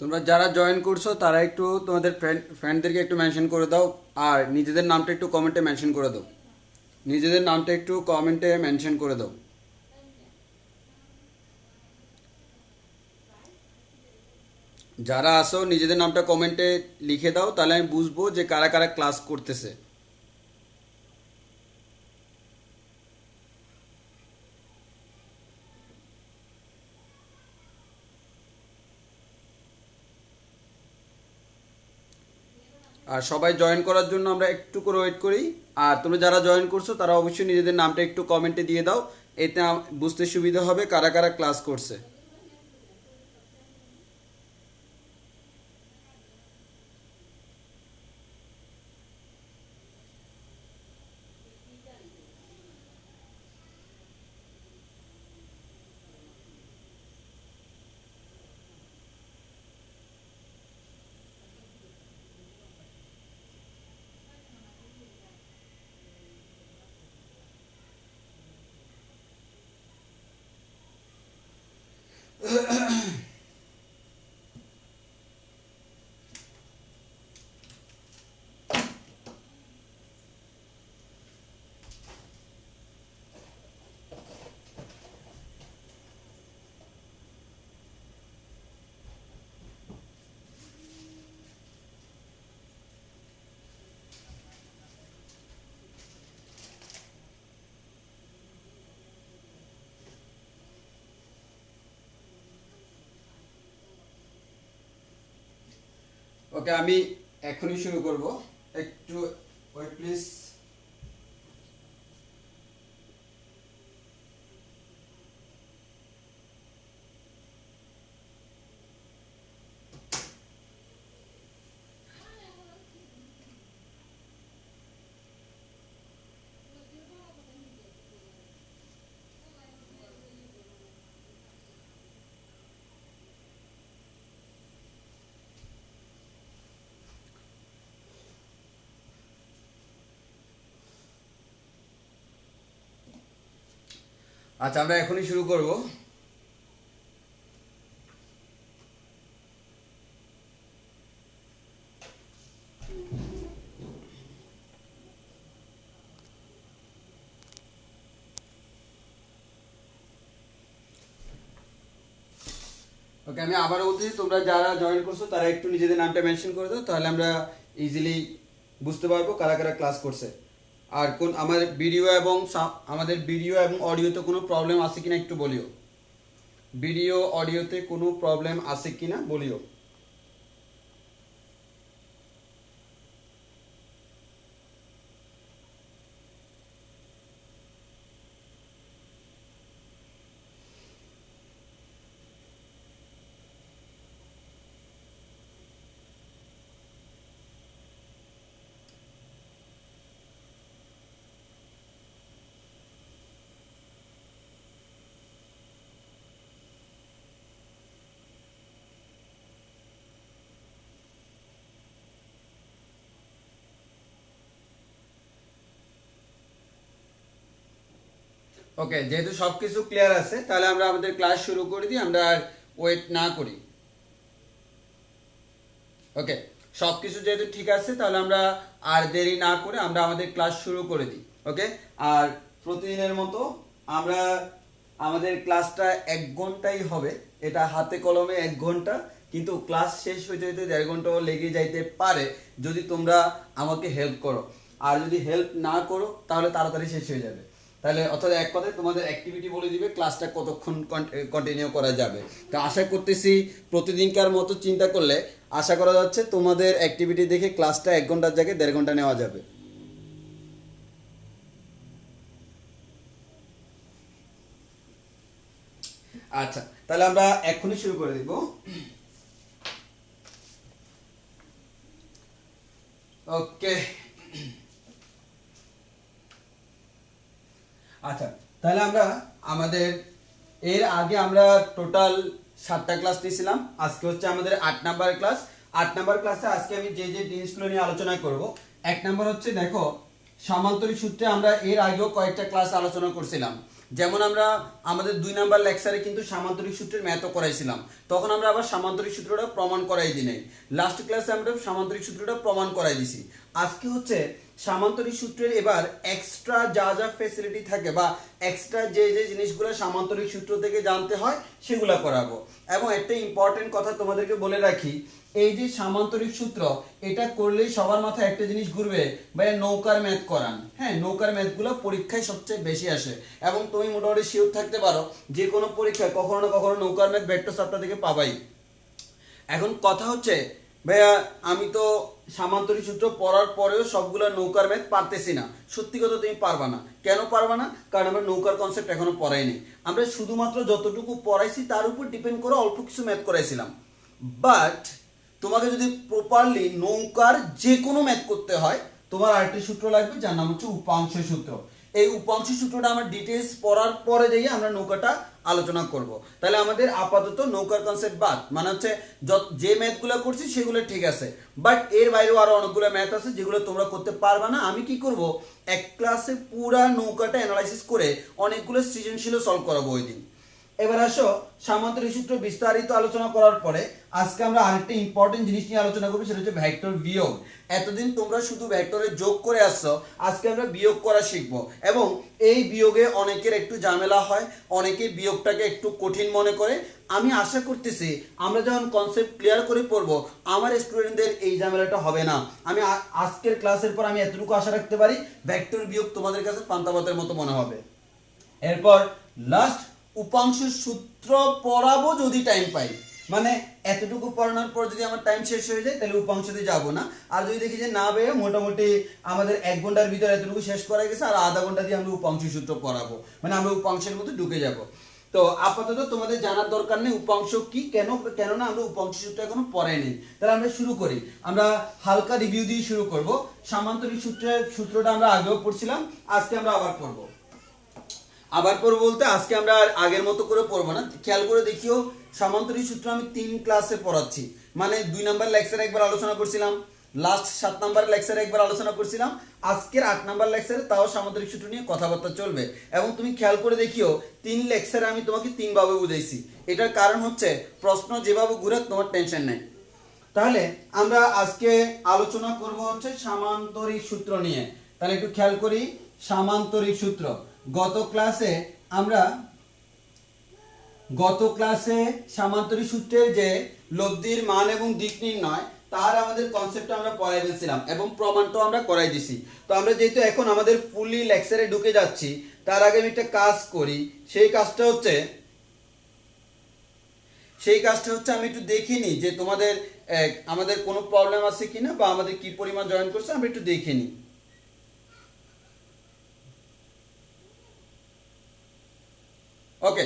তোমরা যারা জয়েন করছো তারা একটু তোমাদের ফ্রেন্ডদেরকে একটু মেনশন করে দাও, আর নিজেদের নামটা একটু কমেন্টে মেনশন করে দাও। নিজেদের নামটা একটু কমেন্টে মেনশন করে দাও। যারা আসো নিজেদের নামটা কমেন্টে লিখে দাও, তাহলে আমি বুঝবো যে কারা কারা ক্লাস করতেছে। আর সবাই জয়েন করার জন্য আমরা একটু করে ওয়েট করি। আর তোমরা যারা জয়েন করছো তারা অবশ্যই নিজেদের নামটা একটু কমেন্টে দিয়ে দাও, এতে বুঝতে সুবিধা হবে কারা কারা ক্লাস করছে। ওকে, আমি এখনই শুরু করব, একটু ওয়েট প্লিজ। আচ্ছা, আমরা এখনই শুরু করব। ওকে, আমি আবারও বলছি, তোমরা যারা জয়েন করছো তারা একটু নিজেদের নামটা মেনশন করে দাও, তাহলে আমরা ইজিলি বুঝতে পারবো কারা কারা ক্লাস করছে। আর কোন আমাদের ভিডিও এবং অডিওতে কোনো প্রবলেম আছে কিনা একটু বলিও। ভিডিও অডিওতে কোনো প্রবলেম আছে কিনা বলিও। ওকে, যেহেতু সবকিছু ক্লিয়ার আছে, তাহলে আমরা আমাদের ক্লাস শুরু করে দিই, আমরা আর ওয়েট না করি। ওকে, সবকিছু যেহেতু ঠিক আছে, তাহলে আমরা আর দেরি না করে আমরা আমাদের ক্লাস শুরু করে দিই। ওকে, আর প্রতিদিনের মতো আমরা আমাদের ক্লাসটা 1 ঘন্টাই হবে। এটা হাতে কলমে 1 ঘন্টা, কিন্তু ক্লাস শেষ হইতে হইতে 1.5 ঘন্টাও লেগে যাইতে পারে যদি তোমরা আমাকে হেল্প করো। আর যদি হেল্প না করো তাহলে তাড়াতাড়ি শেষ হয়ে যাবে। তাহলে অর্থাৎ এক কথায় তোমাদের অ্যাক্টিভিটি বলে দিবে ক্লাসটা কতক্ষণ কন্টিনিউ করা যাবে। তো আশা করতেছি প্রতিদিনকার মতো চিন্তা করলে আশা করা যাচ্ছে তোমাদের অ্যাক্টিভিটি দেখে ক্লাসটা 1 ঘন্টার জায়গায় 1.5 ঘন্টা নেওয়া যাবে। আচ্ছা, তাহলে আমরা এখনই শুরু করে দিব। ওকে, আচ্ছা, তাহলে আমরা আমাদের এর আগে আমরা টোটাল 7টা ক্লাস নিয়েছিলাম। আজকে হচ্ছে আমাদের 8 নাম্বার ক্লাস। 8 নাম্বার ক্লাসে আজকে আমি যে যে জিনিসগুলো নিয়ে আলোচনা করব, 1 নাম্বার হচ্ছে দেখো সামান্তরিক সূত্রে আমরা এর আগেও কয়েকটা ক্লাস আলোচনা করছিলাম। যেমন আমরা আমাদের 2 নাম্বার লেকচারে কিন্তু সামান্তরিক সূত্রের ম্যাথও করাইছিলাম, তখন আমরা আবার সামান্তরিক সূত্রটা প্রমাণ করাই দিই নাই। লাস্ট ক্লাসে আমরা সামান্তরিক সূত্রটা প্রমাণ করাই দিছি। আজকে হচ্ছে সামান্তরিক সূত্রের এবার এক্সট্রা যা যা ফ্যাসিলিটি থাকে বা এক্সট্রা যে যে জিনিসগুলো সামান্তরিক সূত্র থেকে জানতে হয় সেগুলো করাবো। এবং একটা ইম্পর্টেন্ট কথা তোমাদেরকে বলে রাখি, এই যে সামান্তরিক সূত্র এটা করলেই সবার মাথায় একটা জিনিস ঘুরবে, ভাই নৌকার ম্যাথ করান। হ্যাঁ, নৌকার ম্যাথগুলো পরীক্ষায় সবচেয়ে বেশি আসে এবং তুমি মোটামুটি শিওর থাকতে পারো যে কোনো পরীক্ষায় কখনো না কখনো নৌকার ম্যাথ ভেক্টর চ্যাপ্টার থেকে পাবাই। এখন কথা হচ্ছে ভাইয়া আমি তো সামান্তরিক সূত্র পড়ার পরেও সবগুলো নৌকার ম্যাথ পারতেছি না। সত্যি কথা তুমি পারবা না। কেন পারবা না? কারণ আমরা নৌকার কনসেপ্ট এখনো পড়াইনি। আমরা শুধুমাত্র যতটুকু পড়াইছি তার উপর ডিপেন্ড করে অল্প কিছু ম্যাথ করাইছিলাম। বাট তোমাকে যদি প্রপারলি নৌকার যে কোনো ম্যাথ করতে হয়, তোমার আরেকটি সূত্র লাগবে যার নাম হচ্ছে উপাংশ সূত্র। এই উপাংশ সূত্রটা আমরা ডিটেলস পড়ার পরে যাই আমরা নৌকাটা আলোচনা করব। তাহলে আমাদের আপাতত নৌকার কনসেপ্ট বাদ, মানে হচ্ছে যে ম্যাথগুলো করছি সেগুলো ঠিক আছে, বাট এর বাইরেও আরো অনেকগুলো ম্যাথ আছে যেগুলো তোমরা করতে পারবে না। আমি কি করব, এক ক্লাসে পুরা নৌকাটা অ্যানালাইসিস করে অনেকগুলো সৃজনশীল সলভ করাবো ওই দিন। এবার আসো সামান্তরিক সূত্র বিস্তারিত আলোচনা করার পরে আজকে আমরা আরেকটা ইম্পর্টেন্ট জিনিস নিয়ে আলোচনা করব, সেটা হচ্ছে ভেক্টর বিয়োগ। এতদিন তোমরা শুধু ভেক্টরের যোগ করে আসছো, আজকে আমরা বিয়োগ করা শিখবো। এবং এই বিয়োগে অনেকের একটু ঝামেলা হয়, অনেকে বিয়োগটাকে একটু কঠিন মনে করে। আমি আশা করতেছি আমরা যখন কনসেপ্ট ক্লিয়ার করে পড়বো আমার স্টুডেন্টদের এই ঝামেলাটা হবে না। আমি আজকের ক্লাসের পর আমি এতটুকু আশা রাখতে পারি, ভেক্টর বিয়োগ তোমাদের কাছে পান্তা ভাতের মতো মনে হবে। এরপর লাস্ট উপাংশ সূত্র পড়াবো যদি টাইম পাই, মানে এতটুকু পড়ানোর পর যদি আমার টাইম শেষ হয়ে যায় তাহলে উপাংশতে যাব না। আর যদি দেখি যে না বেয়ে মোটামুটি আমাদের 1 ঘন্টার ভিতরে এতটুকু শেষ করা গেছে আর আধা ঘন্টা দিয়ে আমরা উপাংশ সূত্র পড়াবো, মানে আমরা উপাংশের মধ্যে ঢুকে যাব। তো আপাতত তোমাদের জানার দরকার নেই উপাংশ কি, কেননা আমরা উপাংশ সূত্র এখনো পড়াইনি। তাহলে আমরা শুরু করি। আমরা হালকা রিভিউ দিয়ে শুরু করব। সামান্তরিক সূত্রটা আমরা আগেও পড়ছিলাম, আজকে আমরা আবার পড়বো। আবার পড়বো বলতে আজকে আমরা আগের মতো করে পড়বো না। খেয়াল করে দেখিও, সামান্তরিক সূত্র আমি 3 ক্লাসে পড়াচ্ছি, মানে 2 নাম্বার লেকচারে একবার আলোচনা করছিলাম, লাস্ট 7 নাম্বার লেকচারে একবার আলোচনা করছিলাম, আজকের 8 নাম্বার লেকচারে তাও সামান্তরিক সূত্র নিয়ে কথাবার্তা চলবে। এবং তুমি খেয়াল করে দেখিও 3 লেকচারে আমি তোমাকে 3 ভাবে বুঝাইছি। এটার কারণ হচ্ছে প্রশ্ন যেভাবে ঘুরে তোমার টেনশন নেই। তাহলে আমরা আজকে আলোচনা করব হচ্ছে সামান্তরিক সূত্র নিয়ে। তাহলে একটু খেয়াল করি, সামান্তরিক সূত্র। গত ক্লাসে সামান্তরিক সূত্রের যে লব্ধির মান এবং দিক নির্ণয় তার আমাদের কনসেপ্ট আমরা পড়াই দিয়েছিলাম এবং প্রমাণটাও আমরা করাই দিছি। তো আমরা যেহেতু এখন আমাদের ফুললি লেকচারে ঢুকে যাচ্ছি, তার আগে আমি একটা কাজ করি। সেই কাজটা হচ্ছে আমি একটু দেখিনি যে তোমাদের আমাদের কোনো প্রবলেম আছে কিনা বা আমাদের কি পরিমাণ জয়েন করছে, আমরা একটু দেখে নিই। ওকে,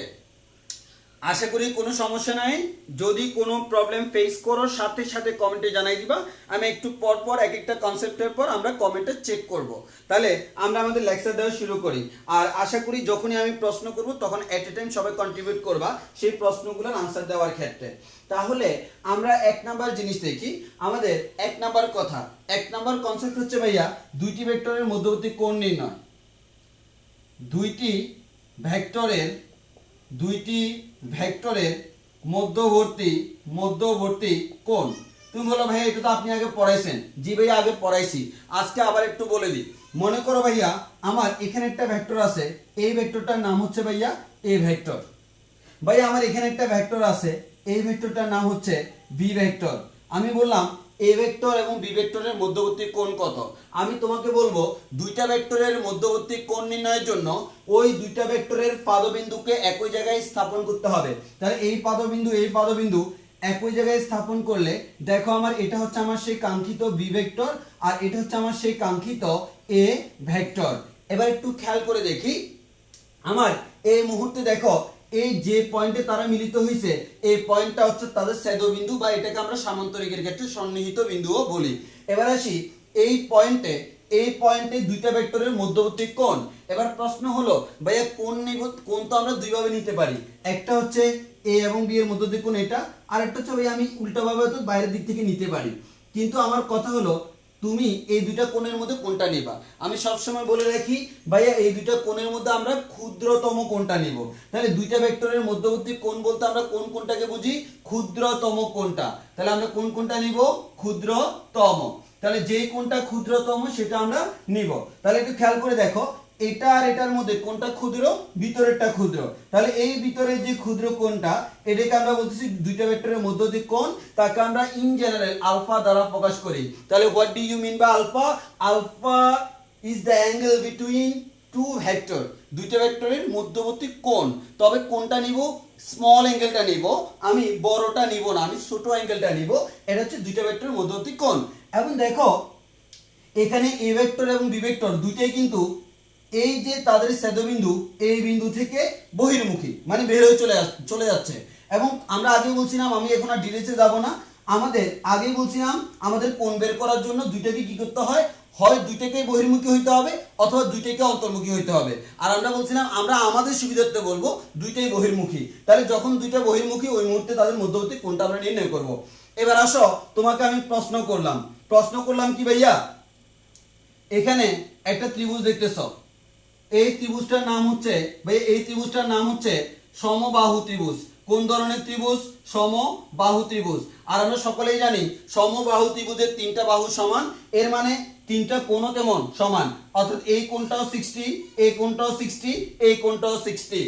আশা করি কোনো সমস্যা নাই। যদি কোনো প্রবলেম ফেস করো সাথে সাথে কমেন্টে জানাই দিবা। আমি একটু পর পর এক একটা কনসেপ্টের পর আমরা কমেন্টে চেক করব। তাহলে আমরা আমাদের লেকচার দেওয়া শুরু করি। আর আশা করি যখনই আমি প্রশ্ন করব তখন এট এ টাইম সবাই কন্ট্রিবিউট করবা সেই প্রশ্নগুলোর আনসার দেওয়ার ক্ষেত্রে। তাহলে আমরা 1 নাম্বার জিনিস দেখি। আমাদের 1 নাম্বার কথা, 1 নাম্বার কনসেপ্ট হচ্ছে ভাইয়া দুইটি ভেক্টরের মধ্যবর্তী কোণ নির্ণয়। দুইটি ভেক্টরের মধ্যবর্তী কোণ। তুমি বলো ভাইয়া এটা তো আপনি আগে পড়াইছেন। জি ভাইয়া আগে পড়াইছি, আজকে আবার একটু বলে দিই। মনে করো ভাইয়া আমার এখানে একটা ভেক্টর আছে, এই ভেক্টরটার নাম হচ্ছে ভাইয়া এ ভেক্টর। ভাইয়া আমার এখানে একটা ভেক্টর আছে, এই ভেক্টরটার নাম হচ্ছে বি ভেক্টর। আমি বললাম এ ভেক্টর এবং বি ভেক্টরের মধ্যবর্তী কোণ কত। আমি তোমাকে বলবো দুইটা ভেক্টরের মধ্যবর্তী কোণ নির্ণয়ের জন্য ওই দুইটা ভেক্টরের পাদবিন্দুকে একই জায়গায় স্থাপন করতে হবে। তাহলে এই পাদবিন্দু একই জায়গায় স্থাপন করলে দেখো আমার এটা হচ্ছে আমার সেই কাঙ্ক্ষিত বি ভেক্টর আর এটা হচ্ছে আমার সেই কাঙ্ক্ষিত এ ভেক্টর। এবার একটু খেয়াল করে দেখি, আমার এই মুহূর্তে দেখো এই যে পয়েন্টে তারা মিলিত হয়েছে এই পয়েন্টটা হচ্ছে তাদের ছেদবিন্দু বা এটাকে আমরা সামান্তরিকের ক্ষেত্রে সন্নিহিত বিন্দুও বলি। এবার আসি এই পয়েন্টে দুইটা ভেক্টরের মধ্যবর্তী কোণ। এবার প্রশ্ন হলো ভাইয়া কোণ তো আমরা দুইভাবে নিতে পারি, একটা হচ্ছে এ এবং বি এর মধ্যবর্তী কোণ এটা, আর একটা হচ্ছে ভাই আমি উল্টাভাবে তো বাইরের দিক থেকে নিতে পারি। কিন্তু আমার কথা হলো তুমি এই দুইটা কোণের মধ্যে কোনটা নিবা। আমি সবসময় বলে রাখি ভাইয়া এই দুইটা কোণের মধ্যে আমরা ক্ষুদ্রতম কোণটা নিব। তাহলে দুইটা ভেক্টরের মধ্যবর্তী কোণ বলতে আমরা কোন কোণটাকে বুঝি? ক্ষুদ্রতম কোণটা। তাহলে আমরা কোন কোণটা নিব? ক্ষুদ্রতম। তাহলে যেই কোণটা ক্ষুদ্রতম সেটা আমরা নিব। তাহলে একটু খেয়াল করে দেখো, এটা আর এটার মধ্যে কোনটা ক্ষুদ্র? ভিতরেরটা ক্ষুদ্র। তাহলে এই ভিতরের যে ক্ষুদ্র কোণটা এটাকে আমরা বলতেছি দুইটা ভেক্টরের মধ্যবর্তী কোণ, তাকে আমরা ইন জেনারেল আলফা দ্বারা প্রকাশ করি। তাহলে what do you mean by alpha? Alpha is the angle between two vector, দুইটা ভেক্টরের মধ্যবর্তী কোণ। তবে কোনটা নিব? স্মল অ্যাঙ্গেলটা নিব, আমি বড়টা নিব না, আমি ছোট অ্যাঙ্গেলটা নিব। এটা হচ্ছে দুইটা ভেক্টরের মধ্যবর্তী কোণ। এখন দেখো এখানে এ ভেক্টর এবং বি ভেক্টর দুইটাই কিন্তু এই যে তাদের ছেদবিন্দু এই বিন্দু থেকে বহির্মুখী, মানে বের হয়ে চলে যাচ্ছে। এবং আমরা আগে বলছিলাম, আমি এখন আর ডিটেইলসে যাব না, আমাদের আগেই বলছিলাম আমাদের কোণ বের করার জন্য দুইটাকে কি করতে হয়? হয় দুইটাকেই বহির্মুখী হইতে হবে অথবা দুইটাকে অন্তর্মুখী হইতে হবে। আর আমরা বলছিলাম আমরা আমাদের সুবিধার্থে বলবো দুইটাই বহির্মুখী। তাহলে যখন দুইটা বহির্মুখী ওই মুহূর্তে তাদের মধ্যবর্তী কোণটা আমরা নির্ণয় করব। এবার আসো, তোমাকে আমি প্রশ্ন করলাম কি ভাইয়া, এখানে একটা ত্রিভুজ দেখতেছ, এই ত্রিভুজটার নাম হচ্ছে ভাই, এই ত্রিভুজটার নাম হচ্ছে সমবাহু ত্রিভুজ। কোন ধরনের ত্রিভুজ? সমবাহু ত্রিভুজ। আর আমরা সকলেই জানি সমবাহু ত্রিভুজের তিনটা বাহু সমান, এর মানে তিনটা কোণও কেমন? সমান। অর্থাৎ এই কোণটাও 60, এই কোণটাও 60, এই কোণটাও 60।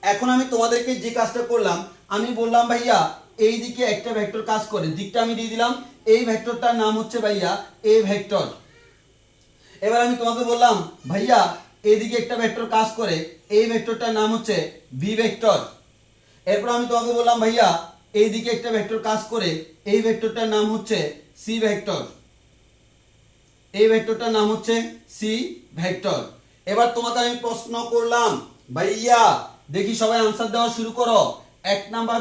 এখন আমি তোমাদেরকে যে কাজটা করলাম, আমি বললাম ভাইয়া এই দিকে একটা ভেক্টর কাজ করে, দিকটা আমি দিয়ে দিলাম, এই ভেক্টরটার নাম হচ্ছে ভাইয়া এ ভেক্টর। এবার আমি তোমাকে বললাম ভাইয়া এইদিকে একটা ভেক্টর কাজ করে, এই ভেক্টরটার নাম হচ্ছে বি ভেক্টর। এরপর আমি তোমাকে বললাম ভাইয়া এইদিকে একটা ভেক্টর কাজ করে, এই ভেক্টরটার নাম হচ্ছে সি ভেক্টর, এই ভেক্টরটার নাম হচ্ছে সি ভেক্টর। এবার তোমাকে আমি প্রশ্ন করলাম ভাইয়া, দেখি সবাই আনসার দেওয়া শুরু করো। এক নাম্বার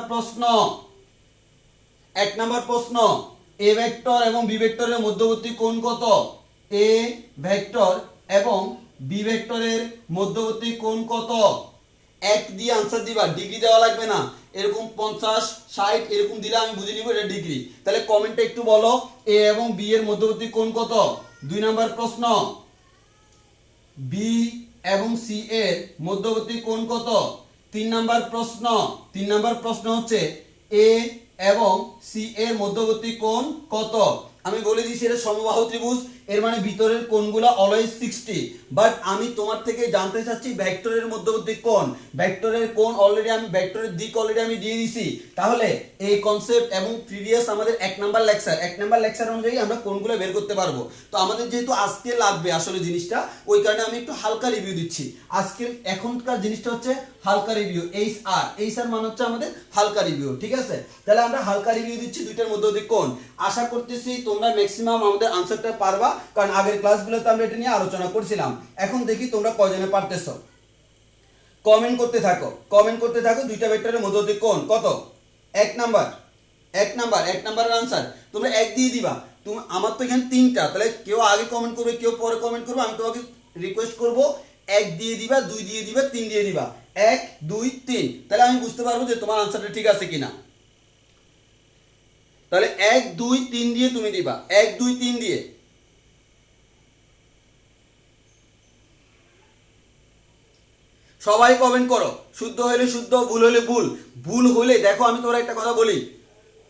প্রশ্ন, এ ভেক্টর এবং বি ভেক্টরের মধ্যবর্তী কোণ কত? এ ভেক্টর এবং বি ভেক্টরের মধ্যবর্তী কোণ কত? এক দিয়ে আনসার দিবা, ডিগ্রি দেওয়া লাগবে না। এরকম 50, 60 এরকম দিলে আমি বুঝে নিব এটা ডিগ্রি। তাহলে কমেন্টে একটু বলো এ এবং বি এর মধ্যবর্তী কোণ কত? 2 নাম্বার প্রশ্ন, বি এবং সি এর মধ্যবর্তী কোণ কত? 3 নাম্বার প্রশ্ন হচ্ছে এ এবং সি এর মধ্যবর্তী কোণ কত? আমি বলে দিয়েছি এটা সমবাহু ত্রিভুজ, এর মানে ভিতরের কোণগুলো অলওয়েজ 60। বাট আমি তোমার থেকে জানতে চাচ্ছি ভেক্টরের মধ্যবর্তী কোণ। ভেক্টরের কোণ অলরেডি আমি, ভেক্টরের দিক অলরেডি আমি দিয়ে দিয়েছি। তাহলে এই কনসেপ্ট এবং প্রিভিয়াস আমাদের 1 নাম্বার লেকচার অনুযায়ী আমরা কোণগুলো বের করতে পারবো। তো আমাদের যেহেতু আজকে লাগবে আসলে জিনিসটা, ওই কারণে আমি একটু হালকা রিভিউ দিচ্ছি। আজকের এখনকার জিনিসটা হচ্ছে হালকা রিভিউ, এইচআর মানে হচ্ছে আমাদের হালকা রিভিউ, ঠিক আছে? তাহলে আমরা হালকা রিভিউ দিচ্ছি দুইটার মধ্যবর্তী কোণ। আশা করতেছি তোমরা ম্যাক্সিমাম আমাদের আনসারটা পারবা, কারণ আগের ক্লাসগুলোতে আমরা এটা নিয়ে আলোচনা করছিলাম। এখন দেখি তোমরা কয়জনে পারতেছো। কমেন্ট করতে থাকো দুইটা ভেক্টরের মধ্যবর্তী কোণ কত? এক নাম্বারের আনসার তোমরা 1 দিয়ে দিবা। তুমি, আমার তো এখানে 3টা, তাহলে কেউ আগে কমেন্ট করবে কেউ পরে কমেন্ট করবে। আমি তোমাকে রিকোয়েস্ট করব 1 দিয়ে দিবা, 2 দিয়ে দিবা, 3 দিয়ে দিবা। 1 2 3, তাহলে আমি বুঝতে পারবো যে তোমার আনসারটা ঠিক আছে কিনা। তাহলে 1 2 3 দিয়ে তুমি দিবা, 1 2 3 দিয়ে। সবাই কমেন্ট করো, শুদ্ধ হলে শুদ্ধ, ভুল হলে ভুল হলে দেখো আমি তোমার একটা কথা বলি,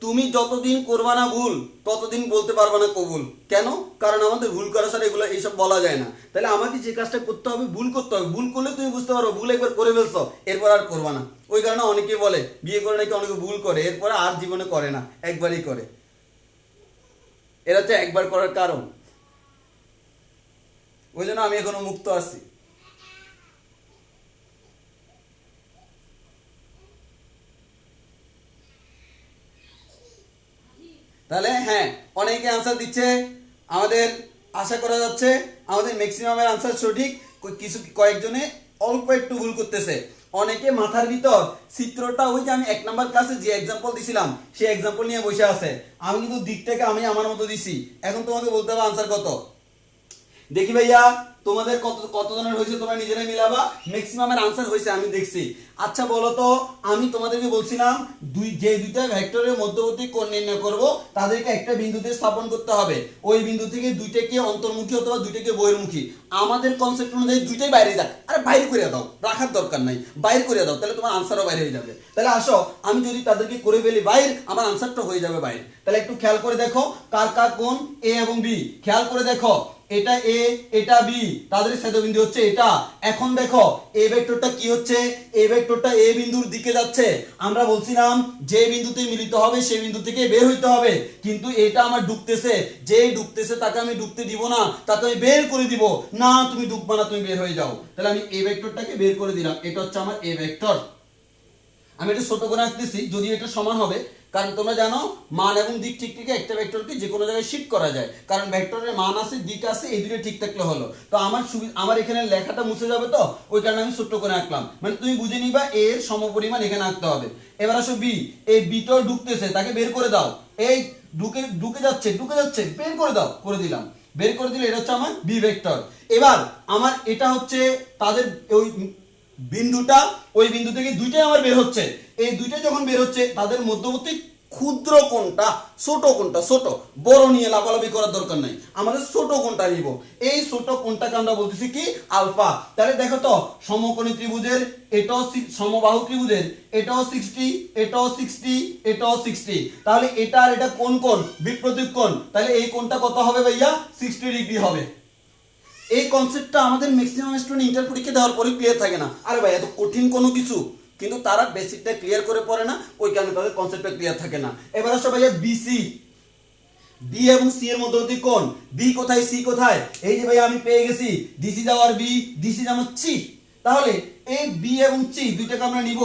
তুমি যতদিন করবা না ভুল ততদিন বলতে পারবা না কবুল। কেন? কারণ আমাদের ভুল করা ছাড়া এগুলো এইসব বলা যায় না। তাহলে আমাকে যে কাজটা করতে হবে, ভুল করতে হবে। ভুল করলে তুমি বুঝতে পারো ভুল একবার করে ফেলছো, এরপর আর করবা না। ওই কারণে অনেকে বলে বিয়ে করে নাকি অনেকে ভুল করে, এরপর আর জীবনে করে না, একবারই করে। এটা হচ্ছে একবার করার কারণ। ওই জন্য আমি এখনো মুক্ত আছি। তাহলে হ্যাঁ, অনেকে আনসার দিচ্ছে, আমাদের আশা করা যাচ্ছে আমাদের ম্যাক্সিমামের আনসার সঠিক। কিছু কয়েকজনে অল্প একটু ভুল করতেছে। অনেকে মাথার ভিতর চিত্রটা, ওই যে আমি 1 নাম্বার ক্লাসে যে এক্সাম্পল দিছিলাম সেই এক্সাম্পল নিয়ে বসে আছে। আমি কিন্তু দিকটাকে আমি আমার মতো দিছি। এখন তোমাকে বলতে হবে আনসার কত। দেখি ভাইয়া তোমাদের কতজনের হয়েছে তোমরা নিজেরাই মিলাবা। ম্যাক্সিমামের আনসার হয়েছে আমি দেখছি। আচ্ছা বলো তো, আমি তোমাদেরকে বলছিলাম যে দুইটা ভেক্টরের মধ্যবর্তী কোণ নির্ণয় করব তাদেরকে একটা বিন্দুতে স্থাপন করতে হবে। ওই বিন্দু থেকে দুইটাকে অন্তর্মুখী অথবা দুইটাকে বহির্মুখী। আমাদের কনসেপ্ট অনুযায়ী দুইটাই বাইরে যাক। আরে বাইরে করে দাও, রাখার দরকার নাই, বাইরে করে দাও, তাহলে তোমার আনসারও বাইরে হয়ে যাবে। তাহলে আসো, আমি যদি তাদেরকে করে ফেলি বাইরে, আমার আনসারটা হয়ে যাবে বাইরে। তাহলে একটু খেয়াল করে দেখো কার কার কোণ এ এবং বি। খেয়াল করে দেখো, এটা এ এটা বি, তাদের ছেদবিন্দু হচ্ছে এটা। এখন দেখো এ ভেক্টরটা কি হচ্ছে, এ ভেক্টরটা এ বিন্দুর দিকে যাচ্ছে। আমরা বলছিলাম যে বিন্দুতে মিলিত হবে সেই বিন্দু থেকে বের হইতে হবে, কিন্তু এটা আমার ঢুকতেছে, যে ঢুকতেছে তাকে আমি ঢুকতে দিব না, তাকে আমি বের করে দিব। না তুমি ঢুকবা না, তুমি বের হয়ে যাও। তাহলে আমি এ ভেক্টরটাকে বের করে দিলাম, এটা হচ্ছে আমার এ ভেক্টর। আমি এটা ছোট করে আঁকতেছি, যদি এটা সমান হবে, কারণ তোমরা জানো মান এবং দিক ঠিক থেকে একটা ভেক্টরকে যে কোনো জায়গায় শিফট করা যায়, কারণ ভেক্টরের মান আছে দিক আছে, এই দুটো ঠিক থাকলে হলো। তো আমার এখানে লেখাটা মুছে যাবে, তো ওই কারণে আমি ছোট করে আঁকলাম। মানে তুমি বুঝে নিবা এর সমপরিমাণ এখানে আঁকতে হবে। এবার আসো বি, এই বিটাও ঢুকতেছে, তাকে বের করে দাও। এই ঢুকে যাচ্ছে বের করে দাও, করে দিলাম, বের করে দিলে এটা হচ্ছে আমার বি ভেক্টর। এবার আমার এটা হচ্ছে তাদের ওই বিন্দুটা, ওই বিন্দু থেকে দুইটাই আমার বের হচ্ছে। এই দুইটাই যখন বের হচ্ছে তাদের মধ্যবর্তী ক্ষুদ্র কোণটা, ছোট কোণটা, ছোট বড় নিয়ে লাফালাফি করার দরকার নাই, আমাদের ছোট কোণটা নিব। এই ছোট কোণটাকে আমরা বলতেছি কি আলফা। তাহলে দেখো তো সমকোণী ত্রিভুজের এটাও সমবাহু ত্রিভুজের এটাও 60, এটাও 60, এটাও 60, তাহলে এটা আর এটা কোন কোণ, বিপরীত কোণ। তাহলে এই কোণটা কত হবে ভাইয়া, 60 ডিগ্রি হবে। এই কনসেপ্টটা আমাদের ম্যাক্সিমাম স্টুডেন্ট ইন্টার পরীক্ষা দেওয়ার পরে ক্লিয়ার থাকে না। আরে ভাই এত কঠিন কোনো কিছু, কিন্তু তারা বেসিকটা ক্লিয়ার করে পড়ে না, ওই কারণে তাদের কনসেপ্টটা ক্লিয়ার থাকে না। এবার আসো ভাইয়া বিসি, বি এবং সি এর মধ্যবর্তী কোণ, বি কোথায় সি কোথায়, এই যে ভাইয়া আমি পেয়ে গেছি, this is our B, this is আমার সি। তাহলে এই বি এবং সি দুইটাকে আমরা নিব।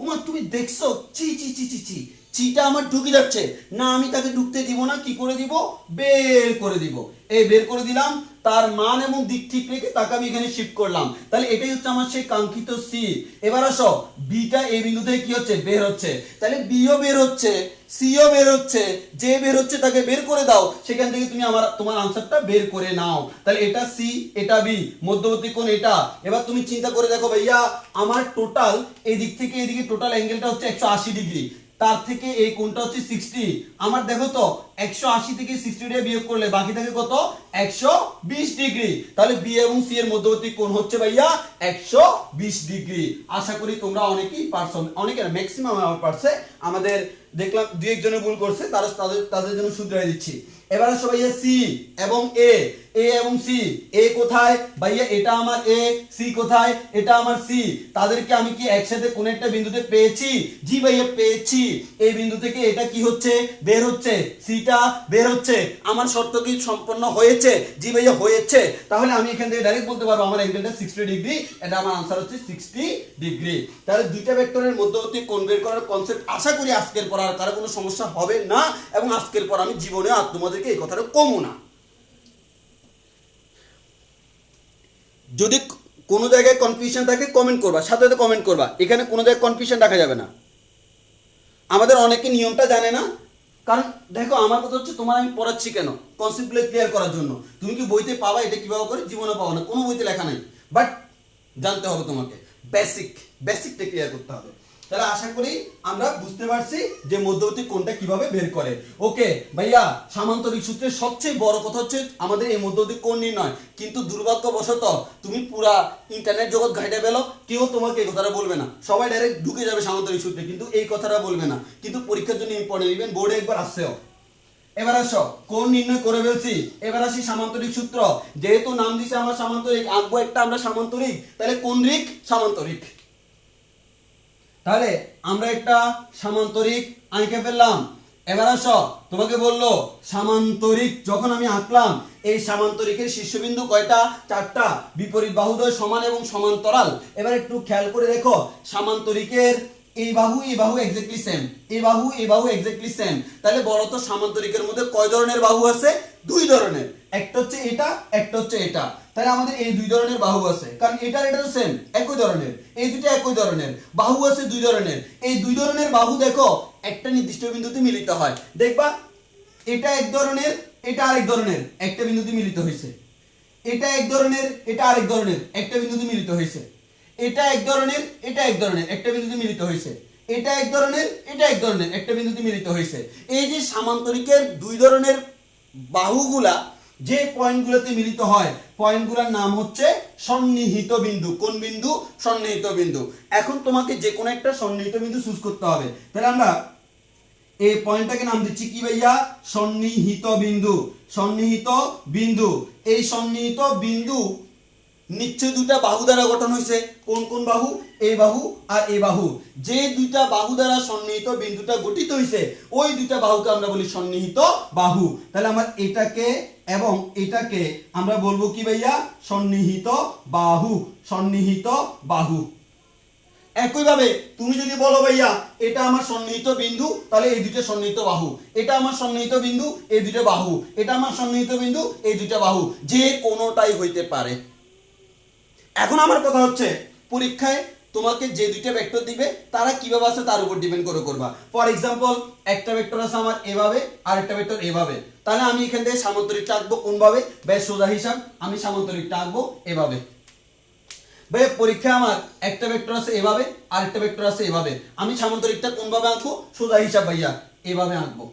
ওমা তুমি দেখছো চি চি চি চি চি, চিটা আমার ঢুকে যাচ্ছে না, আমি তাকে ঢুকতে দিব না, কি করে দিব, বের করে দিব। এই বের করে দিলাম, তার মান এবং দিক ঠিক রেখে তাকে আমি এখানে শিফট করলাম। তাহলে এটাই হচ্ছে আমার সেই কাঙ্ক্ষিত সি। এবার আসো বিটা এই বিন্দু থেকে কি হচ্ছে, বের হচ্ছে। তাহলে বিও বের হচ্ছে, সিও বের হচ্ছে, যে বের হচ্ছে তাকে বের করে দাও, সেখান থেকে তুমি তোমার আনসারটা বের করে নাও। তাহলে এটা সি, এটা বি, মধ্যবর্তী কোণ এটা। এবার তুমি চিন্তা করে দেখো ভাইয়া, আমার টোটাল এই দিক থেকে এদিকে টোটাল অ্যাঙ্গেলটা হচ্ছে 180 ডিগ্রি, তার থেকে এই কোণটা হচ্ছে 60। আমার দেখো তো 180 থেকে 60 ডিগ্রি বিয়োগ করলে বাকি থাকে কত, 120 ডিগ্রি। তাহলে বি এবং সি এর মধ্যবর্তী কোণ হচ্ছে ভাইয়া 120 ডিগ্রি। আশা করি তোমরা অনেকেই পারছো, অনেকের ম্যাক্সিমাম আমার পারছে, আমাদের দেখলাম দুই একজনে ভুল করছে, তাদের জন্য শুধরাই দিচ্ছি। এবার আসো ভাইয়া সি এবং এ, এ এবং সি, এ কোথায় ভাইয়া, এটা আমার এ, সি কোথায়, এটা আমার সি। তাদেরকে আমি কি একসাথে কোন একটা বিন্দুতে পেয়েছি, জি ভাইয়া পেয়েছি। এই বিন্দু থেকে এটা কি হচ্ছে, বের হচ্ছে, সিটা বের হচ্ছে। আমার শর্ত কি সম্পন্ন হয়েছে, জি ভাইয়া হয়েছে। তাহলে আমি এখান থেকে ডাইরেক্ট বলতে পারবো আমার অ্যাঙ্গেলটা 60 ডিগ্রি, এটা আমার আনসার হচ্ছে 60 ডিগ্রি। তাহলে দুইটা ভেক্টরের মধ্যবর্তী কোণ বের করার কনসেপ্ট আশা করি আজকের পর আর কারো কোনো সমস্যা হবে না, এবং আজকের পর আমি জীবনে আর তোমাদেরকে এই কথাটা কমও না। যদি কোনো জায়গায় কনফিউশন থাকে কমেন্ট করবা, সাথে সাথে কমেন্ট করবা, এখানে কোনো জায়গায় কনফিউশন রাখা যাবে না। আমাদের অনেকে নিয়মটা জানে না, কারণ দেখো আমার কথা হচ্ছে তোমার আমি পড়াচ্ছি কেন, কনসেপ্টগুলো ক্লিয়ার করার জন্য। তুমি কি বইতে পাবা এটা কিভাবে করে, জীবনে পাবো না, কোনো বইতে লেখা নাই, বাট জানতে হবে তোমাকে, বেসিকটা ক্লিয়ার করতে হবে। তাহলে আশা করি আমরা বুঝতে পারছি যে মধ্যবর্তী কোণটা কিভাবে বের করে। ওকে ভাইয়া, সামান্তরিক সূত্রের সবচেয়ে বড় কথা হচ্ছে আমাদের এই মধ্যবর্তী কোণ নির্ণয়, কিন্তু দুর্ভাগ্যবশত তুমি পুরা ইন্টারনেট জগৎ ঘাইটা পেলো, কেউ তোমাকে এই কথাটা বলবে না, সবাই ডাইরেক্ট ঢুকে যাবে সামান্তরিক সূত্রে, কিন্তু এই কথাটা বলবে না। কিন্তু পরীক্ষার জন্য ইম্পর্টেন্ট, ইভেন বোর্ডে একবার আসছেও। এবার আসো কোণ নির্ণয় করে ফেলছি, এবার আসি সামান্তরিক সূত্র। যেহেতু নাম দিছে আমার সামান্তরিক, আঁকবো একটা আমরা সামান্তরিক, তাহলে কোণরিক সামান্তরিক। তাহলে আমরা একটা সামান্তরিক আঁকে ফেললাম। এবার আসো, তোমাকে বললো সামান্তরিক যখন আমি আঁকলাম, এই সামান্তরিকের শীর্ষবিন্দু কয়টা, 4টা, বিপরীত বাহুদ্বয় সমান এবং সমান্তরাল। এবার একটু খেয়াল করে দেখো, সামান্তরিকের এই বাহু এক্স্যাক্টলি সেম, এই বাহু এক্স্যাক্টলি সেম। তাহলে বলো তো সামান্তরিকের মধ্যে কয় ধরনের বাহু আছে, 2 ধরনের, একটা হচ্ছে এটা, একটা হচ্ছে এটা। তাহলে আমাদের এই 2 ধরনের বাহু আছে, কারণ এটা তো সেম, একই ধরনের, এই দুটো একই ধরনের বাহু আছে 2 ধরনের। এই 2 ধরনের বাহু দেখো একটা নির্দিষ্ট বিন্দুতে মিলিত হয়, দেখবা এটা এক ধরনের, এটা আরেক ধরনের, একটা বিন্দুতে মিলিত হয়েছে। এটা এক ধরনের, এটা আরেক ধরনের, একটা বিন্দুতে মিলিত হয়েছে। এটা এক ধরনের, এটা এক ধরনের, একটা বিন্দুতে মিলিত হয়েছে। এটা এক ধরনের, এটা এক ধরনের, একটা বিন্দুতে মিলিত হয়েছে। এই যে সামান্তরিকের দুই ধরনের বাহুগুলা যে পয়েন্টগুলোতে মিলিত হয়, পয়েন্টগুলোর নাম হচ্ছে সন্নিহিত বিন্দু। কোন বিন্দু? সন্নিহিত বিন্দু। এখন তোমাকে যে কোনো একটা সন্নিহিত বিন্দু চুজ করতে হবে। তাহলে আমরা এই পয়েন্টটাকে নাম দিচ্ছি কি ভাইয়া? সন্নিহিত বিন্দু। সন্নিহিত বিন্দু। এই সন্নিহিত বিন্দু নিশ্চয় দুইটা বাহু দ্বারা গঠন হয়েছে। কোন কোন বাহু? এই বাহু আর এই বাহু। যে দুইটা বাহু দ্বারা সন্নিহিত বিন্দুটা গঠিত হয়েছে, ওই দুইটা বাহুকে আমরা বলি সন্নিহিত বাহু। তাহলে আমরা এটাকে এবং এটাকে আমরা বলবো কি ভাইয়া? সন্নিহিত বাহু। সন্নিহিত বাহু। একইভাবে তুমি যদি বলো ভাইয়া এটা আমার সন্নিহিত বিন্দু, তাহলে এই দুটো সন্নিহিত বাহু। এটা আমার সন্নিহিত বিন্দু, এই দুটো বাহু। এটা আমার সন্নিহিত বিন্দু, এই দুটো বাহু। যে কোনোটাই হইতে পারে। এখন আমার কথা হচ্ছে, পরীক্ষায় তোমাকে যে দুইটা ভেক্টর দিবে তারা কিভাবে আছে তার উপর ডিপেন্ড করে করবা। ফর এক্সাম্পল, একটা ভেক্টর আছে আমার এভাবে আর একটা ভেক্টর এভাবে। তাহলে আমি এখান থেকে সামান্তরিকটা আঁকবো কোনভাবে? বেশ সোজা হিসাব, আমি সামান্তরিকটা আঁকবো এভাবে। ভাই পরীক্ষা আমার একটা ভেক্টর আছে এভাবে আর একটা ভেক্টর আছে এভাবে, আমি সামান্তরিকটা কোনভাবে আঁকবো? সোজা হিসাব ভাইয়া এভাবে আঁকবো।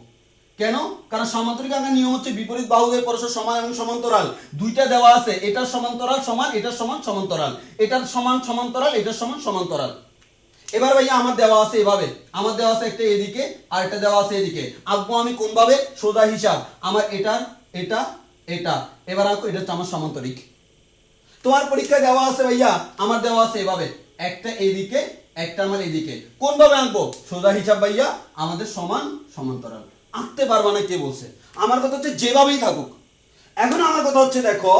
কেন? কারণ সামান্তরিক আঁকার নিয়ম হচ্ছে বিপরীত বাহুদের পরস্পর সমান এবং সমান্তরাল। দুইটা দেওয়া আছে, এটার সমান্তরাল সমান, এটার সমান সমান্তরাল, এটার সমান সমান্তরাল, এটার সমান সমান্তরাল। এবার ভাইয়া আমার দেওয়া আছে এভাবে, আমার দেওয়া আছে একটা এদিকে আর একটা দেওয়া আছে এদিকে। আঁকবো আমি কোনভাবে? সোজা হিসাব। আমার এটার এটা এটা, এবার আঁকো, এটা হচ্ছে আমার সমান্তরিক। তোমার পরীক্ষা দেওয়া আছে ভাইয়া, আমার দেওয়া আছে এভাবে, একটা এদিকে একটা আমার এদিকে। কোনভাবে আঁকবো? সোজা হিসাব ভাইয়া, আমাদের সমান সমান্তরাল। আঁকতে পারবা না কে বলছে? আমার কথা হচ্ছে যেভাবেই থাকুক। এখন আমার কথা হচ্ছে, দেখো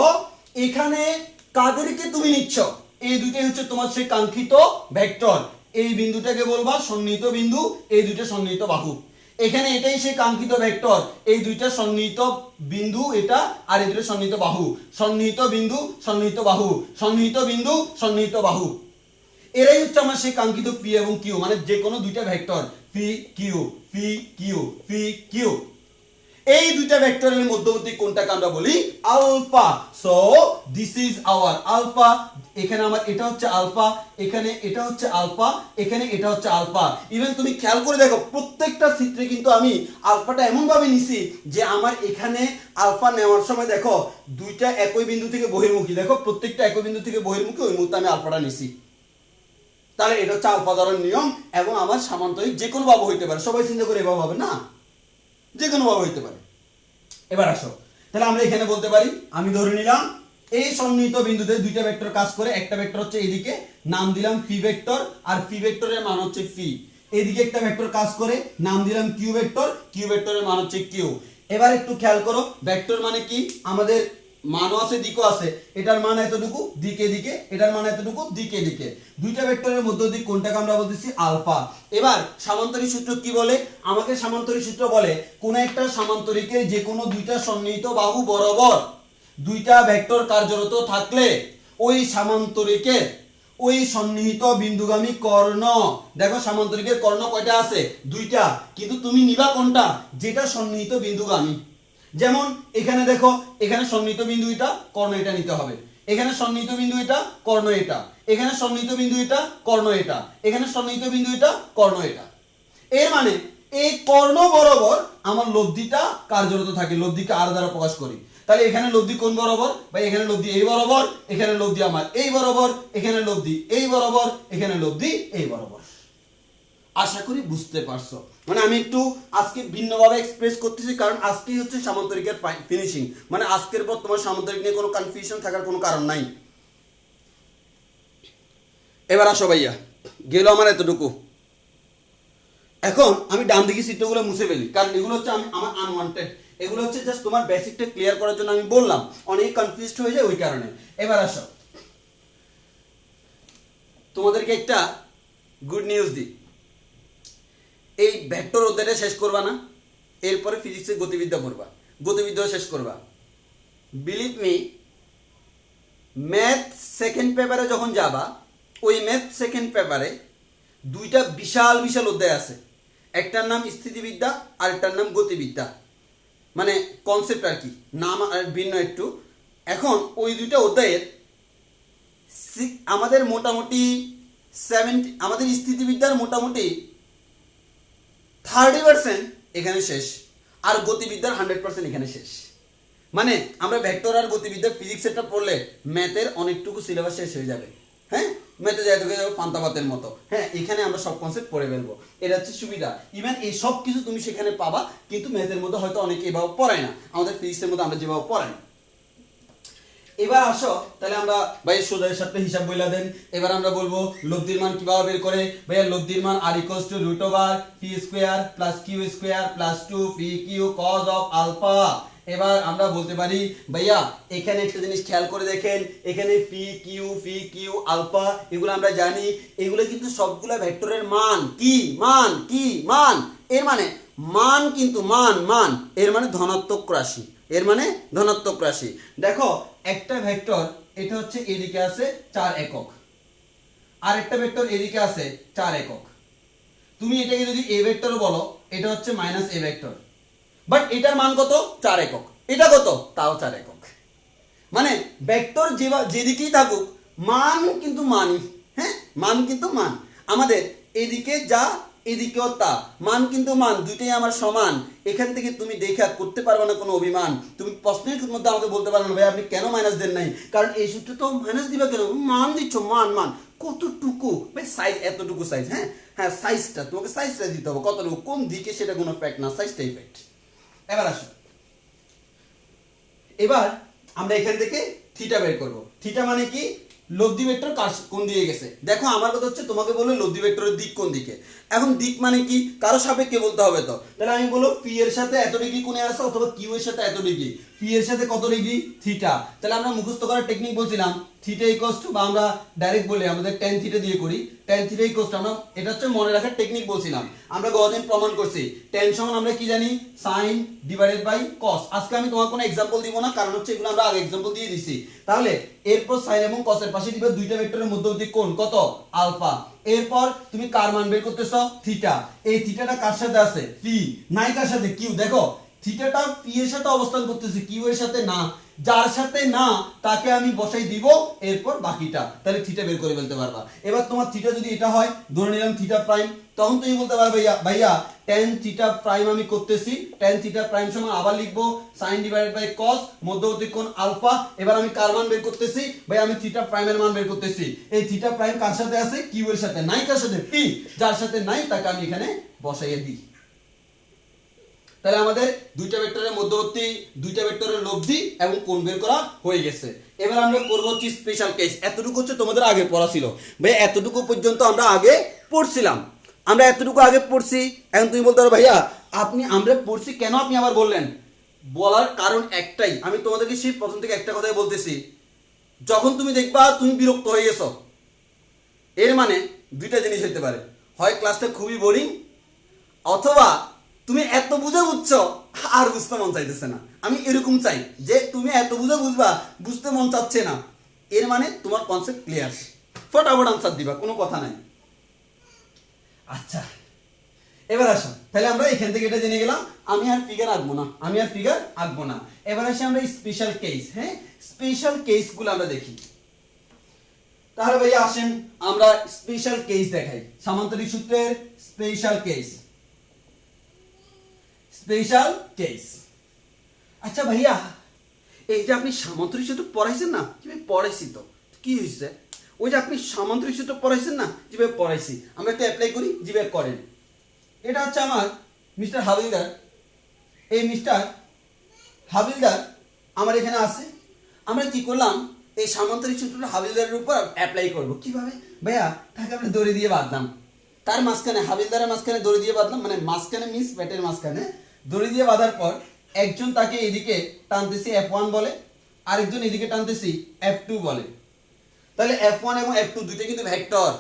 এখানে কাদেরকে তুমি নিচ্ছ? এই দুটোই হচ্ছে তোমার সেই কাঙ্ক্ষিত ভেক্টর। এই বিন্দুটাকে বলবা সন্নিহিত বিন্দু, এই দুটো সন্নিহিত বাহু। এখানে এটাই সেই কাঙ্ক্ষিত ভেক্টর, এই দুইটা সন্নিহিত বিন্দু এটা, আর এই দুটো সন্নিহিত বাহু। সন্নিহিত বিন্দু, সন্নিহিত বাহু, সন্নিহিত বিন্দু, সন্নিহিত বাহু। এরাই হচ্ছে আমার সেই কাঙ্ক্ষিত পি এবং কিউ, মানে যে কোনো দুইটা vector P Q, P Q, P Q. এই দুইটা ভেক্টরের মধ্যবর্তী কোণটাকে আমরা বলি alpha. So this is our alpha. এখানে আমার এটা হচ্ছে আলফা, এখানে এটা হচ্ছে আলফা, এখানে এটা হচ্ছে আলফা। ইভেন তুমি খেয়াল করে দেখো প্রত্যেকটা চিত্রে কিন্তু আমি আলফাটা এমন ভাবে নিছি যে আমার এখানে আলফা নেওয়ার সময় দেখো দুইটা একই বিন্দু থেকে বহির্মুখী। দেখো প্রত্যেকটা একই বিন্দু থেকে বহির্মুখী, ওই মুহূর্তে আমি আলফাটা নিছি। তাহলে এটা হচ্ছে আলফা ধরার নিয়ম। এবং আমার সামান্তরিক যে কোনো ভাবে হইতে পারে, সবাই চিন্তা করে এভাবে হবে না, যে কোনো ভাবে হইতে পারে। এবার আসো, তাহলে আমরা এখানে বলতে পারি, আমি ধরে নিলাম এই সন্নিহিত বিন্দুতে দুইটা ভেক্টর কাজ করে। একটা ভেক্টর হচ্ছে এদিকে, নাম দিলাম পি ভেক্টর, আর পি ভেক্টরের মান হচ্ছে পি। এদিকে একটা ভেক্টর কাজ করে, নাম দিলাম কিউ ভেক্টর, কিউ ভেক্টরের মান হচ্ছে কিউ। এবার একটু খেয়াল করো, ভেক্টর মানে কি? আমাদের মানও আছে দিকও আছে। এটার মান এতটুকু, দিকে দিকে, এটার মান এতটুকু, দিকে দিকে। দুইটা ভেক্টরের মধ্যে দিক কোনটাকে আমরা বলতেছি? আলফা। এবার সামান্তরিক সূত্র কি বলে? আমাকে সামান্তরিক সূত্র বলে কোন একটা সামান্তরিকের যে কোনো দুইটা সন্নিহিত বাহু বরাবর দুইটা ভেক্টর কার্যরত থাকলে ওই সামান্তরিকের ওই সন্নিহিত বিন্দুগামী কর্ণ, দেখো সামান্তরিকের কর্ণ কয়টা আছে? দুইটা। কিন্তু তুমি নিবা কোনটা? যেটা সন্নিহিত বিন্দুগামী। যেমন এখানে দেখো, এখানে সন্নিহিত বিন্দু এটা, কর্ণ এটা নিতে হবে। এখানে সন্নিহিত বিন্দু এটা, কর্ণ এটা। এখানে সন্নিহিত বিন্দু এটা, কর্ণ এটা। এখানে সন্নিহিত বিন্দু এটা, কর্ণ এটা। এর মানে এই কর্ণ বরাবর আমার লব্ধিটা কার্যরত থাকে। লব্ধিকে আর দ্বারা প্রকাশ করি। তাহলে এখানে লব্ধি কোন বরাবর? বা এখানে লব্ধি এই বরাবর, এখানে লব্ধি আমার এই বরাবর, এখানে লব্ধি এই বরাবর, এখানে লব্ধি এই বরাবর। আশা করি বুঝতে পারছো। মানে আমি একটু আজকে ভিন্নভাবে এক্সপ্রেস করতেছি, কারণ আজকেই হচ্ছে সামান্তরিকের ফিনিশিং। মানে আজকের পর তোমার সামান্তরিক নিয়ে কোনো কনফিউশন থাকার কোনো কারণ নাই। এবার আসো ভাইয়া, গেল আমার এতটুকু। এখন আমি ডান দিকে চিত্রগুলো মুছে ফেলি, কারণ এগুলো হচ্ছে আমার আনওয়ান্টেড। এগুলো হচ্ছে জাস্ট তোমার বেসিকটা ক্লিয়ার করার জন্য আমি বললাম, অনেক কনফিউজড হয়ে যায় ওই কারণে। এবার আসো, তোমাদেরকে একটা গুড নিউজ দিই। এই ভেক্টর অধ্যায়টা শেষ করবা না, এরপরে ফিজিক্সের গতিবিদ্যা পড়বা, গতিবিদ্যা শেষ করবা। বিলিভ মি, ম্যাথ সেকেন্ড পেপারে যখন যাবা, ওই ম্যাথ সেকেন্ড পেপারে দুইটা বিশাল বিশাল অধ্যায় আছে। একটার নাম স্থিতিবিদ্যা আর একটার নাম গতিবিদ্যা। মানে কনসেপ্ট আর কি, নাম আর ভিন্ন একটু। এখন ওই দুইটা অধ্যায়ের আমাদের মোটামুটি 70 আমাদের স্থিতিবিদ্যার মোটামুটি 30% এখানে শেষ, আর গতিবিদ্যার 100% এখানে শেষ। মানে আমরা ভেক্টর আর গতিবিদ্যার ফিজিক্সেরটা পড়লে ম্যাথের অনেকটুকু সিলেবাস শেষ হয়ে যাবে। হ্যাঁ, ম্যাথে যাই পান্তাভাতের মতো। হ্যাঁ, এখানে আমরা সব কনসেপ্ট পড়ে ফেলবো, এটা হচ্ছে সুবিধা। ইভেন এই সব কিছু তুমি সেখানে পাবা, কিন্তু ম্যাথের মধ্যে হয়তো অনেকে এভাবে পড়ায় না, আমাদের ফিজিক্সের মধ্যে আমরা যেভাবে পড়াই। এবার আসো তাহলে আমরা ভাই সোজার সাথে হিসাব বইলা দেন। এবার আমরা বলবো লব্ধির মান কিভাবে বের করে। ভাইয়া লব্ধির মান r = √p² + q² + 2p q cos of alpha। এবার আমরা বলতে পারি ভাইয়া এখানে একটা জিনিস খেয়াল করে দেখেন, এখানে p q আলফা এগুলো আমরা জানি, এগুলো কিন্তু সবগুলা ভেক্টরের মান কি মান এর মানে মান কিন্তু মান এর মানে ধনাত্মক রাশি, এর মানে ধনাত্মক রাশি। দেখো একটা ভেক্টর এটা হচ্ছে এদিকে আছে 4 একক, আর একটা ভেক্টর এদিকে আছে 4 একক। তুমি এটাকে যদি a ভেক্টর বলো, এটা হচ্ছে -a ভেক্টর, বাট এটার মান কত? 4 একক। এটা কত? তাও 4 একক। মানে ভেক্টর যেদিকেই থাকুক মান কিন্তু মানই। হ্যাঁ, মান কিন্তু মান। আমাদের এদিকে যা এদিকেও তা, মান কিন্তু মান, দুইটাই আমার সমান। এখান থেকে তুমি দেখা করতে পারবে না কোনো অভিমান। তুমি প্রশ্নের মধ্যে আমাকে বলতে পারবে না ভাই আপনি কেন মাইনাস দেন নাই, কারণ এই সূত্রে তো মাইনাস দিবা কেন, মান দিচ্ছ, মান কতটুকু ভাই, সাইজ এতটুকু সাইজ। হ্যাঁ সাইজটা তোমাকে সাইজটা দিতে হবে, কতটুকু কোন দিকে সেটা কোনো ফ্যাক্ট না, সাইজটাই ফ্যাক্ট। এবার আসো, এবার আমরা এখান থেকে থিটা বের করব। থিটা মানে কি? লব্ধি ভেক্টর কোন দিকে গেছে। দেখো আমার কথা হচ্ছে তোমাকে বললো লব্ধি ভেক্টরের দিক কোন দিকে। এখন দিক মানে কি? কারো সাপেক্ষে বলতে হবে তো। তাহলে আমি বলবো পি এর সাথে এত ডিগ্রি কোণে আছে, অথবা কিউ এর সাথে এত ডিগ্রি। পি এর সাথে কত ডিগ্রি? থিটা। তাহলে আমরা মুখস্থ করার টেকনিক বলছিলাম থিটা ইকুয়ালস টু, বা আমরা ডাইরেক্ট বলি আমাদের tan থিটা দিয়ে করি, tan থিটা ইকুয়ালস টু, আমরা এটা হচ্ছে মনে রাখার টেকনিক বলছিলাম। আমরা গতদিন প্রমাণ করছি tan সমান আমরা কি জানি? sin divided by cos। আজকে আমি তোমার কোনো एग्जांपल দিব না, কারণ হচ্ছে এগুলো আমরা আগে एग्जांपल দিয়ে দিছি। তাহলে এরপর sin এবং cos এর পাশে দিবে দুইটা ভেক্টরের মধ্যবর্তী কোণ কত? আলফা। এরপর তুমি কার মান বের করতেছো? থিটা। এই থিটাটা কার সাথে আছে? পি। নাই কার সাথে? কিউ। দেখো থিটাটা পি এর সাথে অবস্থান করতেছে, কিউ এর সাথে না। যার সাথে না তাকে আমি বসাই দিব, এরপর বাকিটা, তাহলে থিটা বের করে ফেলতে পারবা। এবার তোমার থিটা যদি এটা হয়, ধরে নিলাম থিটা প্রাইম, তখন তুমি বলতে পারবে ভাইয়া tan থিটা প্রাইম আমি করতেছি, tan থিটা প্রাইম সমান আবার লিখবো sin ডিভাইডেড বাই cos, মধ্যবর্তী কোণ আলফা। এবার আমি কার মান বের করতেছি? ভাই আমি থিটা প্রাইমের মান বের করতেছি। এই থিটা প্রাইম কার সাথে আছে? কিউ এর সাথে। নাই কার সাথে? পি। যার সাথে নাই তাকে আমি এখানে বসাইয়ে দিই। তাহলে আমাদের দুইটা ভেক্টরের মধ্যবর্তী, দুইটা ভেক্টরের লব্ধি এবং কোণ বের করা হয়ে গেছে। এবার আমরা করব হচ্ছে স্পেশাল কেস। এতটুকু হচ্ছে তোমাদের আগে পড়া ছিল ভাই, এতটুকু পর্যন্ত আমরা আগে পড়ছিলাম, আমরা এতটুকু আগে পড়ছি। এখন তুমি বলতে পারো ভাইয়া আপনি আমরা পড়ছি কেন আপনি আবার বললেন? বলার কারণ একটাই, আমি তোমাদেরকে সেই প্রথম থেকে একটা কথাই বলতেছি, যখন তুমি দেখবা তুমি বিরক্ত হয়ে গেছো, এর মানে দুইটা জিনিস হতে পারে, হয় ক্লাসটা খুবই বোরিং, অথবা তুমি এত বুঝছো আর বুঝতে মন চাইতেছে না। আমি এরকম চাই যে তুমি এত বুঝবা, বুঝতে মন চাচ্ছে না, এর মানে তোমার কনসেপ্ট ক্লিয়ার, ফটাফট আনসার দিবা, কোনো কথা নাই। আচ্ছা এবার আসো, তাহলে আমরা এখান থেকে এটা জেনে গেলাম, আমি আর ফিগার আঁকবো না। এবার আসি আমরা স্পেশাল কেস। হ্যাঁ, স্পেশাল কেসগুলো আমরা দেখি। তাহলে ভাইয়া আসেন আমরা স্পেশাল কেস দেখাই, সামান্তরিক সূত্রের স্পেশাল কেস। Special case. আচ্ছা ভাইয়া এই যে আপনি সামান্তরিক সূত্র পড়াইছেন না, যেভাবে পড়াইছি তো কি হয়েছে? ওই যে আপনি সামান্তরিক সূত্র পড়াইছেন না, যেভাবে পড়াইছি, আমরা একটু অ্যাপ্লাই করি, যেভাবে করেন। এটা হচ্ছে আমার মিস্টার হাবিলদার। এই মিস্টার হাবিলদার আমার এখানে আছে। আমরা কি করলাম? এই সামান্তরিক সূত্রটা হাবিলদারের উপর অ্যাপ্লাই করব। কিভাবে ভাইয়া? তাকে আমরা দড়ি দিয়ে বাঁধলাম, তার মাঝখানে, হাবিলদারের মাঝখানে দড়ি দিয়ে বাঁধলাম, মানে মাঝখানে মিন্স পেটের মাঝখানে দড়ি দিয়ে বাঁধার পর একজন তাকে এদিকে টানতেছি F1 বলে, আরেকজন এদিকে টানতেছি F2 বলে। তাহলে F1 এবং F2 দুইটা কিন্তু ভেক্টর।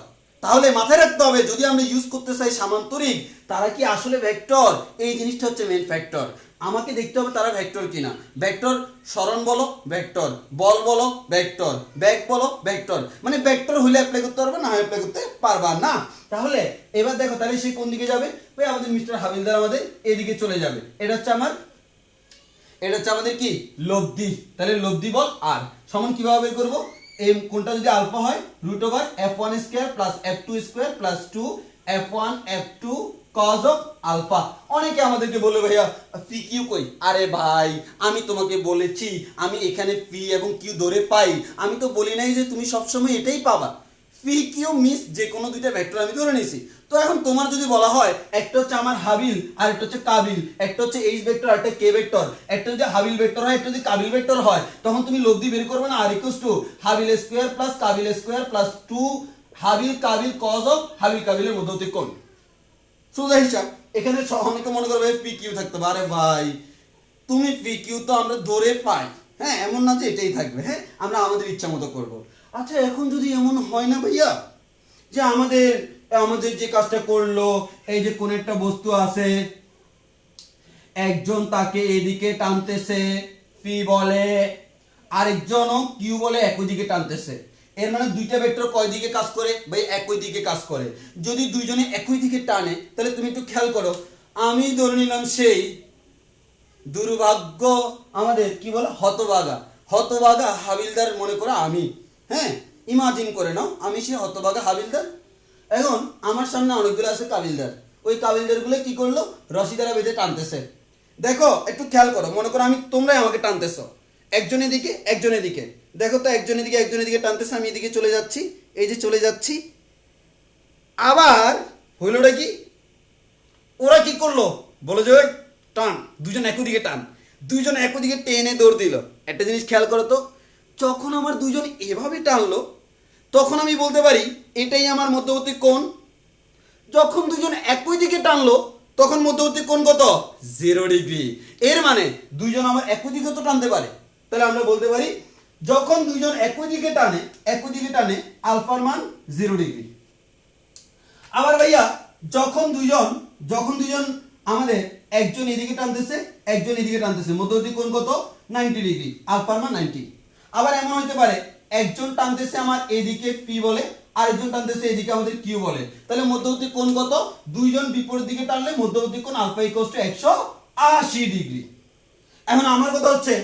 তাহলে মাথায় রাখতে হবে যদি আমরা ইউজ করতে চাই সামান্তরিক, তারা কি আসলে ভেক্টর? এই জিনিসটা হচ্ছে মেইন ফ্যাক্টর। আমাকে দেখতে হবে তারা ভেক্টর কিনা। ভেক্টর সরণ বলো ভেক্টর, বল বলো ভেক্টর, বেগ বলো ভেক্টর। মানে ভেক্টর হলে অ্যাপ্লাই করতে পারবে না, অ্যাপ্লাই করতে পারবা না। তাহলে এবার দেখো তাহলে সে কোন দিকে যাবে? ভাই আমাদের মিস্টার হাবিলদার আমাদের এদিকে চলে যাবে। এটা হচ্ছে আমার এটা হচ্ছে আমাদের কি লব্ধি, তাহলে লব্ধি বল আর সমান কিভাবে বের করবো, এই কোনটা যদি আলফা হয় root over f1 square plus f2 square plus 2 f1 f2 cos of alpha. অনেকে আমাদেরকে বলে ভাইয়া পি কিউ কই, আরে ভাই আমি তোমাকে বলেছি আমি এখানে পি এবং কিউ ধরে পাই, আমি তো বলি নাই যে তুমি সবসময় এটাই পাবা। পি কিউ মিস যে কোনো দুইটা ভেক্টর আমি ধরে নিয়েছি। তো এখন তোমার যদি বলা হয় একটা হচ্ছে আমার হাবিল আর একটা হচ্ছে কাবিল, একটা হচ্ছে এইচ ভেক্টর আর একটা কে ভেক্টর, একটা যদি হাবিল ভেক্টর হয় একটা যদি কাবিল ভেক্টর হয়, তখন তুমি লব্ধি বের করবে না, আর ইকুয়ালস টু হাবিল স্কয়ার প্লাস কাবিল স্কয়ার প্লাস 2 হাবিল কাবিল cos অফ হাবিল কাবিলের মধ্যবর্তী কোণ। সোজা হিসাব। এখানে অনেকে মনে করবে পি কিউ থাকতে পারে, ভাই তুমি পি কিউ তো আমরা ধরে পাই, হ্যাঁ এমন না যে এটাই থাকবে, হ্যাঁ আমরা আমাদের ইচ্ছা মতো করবো। আচ্ছা এখন যদি এমন হয় না ভাইয়া যে আমাদের আমাদের যে কাজটা করলো, এই যে কোন একটা বস্তু আছে, একজন তাকে এদিকে টানতেছে পি বলে, আরেকজনও কিউ বলে একই দিকে টানতেছে, এর মানে দুইটা ভেক্টর কয় দিকে কাজ করে ভাই, একই দিকে কাজ করে। যদি দুইজনে একই দিকে টানে তাহলে তুমি একটু খেয়াল করো, আমি ধরে নিলাম সেই দুর্ভাগ্য আমাদের কি বলে হতভাগা, হতভাগা হাবিলদার মনে করো আমি, হ্যাঁ ইমাজিন করে নাও আমি সেই হতভাগা হাবিলদার। এখন আমার সামনে অনেকগুলো আছে কাবিলদার, ওই কাবিলদার গুলো কি করলো রশি দ্বারা বেঁধে টানতেছে। দেখো একটু খেয়াল করো, মনে করো আমি তোমরাই আমাকে টানতেছো, একজন এদিকে একজন এদিকে, দেখো তো একজন এদিকে একজন এদিকে টানতেছে, আমি এদিকে চলে যাচ্ছি, এই যে চলে যাচ্ছি, আবার হইলোটা কি ওরা কি করলো বলো যে টান, দুজন একই দিকে টান, দুইজন একই দিকে টেনে দৌড় দিল। একটা জিনিস খেয়াল করো তো, যখন আমার দুজন এভাবে টানলো তখন আমি বলতে পারি এটাই আমার মধ্যবর্তী কোণ। যখন দুজন একই দিকে টানলো তখন মধ্যবর্তী কোণ কত 0 ডিগ্রি। এর মানে দুইজন আমার একই দিকে তো টানতে পারে, তাহলে আমরা বলতে পারি যখন দুইজন একই দিকে টানে আলফার মান 0 ডিগ্রি। আবার ভাইয়া যখন দুইজন আমাদের একজন এদিকে টানতেছে একজন এদিকে টানতেছে, মধ্যবর্তী কোণ কত 90 ডিগ্রি, আলফার মান 90। আবার এমন হতে পারে একজন টানতেছে আমার এদিকে পি বলে, আরেকজন টানতেছে এদিকে আমাদের কিউ বলে, তাহলে মধ্যবর্তী কোণ কত, দুইজন বিপরীত দিকে টানলে মধ্যবর্তী কোণ আলফা ইকুয়ালস টু 180 ডিগ্রি। এখন আমার কথা হচ্ছে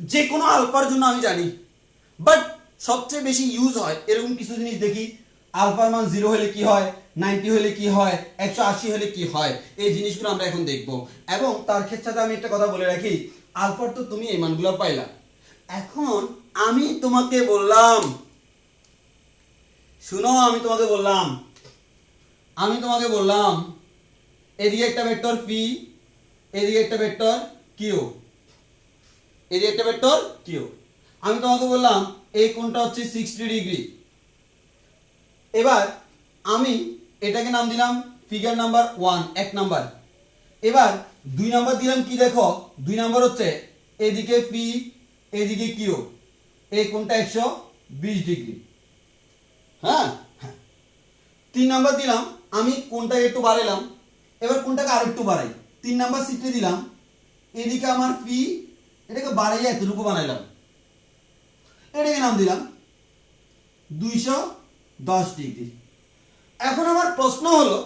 যে কোনো আলফার জন্য আমি জানি, বাট সবচেয়ে বেশি ইউজ হয় এরকম কিছু জিনিস দেখি, আলফার মান 0 হলে কি হয়, 90 হলে কি হয়, 180 হলে কি হয়, এই জিনিসগুলো আমরা এখন দেখব। এবং তার ক্ষেত্রে আমি একটা কথা বলে রাখি, আলফার তো তুমি এই মানগুলো পাইলা, এখন আমি তোমাকে বললাম শুনো, আমি তোমাকে বললাম এদিকে একটা ভেক্টর পি, এদিকে একটা ভেক্টর কিউ, এদিকে একটা ভেক্টর কিউ, আমি তোমাকে বললাম এই কোণটা হচ্ছে 60 ডিগ্রি। এবার আমি এটাকে নাম দিলাম ফিগার নাম্বার 1 এক নাম্বার। এবার 2 নাম্বার দিলাম কি দেখো, 2 নাম্বার হচ্ছে এদিকে পি এদিকে কিউ, এই কোণটা 120 ডিগ্রি, হ্যাঁ। 3 নাম্বার দিলাম আমি কোণটাকে একটু বাড়াইলাম, এবার কোণটাকে আরেকটু বাড়াই, 3 নাম্বার সিটে দিলাম এদিকে আমার পি, এটাকে বাড়াইয়া এতটুকু বানাইলাম, এটাকে নাম দিলাম 210 ডিগ্রি। এখন আমার প্রশ্ন হলো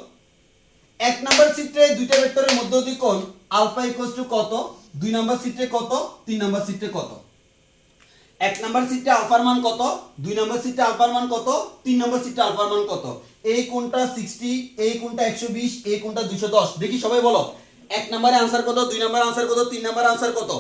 1 নাম্বার চিত্রে দুইটা ভেক্টরের মধ্যবর্তী কোণ আলফা ইকুয়ালস টু কত, 2 নাম্বার চিত্রে কত, 3 নাম্বার চিত্রে কত। 1 নাম্বার চিত্রে আলফার মান কত, 2 নাম্বার চিত্রে আলফার মান কত, 3 নাম্বার চিত্রে আলফার মান কত। এই কোণটা 60, এই কোণটা 120, এই কোণটা 210, দেখি সবাই বলো 1 নম্বরে आंसर কত, 2 নম্বরে आंसर কত, 3 নম্বরে आंसर কত।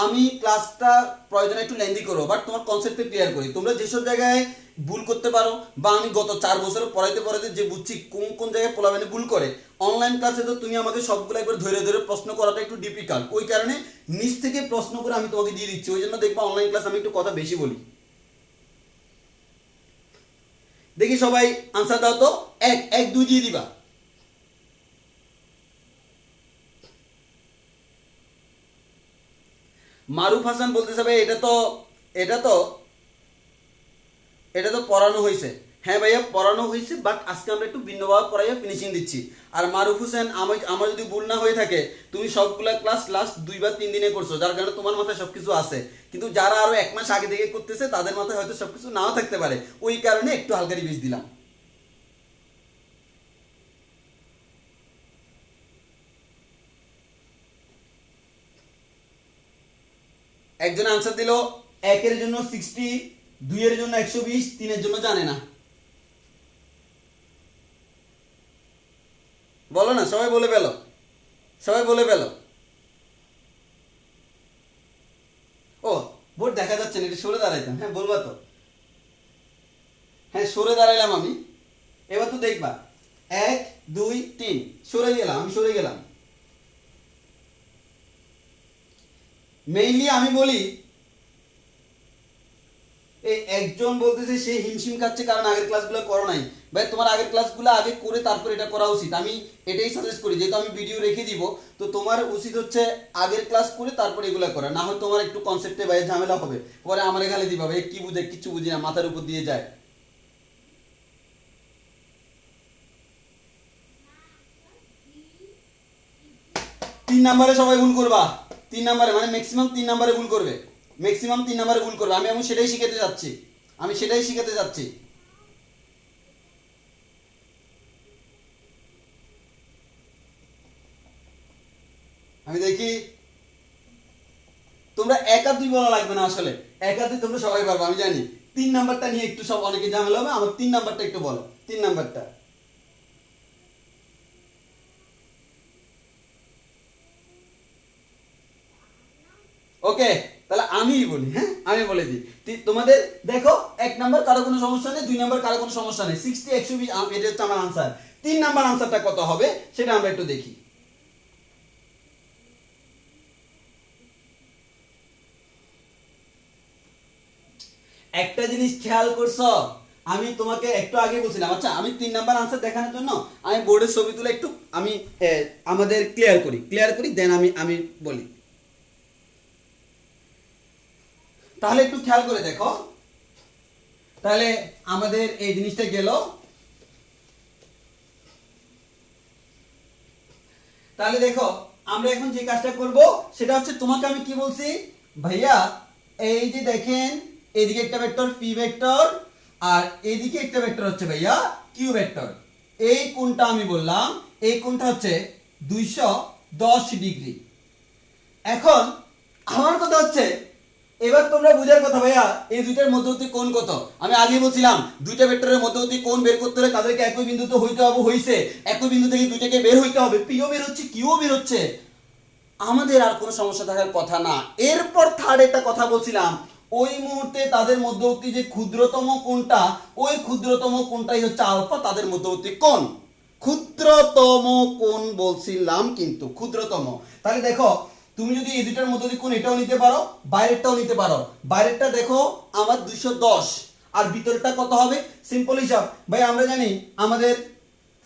আমি ক্লাসটা প্রয়োজনে একটু লেন্দি করব, বাট তোমার কনসেপ্টে ক্লিয়ার করি, তোমরা যেসব জায়গায় ভুল করতে পারো বা আমি গত 4 বছর পড়াইতে যে বুঝছি কোন কোন জায়গায় পোলাবেনে ভুল করে, অনলাইন ক্লাসে তো তুমি আমাকে সবগুলো একবার ধরে ধরে প্রশ্ন করাটা একটু ডিফিকাল্ট, ওই কারণে নিচ থেকে প্রশ্ন করে আমি তোমাকে দিয়ে দিচ্ছি, ওই জন্য দেখবা অনলাইন ক্লাস আমি একটু কথা বেশি বলি। দেখি সবাই आंसर দাও তো, 1 1 2 দিয়ে দিবা। মারুফ হাসান বলতেছে ভাই এটা তো পড়ানো হয়েছে। হ্যাঁ ভাইয়া পড়ানো হয়েছে, বাট আজকে আমরা একটু ভিন্নভাবে পড়াইয়া ফিনিশিং দিচ্ছি। আর মারুফ হোসেন আমার যদি ভুল না হয়ে থাকে তুমি সবগুলা ক্লাস লাস্ট 2 বা 3 দিনে করছো, যার কারণে তোমার মাথায় সবকিছু আছে, কিন্তু যারা আরো 1 মাস আগে থেকে করতেছে তাদের মাথায় হয়তো সবকিছু নাও থাকতে পারে, ওই কারণে একটু হালকা রিভিজ দিলাম। একজন আনসার দিল 1 এর জন্য 60, 2 এর জন্য 120, 3 এর জন্য জানে না। বলো না, সবাই বলে ফেলো, সবাই বলে ফেলো। ও বোর্ড দেখা যাচ্ছে না, এটা সরে দাঁড়াইতাম। হ্যাঁ বলবা তো, হ্যাঁ সরে দাঁড়াইলাম আমি। এবার তো দেখবা 1 2 3 সরে গেলাম, আমি সরে গেলাম। মেইনলি আমি বলি এই একজন বলতেছে সে হিমশিম খাচ্ছে কারণ আগের ক্লাসগুলো করো নাই। ভাই তোমার আগের ক্লাসগুলো আগে করে তারপর এটা করা উচিত। আমি এটাই সাজেস্ট করি, যেহেতু আমি ভিডিও রেখে দিব, তো তোমার উচিত হচ্ছে আগের ক্লাস করে তারপর এগুলো করা। না হয় তোমার একটু কনসেপ্টে বাইরে ঝামেলা হবে, পরে আমার এখানে দিবা ভাই কি বুঝে, কিছু বুঝি না, মাথার উপর দিয়ে যায়। 3 নাম্বারে সবাই ভুল করবা, 3 নাম্বারে মানে ম্যাক্সিমাম 3 নাম্বারে ভুল করবে, ম্যাক্সিমাম 3 নাম্বারে ভুল করবে। আমি সেটাই শিখাতে যাচ্ছি, আমি সেটাই শিখাতে যাচ্ছি। আমি দেখি তোমরা 1 আর 2 বলা লাগবে না, আসলে 1 আর 2 তোমরা সবাই পারবে আমি জানি। 3 নাম্বারটা নিয়ে একটু সব অনেকে ঝামেলা হবে, আমার 3 নাম্বারটা একটু বলো, 3 নাম্বারটা। ওকে, তাহলে আমিই বলি, হ্যাঁ আমি বলে দিই। তোমাদের দেখো 1 নাম্বার কারো কোনো সমস্যা নেই, 2 নাম্বার কারো কোনো সমস্যা নেই, 60 120 এটা হচ্ছে আমার আনসার। 3 নাম্বার আনসারটা কত হবে সেটা আমরা একটু দেখি। একটা জিনিস খেয়াল করছো, আমি তোমাকে একটু আগে বলছিলাম, আচ্ছা আমি 3 নাম্বার আনসার দেখানোর জন্য আমি বোর্ডের ছবি তুলে একটু আমি আমাদের ক্লিয়ার করি দেন আমি বলি। তাহলে একটু খেয়াল করে দেখো, তাহলে আমাদের এই জিনিসটা গেল। তাহলে দেখো আমরা এখন যে কাজটা করব সেটা হচ্ছে, তোমাকে আমি কি বলছি ভাইয়া, এই যে দেখেন এদিকে একটা ভেক্টর পি ভেক্টর আর এইদিকে একটা ভেক্টর হচ্ছে ভাইয়া কিউ ভেক্টর। এই কোণটা আমি বললাম, এই কোণটা হচ্ছে 210 ডিগ্রি। এখন আমার কথা হচ্ছে, এবার তোমরা বুঝার কথা ভাইয়া এই দুইটার মধ্যবর্তী কোণ কত। আমি আগে বলছিলাম দুইটা ভেক্টরের মধ্যবর্তী কোণ বের করতে হলে তাদেরকে একই বিন্দুতে হইতে হবে, হইছে একই বিন্দু থেকে দুইটাকে বের হইতে হবে, পিও বের হচ্ছে কিউ বের হচ্ছে, আমাদের আর কোনো সমস্যা থাকার কথা না। এরপর থার্ড একটা কথা বলছিলাম, ওই মুহূর্তে তাদের মধ্যবর্তী যে ক্ষুদ্রতম কোণটা, ওই ক্ষুদ্রতম কোণটাই হচ্ছে আলফা, তাদের মধ্যবর্তী কোণ ক্ষুদ্রতম কোণ বলছিলাম, কিন্তু ক্ষুদ্রতম। তাহলে দেখো তুমি যদি এই দুটার মধ্যবর্তী কোণ এটাও নিতে পারো, বাইরেরটাও নিতে পারো। বাইরেরটা দেখো আমার 210 আর ভিতরটা কত হবে, সিম্পল হিসাব ভাই আমরা জানি আমাদের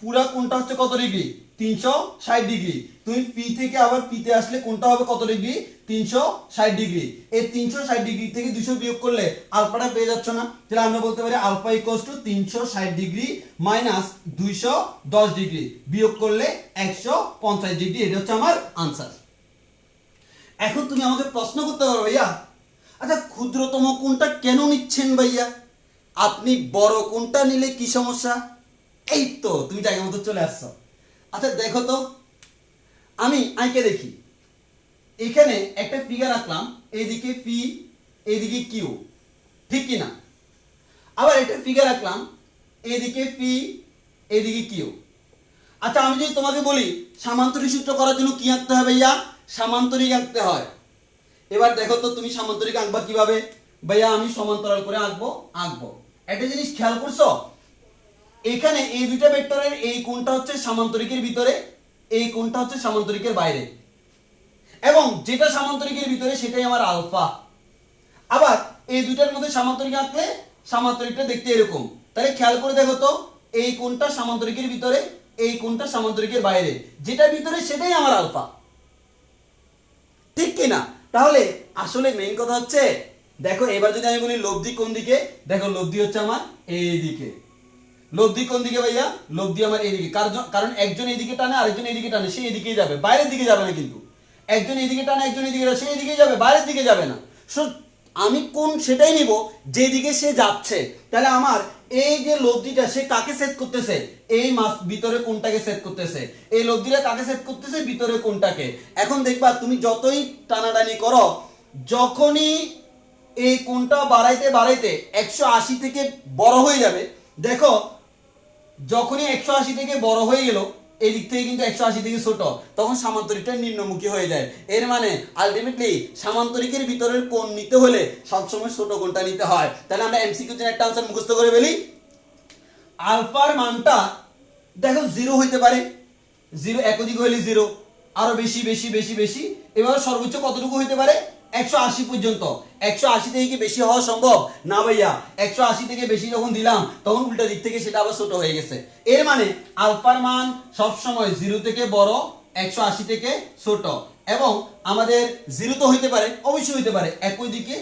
পুরা কোণটা হচ্ছে কত ডিগ্রি, 360 ডিগ্রি। তুমি পি থেকে আবার পিতে আসলে কোণটা হবে কত ডিগ্রি, 360 ডিগ্রি। এই 360 ডিগ্রি থেকে 200 বিয়োগ করলে আলফাটা পেয়ে যাচ্ছ না, তাহলে আমরা বলতে পারি alpha equals to 360 degree minus 210 degree, বিয়োগ করলে 150 ডিগ্রি। এটা হচ্ছে আমার আনসার। এখন তুমি আমাকে প্রশ্ন করতে পারো ভাইয়া, আচ্ছা ক্ষুদ্রতম কোণটা কেন নিচ্ছেন ভাইয়া, আপনি বড় কোণটা নিলে কি সমস্যা? এই তো তুমি জায়গার মতো চলে আসছো। আচ্ছা দেখো তো, আমি আইকে দেখি, এখানে একটা ফিগার আঁকলাম, এইদিকে পি এইদিকে কিউ, ঠিক কি না? আবার একটা ফিগার আঁকলাম, এইদিকে পি এইদিকে কিউ। আচ্ছা আমি যদি তোমাকে বলি সামান্তরিক সূত্র করার জন্য কি আঁকতে হবে ভাইয়া, সামান্তরিক আঁকতে হয়। এবার দেখো তো তুমি সামান্তরিক আঁকবা কিভাবে ভাইয়া, আমি সমান্তরাল করে আঁকবো। একটা জিনিস খেয়াল করছো, এখানে এই দুইটা ভেক্টরের এই কোণটা হচ্ছে সামান্তরিকের ভিতরে, এই কোণটা হচ্ছে সামান্তরিকের বাইরে, এবং যেটা সামান্তরিকের ভিতরে সেটাই আমার আলফা। আবার এই দুইটার মধ্যে সামান্তরিক আঁকলে সামান্তরিকটা দেখতে এরকম। তাহলে খেয়াল করে দেখো তো, এই কোণটা সামান্তরিকের ভিতরে, এই কোণটা সামান্তরিকের বাইরে, যেটা ভিতরে সেটাই আমার আলফা, ঠিক কি না? তাহলে আসলে মেইন কথা হচ্ছে, দেখো এবার যদি আমি বলি লব্ধি কোন দিকে, দেখো লব্ধি হচ্ছে আমার এই দিকে। লব্ধি কোন দিকে ভাইয়া, লব্ধি আমার এইদিকে, কারণ একজন এইদিকে টানে আরেকজন এইদিকে টানে, সে এদিকেই যাবে, বাইরের দিকে যাবে না। কিন্তু একজন এইদিকে টানে একজন এইদিকে টানে, সে এদিকেই যাবে, বাইরের দিকে যাবে না। সো আমি কোন সেটাই নিব যেদিকে সে যাচ্ছে। তাহলে আমার এই যে লব্ধিটা সে কাকে সেট করতেছে, এই মাস ভিতরে কোনটাকে সেট করতেছে, এই লব্ধিটা কাকে সেট করতেছে, ভিতরে কোনটাকে। এখন দেখবা তুমি যতই টানাটানি করো যখনই এই কোণটা বাড়াইতে বাড়াইতে 180 থেকে বড় হয়ে যাবে, দেখো যখনই 180 থেকে বড় হয়ে গেল এই দিক থেকে কিন্তু 180 থেকে ছোট, তখন সামান্তরিকটা নিম্নমুখী হয়ে যায়। এর মানে আলটিমেটলি সামান্তরিকের ভিতরের কোণ নিতে হলে সবসময় ছোট কোণটা নিতে হয়। তাহলে আমরা এমসিকিউ তে একটা আনসার মুখস্থ করে ফেলি। আলফার মানটা দেখো 0 হইতে পারে, 0 একদিক হইলে 0, আরো বেশি বেশি বেশি বেশি, এবার সর্বোচ্চ কতটুকু হইতে পারে 180 পর্যন্ত। 180 থেকে কি বেশি হওয়া সম্ভব? না ভাইয়া, 180 থেকে বেশি যখন দিলাম তখন উল্টা দিক থেকে সেটা আবার ছোট হয়ে গেছে। এর মানে আলফার মান সব সময় 0 থেকে বড়, 180 থেকে ছোট। এবং আমাদের 0 তো হইতে পারে, অবশ্যই হইতে পারে একই দিকে,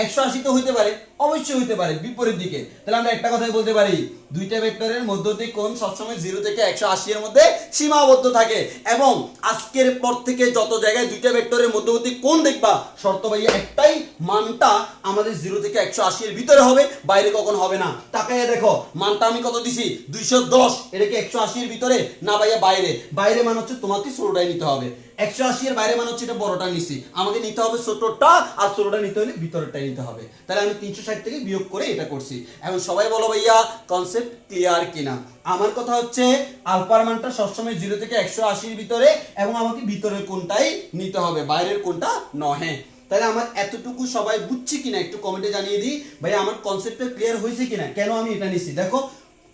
180 তো হইতে পারে, অবশ্যই হইতে পারে বিপরীত দিকে। তাহলে আমরা একটা কথাই বলতে পারি, দুইটা ভেক্টরের মধ্যবর্তী কোণ সবসময় 0 থেকে 180 এর মধ্যে সীমাবদ্ধ থাকে। এবং আজকের পর থেকে যত জায়গায় দুইটা ভেক্টরের মধ্যবর্তী কোণ দেখবা, শর্ত ভাইয়া একটাই, মানটা আমাদের 0 থেকে 180 এর ভিতরে হবে, বাইরে কখন হবে না। তাকাইয়া দেখো মানটা আমি কত দিছি, 210, এটা কি 180 এর ভিতরে? না ভাইয়া বাইরে। বাইরে মান হচ্ছে তোমাকে ছোটটাই নিতে হবে, 180 এর বাইরে মান হচ্ছে এটা বড়টা নিছি, আমাকে নিতে হবে ছোটটা, আর ছোটটা নিতে হলে ভিতরটা নিতে হবে। তাহলে আমি 360 থেকে বিয়োগ করে এটা করছি। এখন সবাই বলো ভাইয়া কনসেপ্ট ক্লিয়ার কিনা? আমার কথা হচ্ছে আলফার মানটা সবসময় 0 থেকে 180 এর ভিতরে, এবং আমাকে ভিতরের কোণটাই নিতে হবে, বাইরের কোণটা নহে। তাহলে আমার এতটুকু সবাই বুঝছি কিনা একটু কমেন্টে জানিয়ে দিই ভাই, আমার কনসেপ্টটা ক্লিয়ার হয়েছে কিনা, কেন আমি এটা নিছি। দেখো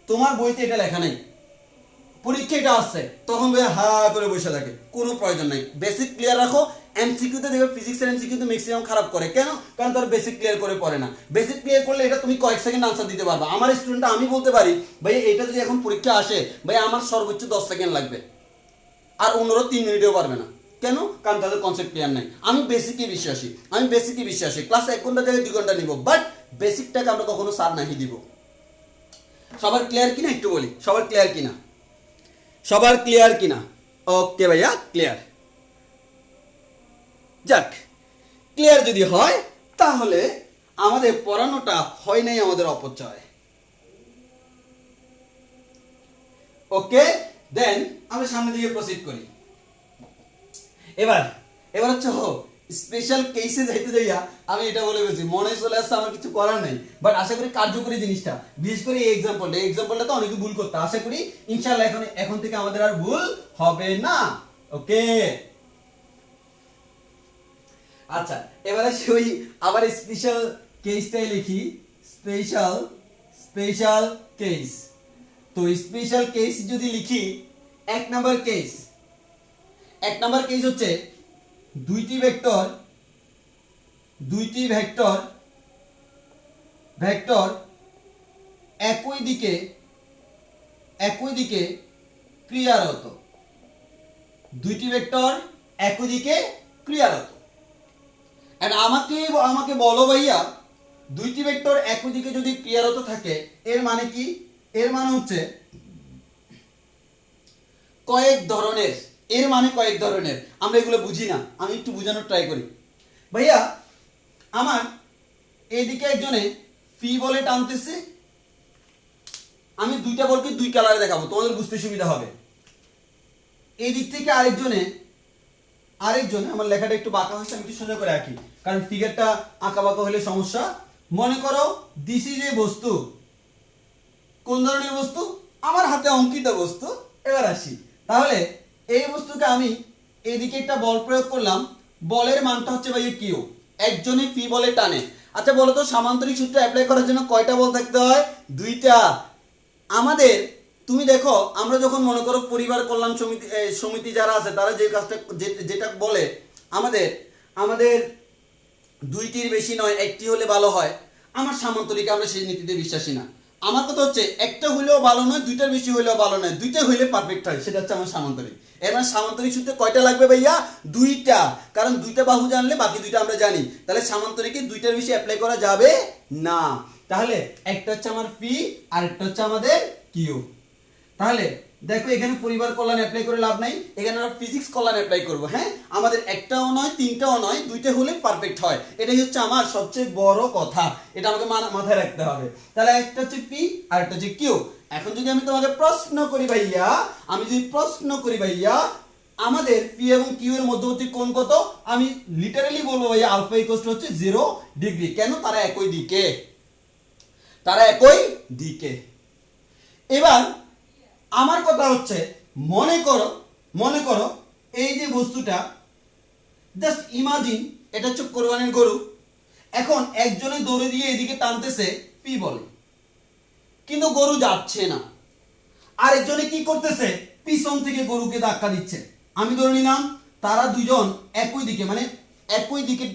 তোমার বইতে এটা লেখা নাই, পরীক্ষা এটা আসছে তখন ভাই হা করে বসে থাকে, কোনো প্রয়োজন নাই। বেসিক ক্লিয়ার রাখো। এমসিকিউতে দেখবে ফিজিক্সের এমসিকিউতে ম্যাক্সিমাম খারাপ করে, কেন? কারণ তার বেসিক ক্লিয়ার করে পড়ে না। বেসিক ক্লিয়ার করলে এটা তুমি কয়েক সেকেন্ড আনসার দিতে পারবা। আমার স্টুডেন্টটা আমি বলতে পারি ভাই এটা যদি এখন পরীক্ষা আসে ভাই আমার সর্বোচ্চ 10 সেকেন্ড লাগবে, আর অন্যরা 3 মিনিটেও পারবে না। কেন? কারণ তাদের কনসেপ্ট ক্লিয়ার নাই। আমি বেসিকে বিশ্বাসী, ক্লাস 1 ঘন্টা জায়গায় 2 ঘন্টা নিব, বাট বেসিকটাকে আমরা কখনো সার নাহি দিব। সবার ক্লিয়ার কিনা একটু বলি, সবার ক্লিয়ার কিনা? সবার ক্লিয়ার কিনা? ওকে ভাইয়া ক্লিয়ার। যাক, ক্লিয়ার যদি হয় তাহলে আমাদের পড়ানোটা হয় নাই আমাদের অপচয়। ওকে, দেন আমরা সামনের দিকে প্রসিড করি। এবার হচ্ছে স্পেশাল কেসে যাইতে যাইয়া আমি এটা বলে গেছি, মনে চলে আসছে আমার কিছু করার নাই, বাট আশা করি কার্যকরী জিনিসটা, বিশেষ করে এই এক্সাম্পলটা তো অনেকে ভুল করতে, আশা করি ইনশাআল্লাহ এখন থেকে আমাদের আর ভুল হবে না। ওকে, আচ্ছা এবারে ওই আবার স্পেশাল কেসটাই লিখি, স্পেশাল কেস। তো স্পেশাল কেস যদি লিখি, এক নাম্বার কেস হচ্ছে দুইটি ভেক্টর একই দিকে ক্রিয়ারত, দুইটি ভেক্টর একই দিকে ক্রিয়ারত। এন্ড আমাকে বলো ভাইয়া, দুইটি ভেক্টর একই দিকে যদি ক্রিয়ারত থাকে এর মানে কি? এর মানে হচ্ছে কয়েক ধরনের। আমরা এগুলো বুঝি না, আমি একটু বোঝানোর ট্রাই করি। ভাইয়া আমার এইদিকে একজনে ফি বলে টানতেছে, আমি দুইটা বলকে দুই কালারে দেখাবো, তোমাদের বুঝতে সুবিধা হবে। এই দিক থেকে আরেকজনে, আমার লেখাটা একটু বাঁকা হয়েছে, আমি একটু সোজা করে আঁকি, কারণ ফিগারটা আঁকা বাঁকা হলে সমস্যা। মনে করো দিস ইজ এ বস্তু। কোন ধরনের বস্তু? আমার হাতে অঙ্কিত বস্তু। এবার আসি, তাহলে এই বস্তুকে আমি এদিকে একটা বল প্রয়োগ করলাম, বলের মানটা হচ্ছে ভাই কিউ, একজনে ফি বলে টানে। আচ্ছা বলো তো, সামান্তরিক সূত্র অ্যাপ্লাই করার জন্য কয়টা বল থাকতে হয়? দুইটা। আমাদের তুমি দেখো, আমরা যখন মনে করো পরিবার কল্যাণ সমিতি যারা আছে তারা যে কাজটা যেটা বলে, আমাদের দুইটির বেশি নয়, একটি হলে ভালো হয়। আমার সামান্তরিকে আমরা সেই নীতিতে বিশ্বাসী না। আমার কথা হচ্ছে একটা হইলেও ভালো নয়, দুইটার বেশি হইলেও ভালো নয়, দুইটা হইলে পারফেক্ট হয়, সেটা হচ্ছে আমার সামান্তরিক। এবার সামান্তরিক সূত্রে কয়টা লাগবে ভাইয়া? দুইটা, কারণ দুইটা বাহু জানলে বাকি দুইটা আমরা জানি। তাহলে সামান্তরিকে দুইটার বেশি অ্যাপ্লাই করা যাবে না। তাহলে একটা হচ্ছে আমার পি আর একটা হচ্ছে আমাদের কিউ। তাহলে দেখো এখানে পরিবার কল্যাণ অ্যাপ্লাই করে লাভ নাই, এখানে আমরা ফিজিক্স কল্যাণ অ্যাপ্লাই করব। হ্যাঁ, আমাদের একটাও নয়, তিনটাও নয়, দুইটা হলে পারফেক্ট হয়। এটাই হচ্ছে আমার সবচেয়ে বড় কথা, এটা আমাকে মাথায় রাখতে হবে। তাহলে একটা হচ্ছে পি আর একটা হচ্ছে কিউ। এখন যদি আমি তোমাকে প্রশ্ন করি ভাইয়া, আমাদের পি এবং কিউ এর মধ্যবর্তী কোণ কত? আমি লিটারালি বলবো ভাই আলফা ইকুয়াল টু হচ্ছে 0 ডিগ্রি। কেন? তারা একই দিকে, তারা একই দিকে। এবার আমার কথা হচ্ছে, মনে করো এই যে বস্তুটা, জাস্ট ইমাজিন এটা হচ্ছে কোরবানির গরু। এখন একজনে দৌড়ে দিয়ে এদিকে টানতেছে, পি বলে, কিন্তু গরু যাচ্ছে না। আরেকজনে কি করতেছে? পিছন থেকে গরুকে ধাক্কা দিচ্ছে। আমি ধরে নিলাম তারা দুজন একই দিকে, মানে একই দিকে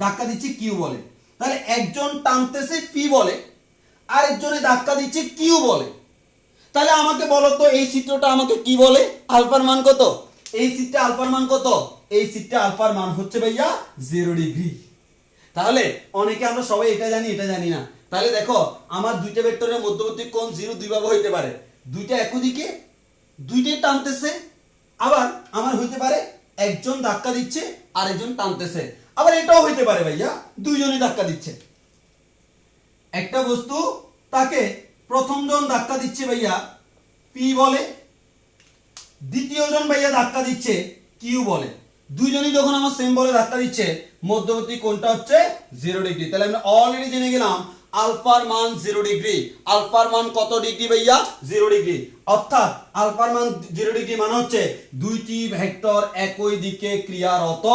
ধাক্কা দিচ্ছে কিউ বলে। তাহলে একজন টানতেছে পি বলে, আরেকজনে ধাক্কা দিচ্ছে কিউ বলে। তাহলে আমাকে বলো তো এই চিত্রটা আমাকে কি বলে? আলফার মান কত? এই চিত্রে আলফার মান কত? এই চিত্রে আলফার মান হচ্ছে ভাইয়া 0 ডিগ্রি। তাহলে অনেকে আমরা সবাই এটা জানি, এটা জানি না। তাহলে দেখো আমার দুইটা ভেক্টরের মধ্যবর্তী কোণ 0 দুইভাবে হইতে পারে। দুইটা একই দিকে, দুইটাই টানতেছে। আবার আমার হইতে পারে একজন ধাক্কা দিচ্ছে আর একজন টানতেছে। আবার এটাও হইতে পারে ভাইয়া দুইজনই ধাক্কা দিচ্ছে। একটা বস্তু তাকে প্রথম জন ধাক্কা দিচ্ছে ভাইয়া পি বলে, দ্বিতীয় জন ভাইয়া ধাক্কা দিচ্ছে কিউ বলে। দুইজনই যখন আমার সেম বলে ধাক্কা দিচ্ছে, মধ্যবর্তী কোণটা হচ্ছে 0 ডিগ্রি। তাহলে আমরা অলরেডি জেনে গেলাম আলফার মান 0 ডিগ্রি। আলফার মান কত ডিগ্রি ভাইয়া? 0 ডিগ্রি। অর্থাৎ আলফার মান 0 ডিগ্রি মানে হচ্ছে দুইটি ভেক্টর একই দিকে ক্রিয়ারত।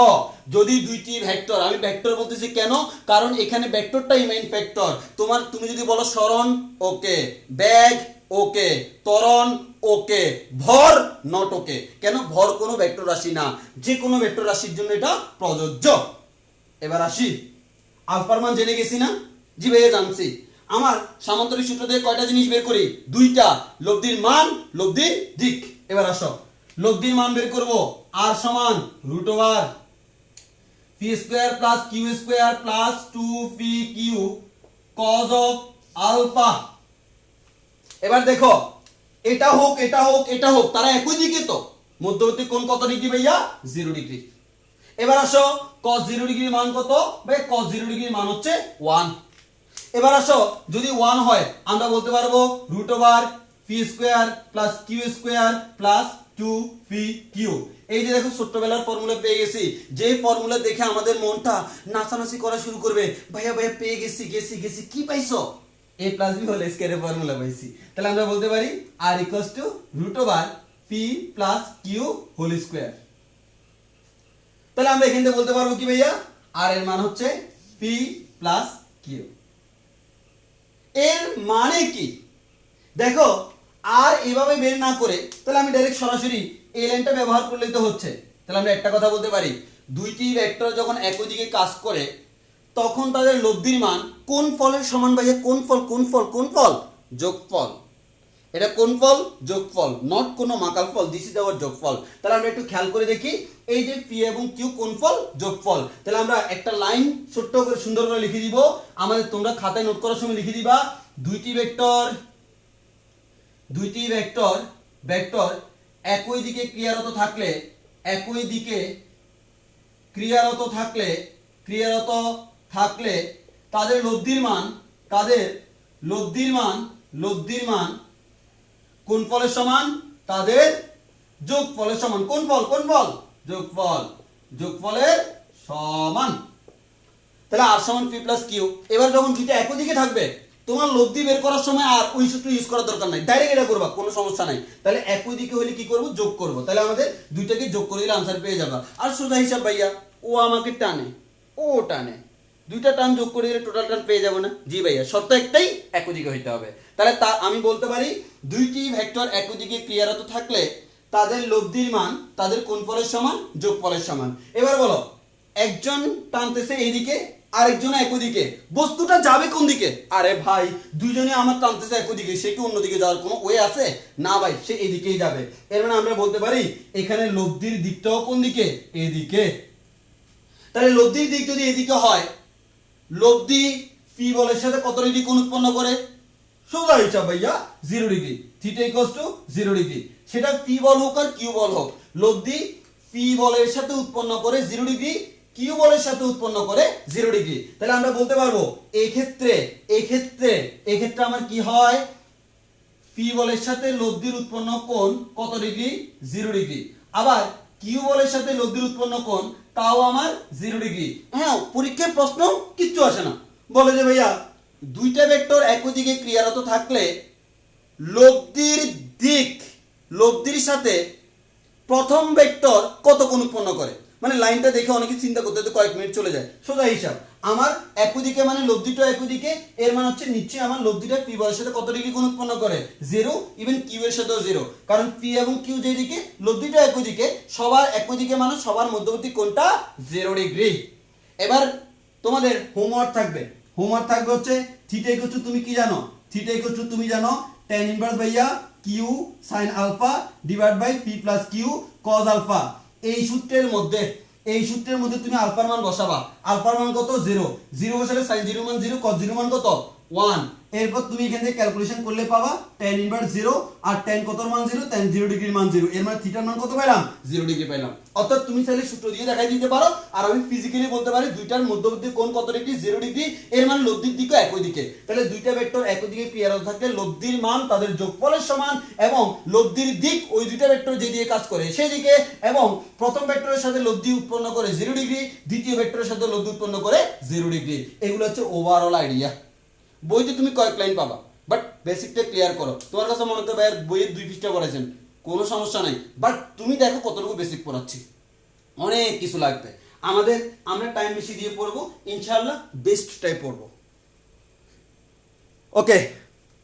যদি দুইটি ভেক্টর, আমি ভেক্টর বলতেছি কেন? কারণ এখানে ভেক্টরটাই মেইন ফ্যাক্টর। তুমি যদি বলো সরণ, ওকে, বেগ, ওকে, ত্বরণ, ওকে, ভর নট ওকে। কেন? ভর কোনো ভেক্টর রাশি না, যে কোনো ভেক্টর রাশির জন্য এটা প্রযোজ্য। এবার আসি, আলফার মান জেনে গেছি না? জি ভাইয়া জানছি। আমার সামান্তরিক সূত্র দিয়ে কয়টা জিনিস বের করি? দুইটা, লব্ধির মান, লব্ধির দিক। এবার আসো লব্ধির মান বের করব। আর সমান root over P square plus Q square plus 2 P Q cos of alpha. এবার দেখো এটা হোক, এটা হোক, এটা হোক, তারা একই দিকে তো। মধ্যবর্তী কোণ কত ডিগ্রি ভাইয়া? 0 ডিগ্রি। এবার আসো cos 0 ডিগ্রির মান কত? ভাই cos 0 ডিগ্রির মান হচ্ছে 1। এবার আসো যদি 1 হয় আমরা বলতে পারবো root over P square plus Q square plus 2 P Q. এই যে দেখো ছোট্টবেলার ফর্মুলা পেয়ে গেছি। যে ফর্মুলা দেখে আমাদের মনটা নাচানাচি করা শুরু করবে, ভাইয়া ভাইয়া পেয়ে গেছি, গেছি গেছি। কি পাইছো? a plus B whole square এর ফর্মুলা পাইছি। তাহলে আমরা বলতে পারি r equals to root over P plus Q whole square. তাহলে আমরা এখান থেকে বলতে পারবো কি ভাইয়া? r এর মান হচ্ছে p প্লাস কিউ। এর মানে কি দেখো, আর এভাবে বের না করে তাহলে আমি ডাইরেক্ট সরাসরি এই লাইনটা ব্যবহার করলেই তো হচ্ছে। তাহলে আমরা একটা কথা বলতে পারি, দুইটি ভেক্টর যখন একই দিকে কাজ করে তখন তাদের লব্ধির মান কোন ফলের সমান ভাইয়া? কোন ফল? কোন ফল? কোন ফল? যোগফল। এটা কোন ফল? যোগফল, নট কোনো মাকাল ফল। দিস ইজ আওয়ার যোগফল। তাহলে আমরা একটু খেয়াল করে দেখি, এই যে পি এবং কিউ কোন ফল? যোগফল। তাহলে আমরা একটা লাইন ছোট্ট করে সুন্দর করে লিখে দিব। আমাদের তোমরা খাতায় নোট করার সময় লিখে দিবা, দুইটি ভেক্টর একই দিকে ক্রিয়ারত থাকলে, একই দিকে ক্রিয়ারত থাকলে তাদের লব্ধির মান কোন ফলের সমান? তাদের যোগফলের সমান। কোন ফল? কোন ফল? যোগফল, যোগফলের সমান। তাহলে r সমান p প্লাস কিউ। এবার যখন দুইটা একই দিকে থাকবে তোমার লব্ধি বের করার সময় আর ওই সূত্র ইউজ করার দরকার নাই, ডাইরেক্ট এটা করবা, কোনো সমস্যা নাই। তাহলে একই দিকে হলে কি করব? যোগ করব। তাহলে আমাদের দুইটাকে যোগ করে দিলে आंसर পেয়ে যাবা। আর সোজা হিসাব ভাইয়া, ও আমাকে টানে, ও টানে, দুইটা টান যোগ করে দিলে টোটাল টান পেয়ে যাব না? জি ভাইয়া, শর্ত একটাই, একই দিকে হইতে হবে। তাহলে আমি বলতে পারি দুইটি ভেক্টর একই দিকে ক্রিয়ারত থাকলে তাদের লব্ধির মান তাদের কোন ফলের সমান? যোগফলের সমান। এবার বলো, একজন টানতেছে এইদিকে, আরেকজন একই দিকে, বস্তুটা যাবে কোন দিকে? আরে ভাই দুইজনে আমার টানতেছে একই দিকে, সে কি অন্যদিকে যাওয়ার কোনো ওয়ে আছে? না ভাই, সে এদিকেই যাবে। এর মানে আমরা বলতে পারি এখানে লব্ধির দিকটাও কোন দিকে? এদিকে। তাহলে লব্ধির দিক যদি এদিকে হয়, লব্ধি পি বলের সাথে কত ডিগ্রি কোণ উৎপন্ন করে? সোজা হিসাব ভাইয়া 0 degree. Theta equals two 0 degree. সেটা পি বল হোক আর কিউ বল হোক, লব্ধি পি বলের সাথে উৎপন্ন করে 0 ডিগ্রি, কিউ বলের সাথে উৎপন্ন করে 0 ডিগ্রি। তাহলে আমরা বলতে পারবো এই ক্ষেত্রে আমার কি হয়? পি বলের সাথে লব্ধির উৎপন্ন কোণ কত ডিগ্রি? 0 ডিগ্রি। আবার কিউ বলের সাথে লব্ধির উৎপন্ন কোণ তাও আমার 0 ডিগ্রি। হ্যাঁ, পরীক্ষায় প্রশ্ন কিচ্ছু আসে না, বলে যে ভাইয়া দুইটা ভেক্টর একই দিকে ক্রিয়ারত থাকলে লব্ধির দিক, লব্ধির সাথে প্রথম ভেক্টর কত কোণ উৎপন্ন করে। মানে লাইনটা দেখে অনেকে চিন্তা করতে তো কয়েক মিনিট চলে যায়। সোজা হিসাব, আমার একই দিকে মানে লব্ধিটা একই দিকে, এর মানে হচ্ছে নিচে আমার লব্ধিটা পি বলের সাথে কত ডিগ্রি কোণ উৎপন্ন করে 0, ইভেন কিউ এর সাথেও 0, কারণ পি এবং কিউ যেদিকে লব্ধিটা একই দিকে, সবার একই দিকে মানে সবার মধ্যবর্তী কোণটা 0 ডিগ্রি। এবার তোমাদের হোমওয়ার্ক থাকবে হচ্ছে থিটা ইকুয়াল টু, তুমি কি জানো, থিটা ইকুয়াল টু তুমি জানো tan ইনভার্স ভাইয়া Q sin alpha divide by P plus Q cos alpha. এই সূত্রের মধ্যে তুমি আলফার মান বসাবা। আলফার মান কত 0, 0 বসালে sin 0 মান 0, cos 0 মান কত 1। এরপর তুমি এখান থেকে ক্যালকুলেশন করলে পাবা tan ইনভার্স 0 আর tan কতর মান 0, tan 0 ডিগ্রির মান 0, এর মানে থিটার মান কত পেলাম 0 ডিগ্রি পেলাম। অর্থাৎ তুমি চাইলে সূত্র দিয়ে দেখাই দিতে পারো, আর আমি ফিজিক্যালি বলতে পারি দুইটার মধ্যবর্তী কোণ কত ডিগ্রি 0 ডিগ্রি, এর মানে লব্ধির দিকও একই দিকে। তাহলে দুইটা ভেক্টর একই দিকে ক্রিয়ারত থাকলে লব্ধির মান তাদের যোগফলের সমান, এবং লব্ধির দিক ওই দুইটা ভেক্টর যেদিকে কাজ করে সেদিকে, এবং প্রথম ভেক্টরের সাথে লব্ধি উৎপন্ন করে 0 ডিগ্রি, দ্বিতীয় ভেক্টরের সাথে লব্ধি উৎপন্ন করে 0 ডিগ্রি। এগুলো হচ্ছে ওভারঅল আইডিয়া। বইতে তুমি কয়েক লাইন পাবা, বাট বেসিকটা ক্লিয়ার করো। তোমার কাছে মনে হতে ভাই বইয়ের 2 পৃষ্ঠা পড়াইছেন, কোনো সমস্যা নাই, বাট তুমি দেখো কতটুকু বেসিক পড়াচ্ছি, অনেক কিছু লাগবে আমাদের। আমরা টাইম বেশি দিয়ে পড়বো ইনশাআল্লাহ, বেস্টটাই পড়বো। ওকে,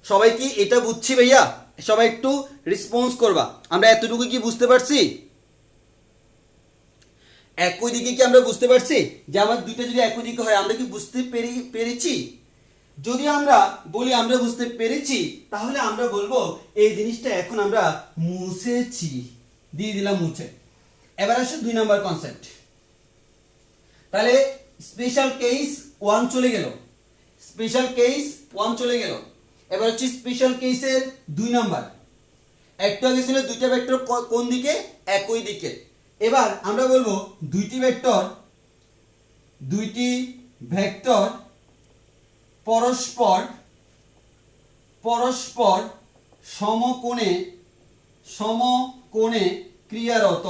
সবাই কি এটা বুঝছি ভাইয়া? সবাই একটু রেসপন্স করবা। আমরা এতটুকু কি বুঝতে পারছি? একই দিকে কি আমরা বুঝতে পারছি যে আমার দুইটা যদি একই দিকে হয় আমরা কি বুঝতে পেরেছি? যদি আমরা বলি আমরা বুঝতে পেরেছি, তাহলে আমরা বলবো এই জিনিসটা এখন আমরা মুছেছি, দিয়ে দিলাম মুছে। এবার আসো 2 নাম্বার কনসেপ্ট। তাহলে স্পেশাল কেস 1 চলে গেল, এবার হচ্ছে স্পেশাল কেসের 2 নাম্বার। একটু আগে ছিল দুইটা ভেক্টর কোন দিকে একই দিকে। এবার আমরা বলবো দুইটি ভেক্টর পরস্পর সমকোণে ক্রিয়ারত,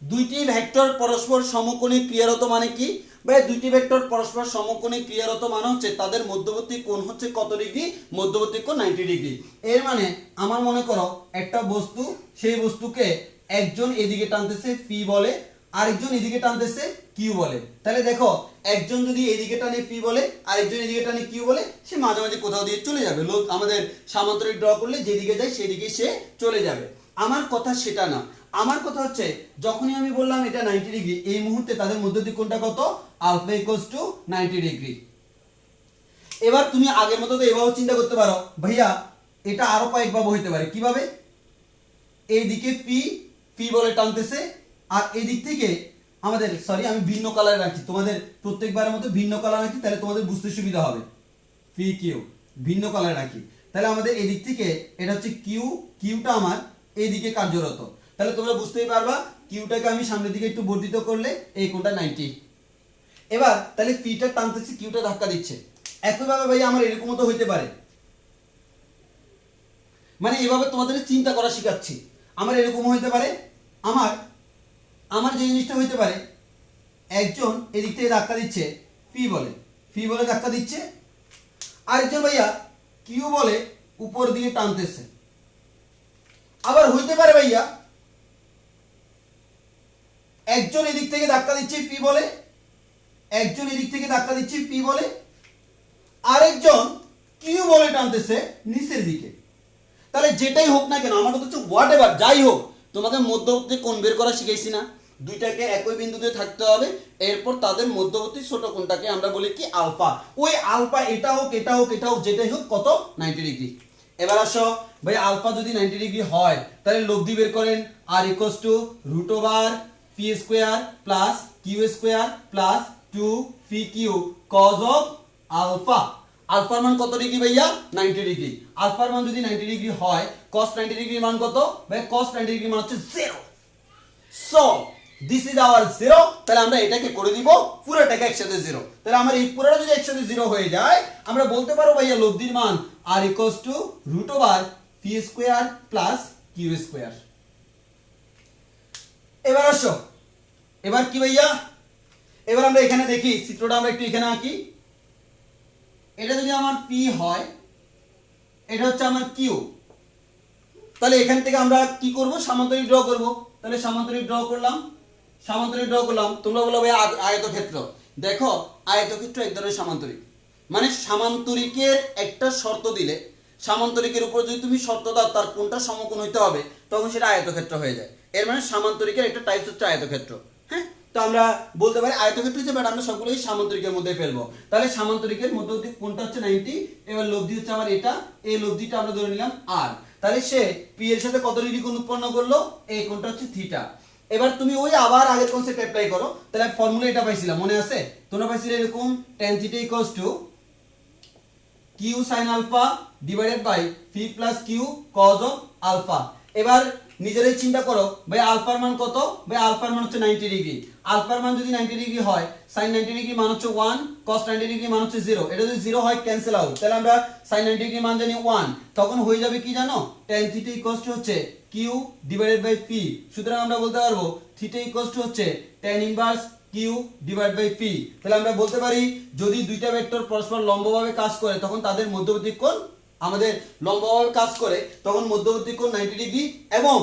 দুইটি ভেক্টর পরস্পর সমকোণে ক্রিয়ারত মানে কি ভাই? দুইটি ভেক্টর পরস্পর সমকোণে ক্রিয়ারত মানে হচ্ছে তাদের মধ্যবর্তী কোণ হচ্ছে কত ডিগ্রি? মধ্যবর্তী কোণ 90 ডিগ্রি। এর মানে আমার মনে করো একটা বস্তু, সেই বস্তুকে একজন এদিকে টানতেছে পি বলে, আরেকজন এদিকে টানতেছে কিউ বলে। তাহলে দেখো একজন যদি এদিকে টানে পি বলে, আরেকজন এদিকে টানে কিউ বলে, সে মাঝামাঝি কোথাও দিয়ে চলে যাবে। লোক আমাদের সামান্তরিক ড্র করলে যেদিকে যায় সেদিকে সে চলে যাবে। আমার কথা সেটা না, আমার কথা হচ্ছে যখনই আমি বললাম এটা 90 ডিগ্রি, এই মুহূর্তে তাদের মধ্যবর্তী কোণটা কত? Alpha equals to 90 degree. এবার তুমি আগের মতো তো এভাবে চিন্তা করতে পারো, ভাইয়া এটা আরো কয়েকভাবে হইতে পারে। কিভাবে? এইদিকে পি বলে টানতেছে, আর এই দিক থেকে আমাদের, সরি আমি ভিন্ন কালারে রাখি, তোমাদের প্রত্যেকবারের মতো ভিন্ন কালার রাখি, তাহলে তোমাদের বুঝতে সুবিধা হবে। পি কিউ ভিন্ন কালারে রাখি, তাহলে আমাদের এই দিক থেকে এটা হচ্ছে কিউটা আমার এইদিকে কার্যরত। তাহলে তোমরা বুঝতেই পারবা কিউটাকে আমি সামনের দিকে একটু বর্ধিত করলে এই কোণটা 90। এবার তাহলে পিটা টানতেছে, কিউটা ধাক্কা দিচ্ছে। একইভাবে ভাই আমার এরকম তো হইতে পারে, মানে এভাবে তোমাদের চিন্তা করা শিখাচ্ছি। আমার এরকম হইতে পারে, আমার যে জিনিসটা হইতে পারে, একজন এদিক থেকে ধাক্কা দিচ্ছে পি বলে ধাক্কা দিচ্ছে, আরেকজন ভাইয়া কিউ বলে উপর দিকে টানতেছে। আবার হইতে পারে ভাইয়া একজন এদিক থেকে ধাক্কা দিচ্ছে পি বলে, আরেকজন কিউ বলে টানতেছে নিচের দিকে। তাহলে যেটাই হোক না কেন, আমার কথা হচ্ছে হোয়াট এভার, যাই হোক, তোমাদের মধ্যবর্তী কোণ বের করা শিখাইছি না? দুইটাকে একই বিন্দুতে থাকতে হবে, এরপর তাদের মধ্যবর্তী ছোট কোণটাকে আমরা বলি কি আলফা। ওই আলফা এটা হোক যেটাই হোক কত? 90 ডিগ্রি। এবার আসো ভাই, আলফা যদি 90 ডিগ্রি হয় তাহলে লব্ধি বের করেন, R equals to root over P square plus Q square plus 2 P Q cos of alpha. আলফার মান কত ডিগ্রি ভাইয়া? 90 ডিগ্রি। আলফার মান যদি 90 ডিগ্রি হয়, cos 90 ডিগ্রির মান কত ভাই? cos 90 ডিগ্রির মান হচ্ছে 0। So this is hour 0। তাহলে আমরা এটাকে করে দিব পুরোটাকে একসাথে 0। তাহলে আমার এই পুরোটা যদি একসাথে 0 হয়ে যায়, আমরা বলতে পারো ভাইয়া লব্ধির মান r = √p² P square plus Q square. এবার আসো, এবার কি ভাইয়া, এবার আমরা এখানে দেখি চিত্রটা আমরা একটু এখানে আঁকি। এটা যদি আমার পি হয়, এটা হচ্ছে আমার কিউ, তাহলে এখান থেকে আমরা কি করব, সামান্তরিক ড্র করব। তাহলে সামান্তরিক ড্র করলাম, সামান্তরিক ড্র করলাম। তোমরা বলো ভাই আয়তক্ষেত্র, দেখো আয়তক্ষেত্র এক ধরনের সামান্তরিক, মানে সামান্তরিকের একটা শর্ত দিলে, সামান্তরিকের উপর যদি তুমি শর্ত দাও তার কোনটা সমকোণ হইতে হবে, তখন সেটা আয়তক্ষেত্র হয়ে যায়। এর মানে সামান্তরিকের একটা টাইপস হচ্ছে আয়তক্ষেত্র। হ্যাঁ, তো আমরা বলতে পারি আয়তক্ষেত্র হিসেবে আমরা সবগুলোই সামান্তরিকের মধ্যে ফেলবো। তাহলে সামান্তরিকের মধ্যবর্তী কোণটা হচ্ছে 90, এবার লব্ধি হচ্ছে আমার এটা, এই লব্ধিটা আমরা ধরে নিলাম আর। তাহলে সে পি এর সাথে কত ডিগ্রি কোণ উৎপন্ন করলো, এই কোণটা হচ্ছে থিটা। এবার তুমি ওই আবার আগের কনসেপ্ট অ্যাপ্লাই করো, তাহলে ফর্মুলা এটা পাইছিলাম মনে আছে, তোমরা পাইছিলে এরকম tan theta equals to Q sin alpha divided by P plus Q cos of alpha. এবার নিজেরাই চিন্তা করো ভাই আলফার মান কত, ভাই আলফার মান হচ্ছে 90 ডিগ্রি। আলফার মান যদি 90 ডিগ্রি হয়, sin 90 ডিগ্রি মান হচ্ছে 1, cos 90 ডিগ্রি মান হচ্ছে 0। এটা যদি 0 হয় ক্যান্সেল আউট, তাহলে আমরা sin 90 ডিগ্রি মান জানি 1, তখন হয়ে যাবে কি জানো, tan থিটা ইকুয়ালস টু হচ্ছে কিউ ডিভাইডেড বাই পি। সুতরাং আমরা বলতে পারবো থিটা ইকুয়ালস টু হচ্ছে tan inverse Q divide by P. তাহলে আমরা বলতে পারি যদি দুইটা ভেক্টর পরস্পর লম্বভাবে কাজ করে তখন তাদের মধ্যবর্তী কোণ, আমাদের লম্বভাবে কাজ করে তখন মধ্যবর্তী কোণ 90 ডিগ্রি, এবং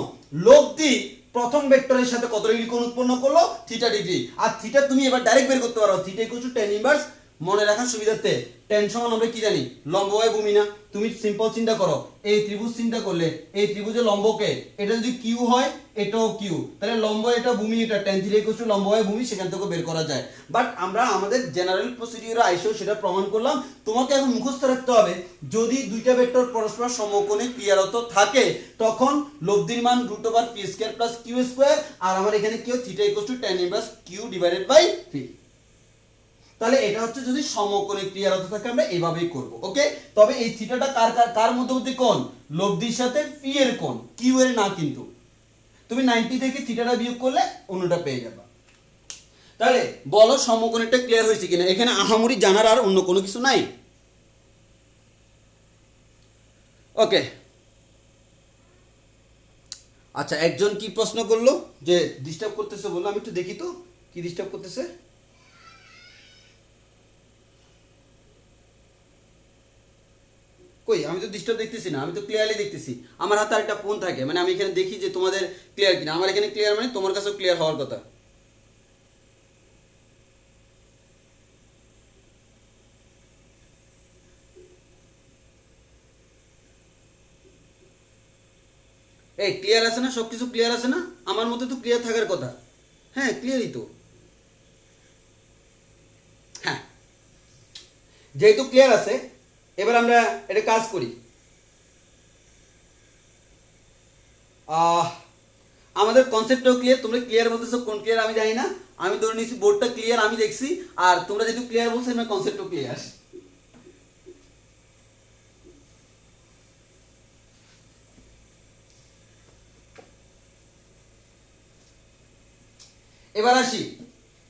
লব্ধি প্রথম ভেক্টরের সাথে কত ডিগ্রি কোণ উৎপন্ন করলো, থিটা ডিগ্রি। আর থিটা তুমি এবার ডাইরেক্ট বের করতে পারো, theta equal to tan inverse, মনে রাখার সুবিধার্থে tan সমান আমরা কি জানি, লম্ববায় ভূমি না। তুমি সিম্পল চিন্তা করো, এই ত্রিভুজ চিন্তা করলে এই ত্রিভুজের লম্বকে, এটা যদি কিউ হয় এটাও কিউ, তাহলে লম্ব এটা ভূমি, এটা tan থিটা ইকুয়াল টু লম্ববায় ভূমি, সেখান থেকে বের করা যায়। বাট আমরা আমাদের জেনারেল প্রসিডিউরে আইসেও সেটা প্রমাণ করলাম। তোমাকে এখন মুখস্থ রাখতে হবে যদি দুইটা ভেক্টর পরস্পর সমকোণে ক্রিয়ারত থাকে তখন লব্ধির মান √p² + q², আর আমার এখানে কি theta equal to tan inverse Q divided by P. তাহলে এটা হচ্ছে যদি সমকোণে ক্রিয়ারত থাকে আমরা এইভাবেই করব। ওকে, তবে এই থিটাটা কার কার মধ্যবর্তী কোণ, লব্ধির সাথে পি এর কোণ, কিউ এর না। কিন্তু তুমি 90 থেকে থিটাটা বিয়োগ করলে অন্যটা পেয়ে যাবে। তাহলে বলো সমকোণেরটা ক্লিয়ার হয়েছে কিনা, এখানে আহামরি জানার আর অন্য কোনো কিছু নাই। ওকে, আচ্ছা একজন কি প্রশ্ন করলো যে ডিস্টার্ব করতেছে, বললো আমি একটু দেখি তো কি ডিস্টার্ব করতেছে। কই, আমি তো ডিস্টার্ব দেখতেছি না, আমি তো ক্লিয়ারলি দেখতেছি। আমার হাতে একটা ফোন থাকে, মানে আমি এখানে দেখি যে তোমাদের ক্লিয়ার কিনা। আমার এখানে ক্লিয়ার মানে তোমার কাছেও ক্লিয়ার হওয়ার কথা। এই ক্লিয়ার আছে না, সবকিছু ক্লিয়ার আছে না? আমার মতে তো ক্লিয়ার থাকার কথা। হ্যাঁ ক্লিয়ারই তো। হ্যাঁ, যেহেতু ক্লিয়ার আছে এবার আমরা এটা কাজ করি। আমাদের কনসেপ্টটাও ক্লিয়ার, তোমরা ক্লিয়ার বলতেছো, কোন ক্লিয়ার আমি জানি না। আমি ধরে নিয়েছি বোর্ডটা ক্লিয়ার, আমি দেখছি, আর তোমরা যেহেতু ক্লিয়ার বলছো আমার কনসেপ্টও ক্লিয়ার। এবার আসি,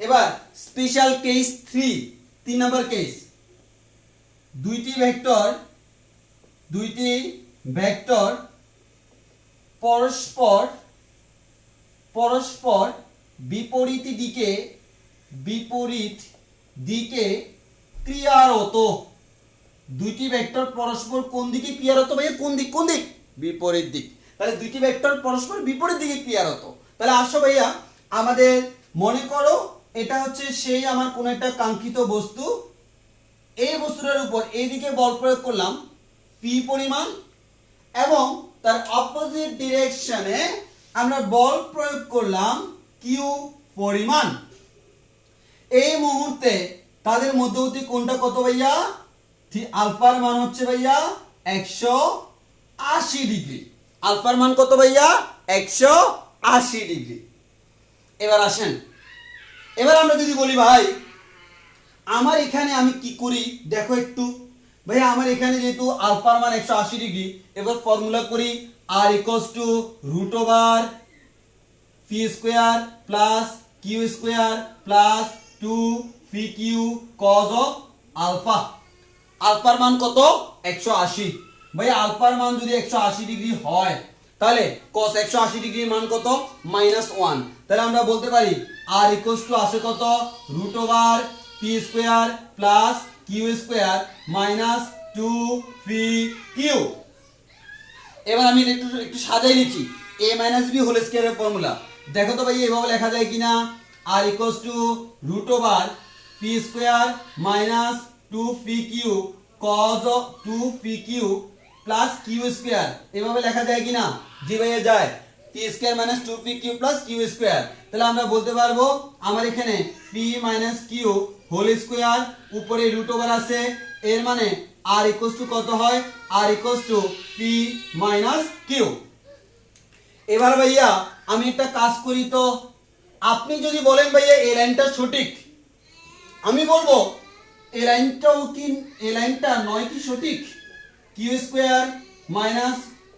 এবার স্পেশাল কেস 3 নাম্বার কেস। দুইটি ভেক্টর পরস্পর বিপরীত দিকে ক্রিয়ারত। দুইটি ভেক্টর পরস্পর কোন দিকে ক্রিয়ারত ভাই, কোন দিক, বিপরীত দিক। তাহলে দুইটি ভেক্টর পরস্পর বিপরীত দিকে ক্রিয়ারত। তাহলে আসো ভাইয়া, আমাদের মনে করো এটা হচ্ছে সেই আমার কোন একটা কাঙ্ক্ষিত বস্তু, এই বস্তুটার উপর এইদিকে বল প্রয়োগ করলাম পি পরিমাণ, এবং তার অপোজিট ডিরেকশনে আমরা বল প্রয়োগ করলাম কিউ পরিমাণ। এই মুহূর্তে তাদের মধ্যবর্তী কোণটা কত ভাইয়া, আলফার মান হচ্ছে ভাইয়া 180 ডিগ্রি। আলফার মান কত ভাইয়া, 180 ডিগ্রি। এবার আসেন, এবার আমরা যদি বলি ভাই আমার এখানে আমি কি করি দেখো একটু। ভাই আমার এখানে যেহেতু আলফার মান 180 ডিগ্রি, এবার ফর্মুলা করি r equals to √p² plus q² plus 2pq cos of alpha. আলফার মান কত, 180। ভাই আলফার মান যদি 180 ডিগ্রি হয় তাহলে cos 180 ডিগ্রির মান কত -1। তাহলে আমরা বলতে পারি r আছে কত √p² + q² - 2pq। এবার আমি একটু সাজাই লিখি a - b হোল স্কয়ারের ফর্মুলা। দেখো তো ভাই এভাবে লেখা যায় কিনা, r √p² - 2pq cos 2pq + q²। এভাবে লেখা যায় কিনা? জি ভাইয়া যায়। p² - 2pq + q²। তাহলে আমরা বলতে পারবো আমার এখানে p - q হোল স্কয়ার উপরে √ আছে, এর মানে r কত হয়, r p - q। এবার ভাইয়া আমি একটা কাজ করি তো, আপনি যদি বলেন ভাইয়া এই লাইনটা সঠিক, আমি বলবো এই লাইনটা নয় কি সঠিক, q² -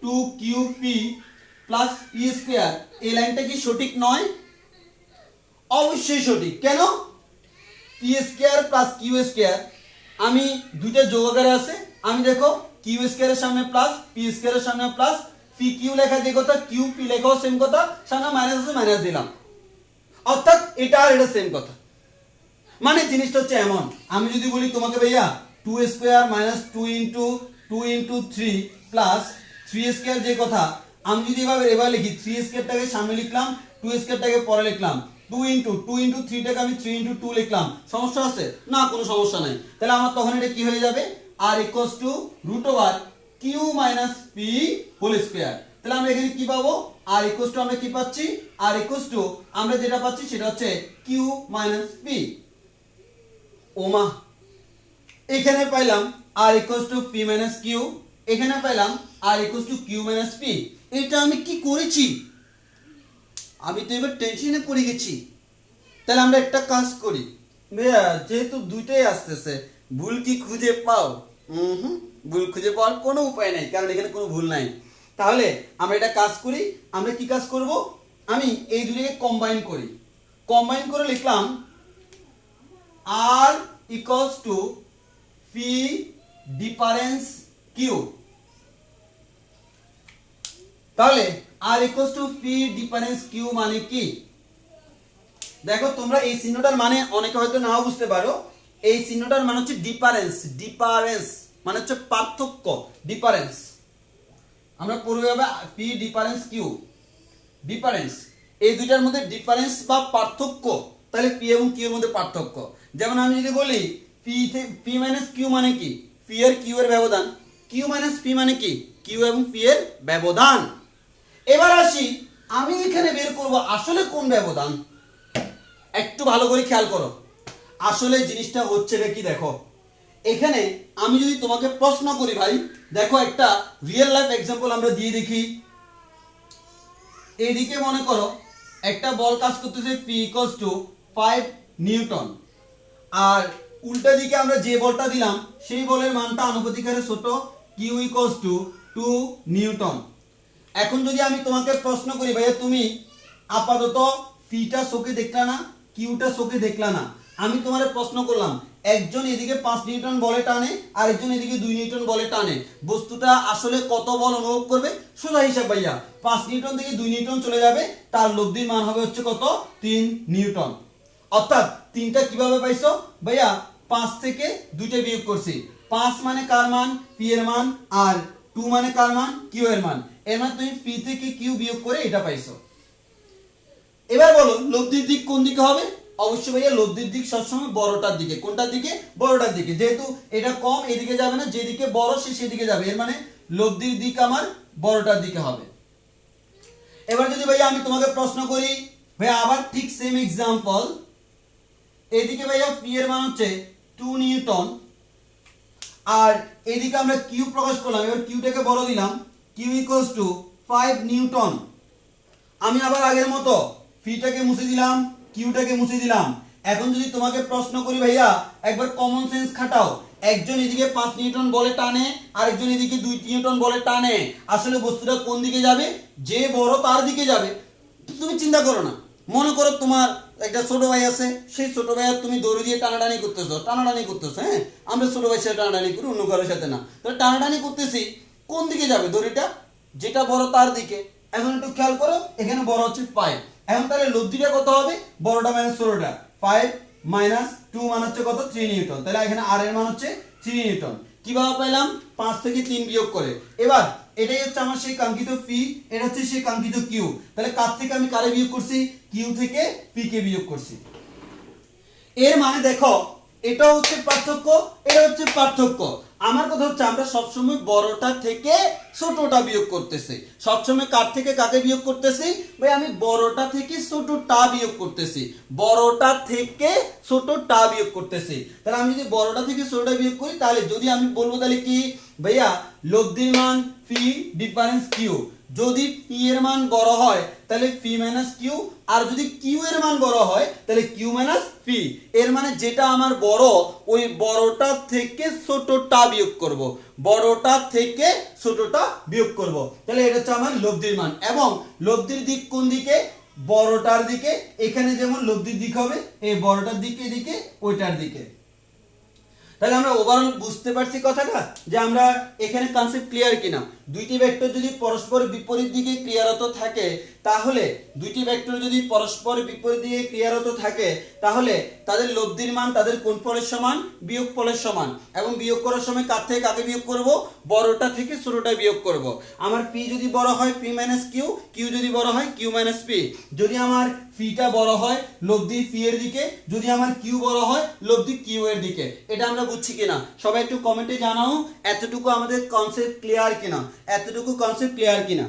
2qp + p² এই লাইনটা কি সঠিক নয়? অবশ্যই সঠিক। কেন? p² + q² আমি দুইটা যোগ আকারে আছে, আমি দেখো q² এর সামনে প্লাস p² এর সামনে প্লাস pq লেখা যে কথা qp লেখাও সেম কথা, সামনে মাইনাস আছে মাইনাস দিলাম, অর্থাৎ এটা আর এটা সেম কথা। মানে জিনিসটা হচ্ছে এমন, আমি যদি বলি তোমাকে ভাইয়া 2² - 2 * 2 * 3 + 3² যে কথা, আমি যদি এভাবে লিখি 3² টাকে সামনে লিখলাম, 2² টাকে পরে লিখলাম, 2 * 3 টাকে আমি 3 * 2 লিখলাম, সমস্যা আছে না? কোনো সমস্যা নাই। তাহলে আমার তখন এটা কি হয়ে যাবে, r √q - p whole square. তাহলে আমরা এখানে কি পাবো, r আমরা কি পাচ্ছি, r আমরা যেটা পাচ্ছি সেটা হচ্ছে q - p। ওমা, এখানে পাইলাম r p - q, এখানে পাইলাম r q - p। এটা আমি কি করেছি, আমি তো এবার টেনশনে পড়ে গেছি। তাহলে আমরা একটা কাজ করি ভাইয়া, যেহেতু দুইটাই আসতেছে, ভুল কি খুঁজে পাও? ভুল খুঁজে পাওয়ার কোনো উপায় নাই, কারণ এখানে কোনো ভুল নাই। তাহলে আমরা এটা কাজ করি, আমরা কি কাজ করব, আমি এই দুটোকে কম্বাইন করে লিখলাম r p ডিফারেন্স q। তাহলে r p ডিফারেন্স q মানে কি? দেখো তোমরা এই চিহ্নটার মানে অনেকে হয়তো নাও বুঝতে পারো, এই চিহ্নটার মানে হচ্ছে ডিফারেন্স মানে হচ্ছে পার্থক্য, ডিফারেন্স। আমরা পড়বো হবে p ডিফারেন্স q, ডিফারেন্স এই দুইটার মধ্যে ডিফারেন্স বা পার্থক্য। তাহলে p এবং q এর মধ্যে পার্থক্য। যেমন আমি যদি বলি p - q মানে কি, p এর q এর ব্যবধান, q - p মানে কি, q এবং p এর ব্যবধান। এবার আসি আমি এখানে বের করব আসলে কোন ব্যবধান। একটু ভালো করে খেয়াল করো, আসলে জিনিসটা হচ্ছে কি, দেখো এখানে আমি যদি তোমাকে প্রশ্ন করি ভাই, দেখো একটা রিয়েল লাইফ एग्जांपल আমরা দিয়ে দেখি। এইদিকে মনে করো একটা বল কাজ করতেছে P = 5 নিউটন, আর উল্টা দিকে আমরা যে বলটা দিলাম সেই বলের মানটা আনুপাতিক হারে ছোট, Q = 2 নিউটন। এখন যদি আমি তোমাকে প্রশ্ন করি ভাইয়া, তুমি আপাতত Pটা চোখে দেখলা না, Qটা চোখে দেখলা না, আমি তোমারে প্রশ্ন করলাম, একজন এদিকে 5 নিউটন বলে টানে আর একজন এদিকে 2 নিউটন বলে টানে, বস্তুটা আসলে কত বল অনুভব করবে? সোজা হিসাব ভাইয়া, 5 নিউটন থেকে 2 নিউটন চলে যাবে, তার লব্ধির মান হবে হচ্ছে কত, 3 নিউটন। অর্থাৎ 3টা কিভাবে পাইছো ভাইয়া, 5 থেকে 2টা বিয়োগ করছি। 5 মানে কার মান, P এর মান, আর 2 মানে কার মান, Q এর মান। এর মানে তুমি P থেকে Q বিয়োগ করে এটা পাইছো। এবার বলো লব্ধির দিক কোন দিকে হবে? অবশ্যই ভাইয়া লব্ধির দিক সবসময় বড়টার দিকে। কোনটার দিকে? বড়টার দিকে। যেহেতু এটা কম এদিকে যাবে না, যেদিকে বড় সে সেদিকে যাবে, এর মানে লব্ধির দিক আমার বড়টার দিকে হবে। এবার যদি ভাইয়া আমি তোমাকে প্রশ্ন করি, ভাইয়া আবার ঠিক সেম एग्जांपल, এদিকে ভাইয়া P এর মান হচ্ছে 2 নিউটন, আর এদিকে আমরা Q প্রকাশ করলাম, এবার Qটাকে বড় দিলাম, Q = 5 নিউটন। আমি আবার আগের মতো Pটাকে মুছে দিলাম, Qটাকে মুছে দিলাম। এখন যদি তোমাকে প্রশ্ন করি ভাইয়া, একবার কমন সেন্স খাটাও, একজন এদিকে 5 নিউটন বলে টানে আর একজন এদিকে 2 নিউটন বলে টানে, আসলে বস্তুটা কোন দিকে যাবে? যে বড় তার দিকে যাবে। তুমি চিন্তা করো না, মনে করো তোমার একটা ছোট ভাই আছে, সেই ছোট ভাইয়ের তুমি দড়ি দিয়ে টানাটানি করতেছো, হ্যাঁ আমরা ছোট ভাইয়ের সাথে টানাটানি করি, অন্য কারোর সাথে না। তো টানাটানি করতেছি, কোন দিকে যাবে দড়িটা, যেটা বড় তার দিকে। এখন একটু খেয়াল করো, এখানে বড় হচ্ছে 5। এখন তাহলে লব্ধিটা কত হবে, বড়টা মাইনাস ছোটটা। 5 মাইনাস 2 মান হচ্ছে কত, 3 নিউটন। তাহলে এখানে আর এর মান হচ্ছে 3 নিউটন। কিভাবে পেলাম, 5 থেকে 3 বিয়োগ করে। এবার এটাই হচ্ছে আমার সেই কাঙ্ক্ষিত পি, এটা হচ্ছে সেই কাঙ্ক্ষিত কিউ। তাহলে কার থেকে আমি কারে বিয়োগ করছি, কিউ থেকে পি কে বিয়োগ করছি। এর মানে দেখো, এটা হচ্ছে পার্থক্য, এটা হচ্ছে পার্থক্য। আমার কথা হচ্ছে আমরা সবসময় বড়টা থেকে ছোটটা বিয়োগ করতেছি। সবসময় কার থেকে কাকে বিয়োগ করতেছি, ভাই আমি বড়টা থেকে ছোটটা বিয়োগ করতেছি, বড়টা থেকে ছোটটা বিয়োগ করতেছি। তাহলে আমি যদি বড়টা থেকে ছোটটা বিয়োগ করি, তাহলে যদি আমি বলবো তাহলে কি ভাইয়া, লব্ধির মান পি ডিফারেন্স কিউ। যদি পি এর মান বড় হয় তাহলে পি মাইনাস কিউ, আর যদি কিউ এর মান বড় হয় তাহলে কিউ মাইনাস পি। এর মানে যেটা আমার বড়, ওই বড়টা থেকে ছোটটা বিয়োগ করব, বড়টা থেকে ছোটটা বিয়োগ করব। তাহলে এটা হচ্ছে আমার লব্ধির মান। এবং লব্ধির দিক কোন দিকে, বড়টার দিকে। এখানে যেমন লব্ধির দিক হবে এই বড়টার দিকে, এদিকে ওইটার দিকে। তাহলে আমরা ওভারঅল বুঝতে পারছি কথাটা, যে আমরা এখানে কনসেপ্ট ক্লিয়ার কিনা। দুইটি ভেক্টর যদি পরস্পর বিপরীত দিকে ক্রিয়ারত থাকে, তাহলে দুইটি ভেক্টর যদি পরস্পর বিপরীত দিকে ক্রিয়ারত থাকে, তাহলে তাদের লব্ধির মান তাদের কোন ফলের সমান, বিয়োগ ফলের সমান। এবং বিয়োগ করার সময় কার থেকে কাকে বিয়োগ করব, বড়টা থেকে ছোটটা বিয়োগ করব। আমার পি যদি বড় হয় পি মাইনাস কিউ, কিউ যদি বড় হয় কিউ মাইনাস পি। যদি আমার পিটা বড় হয় লব্ধি পি এর দিকে, যদি আমার কিউ বড় হয় লব্ধি কিউ এর দিকে। এটা আমরা বুঝছি কিনা সবাই একটু কমেন্টে জানাও, এতটুকু আমাদের কনসেপ্ট ক্লিয়ার কিনা, এতটুকু কনসেপ্ট ক্লিয়ার কিনা।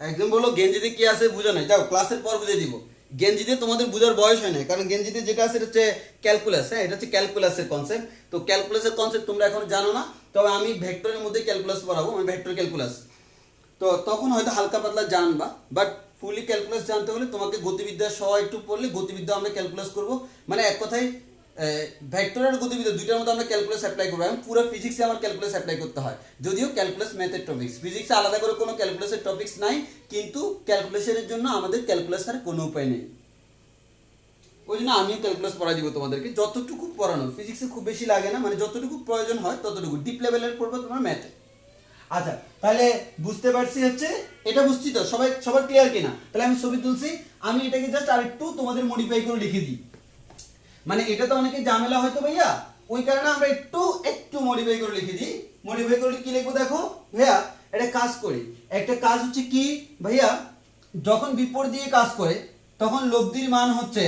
একদম বলো গেঞ্জিতে কি আছে বুঝো নাই, যাও ক্লাসের পর বুঝে দিব। গেঞ্জিতে তোমাদের বুঝার বয়স হয় না, কারণ গেঞ্জিতে যেটা আছে এটা হচ্ছে ক্যালকুলাস। হ্যাঁ, এটা হচ্ছে ক্যালকুলাসের কনসেপ্ট। তো ক্যালকুলাসের কনসেপ্ট তোমরা এখন জানো না, তবে আমি ভেক্টরের মধ্যে ক্যালকুলাস পড়াবো, আমি ভেক্টর ক্যালকুলাস। তো তখন হয়তো হালকা পাতলা জানবা, বাট ফুলি ক্যালকুলাস জানতে হলে তোমাকে গতিবিদ্যা সহ একটু পড়লে, গতিবিদ্যা আমরা ক্যালকুলাস করব। মানে এক কথায় ভেক্টর আর গতিবিদ্যা দুইটার মধ্যে আমরা ক্যালকুলাস অ্যাপ্লাই করবো। এবং পুরো ফিজিক্সে আমার ক্যালকুলাস অ্যাপ্লাই করতে হয়, যদিও ক্যালকুলাস ম্যাথের টপিক্স, ফিজিক্সে আলাদা করে কোনো ক্যালকুলাসের টপিক্স নাই, কিন্তু ক্যালকুলেশনের জন্য আমাদের ক্যালকুলাসের কোনো উপায় নেই। ওই জন্য আমিও ক্যালকুলাস পড়াই দিব তোমাদেরকে, যতটুকু পড়ানো। ফিজিক্সে খুব বেশি লাগে না, মানে যতটুকু প্রয়োজন হয় ততটুকু। ডিপ লেভেলের পড়বো তোমার ম্যাথে। আচ্ছা, তাহলে বুঝতে পারছি হচ্ছে, এটা বুঝছি তো সবাই, সবার ক্লিয়ার কিনা। তাহলে আমি ছবি তুলছি, আমি এটাকে জাস্ট আরেকটু তোমাদের মডিফাই করে লিখে দিই। মানে এটা তো অনেকে ঝামেলা হয়তো ভাইয়া, ওই কারণে আমরা একটু একটু মডিফাই করে লিখে দিই। মডিফাই করে কি লিখবো দেখো ভাইয়া, এটা কাজ করি। একটা কাজ হচ্ছে কি ভাইয়া, যখন বিপরীত দিয়ে কাজ করে তখন লব্ধির মান হচ্ছে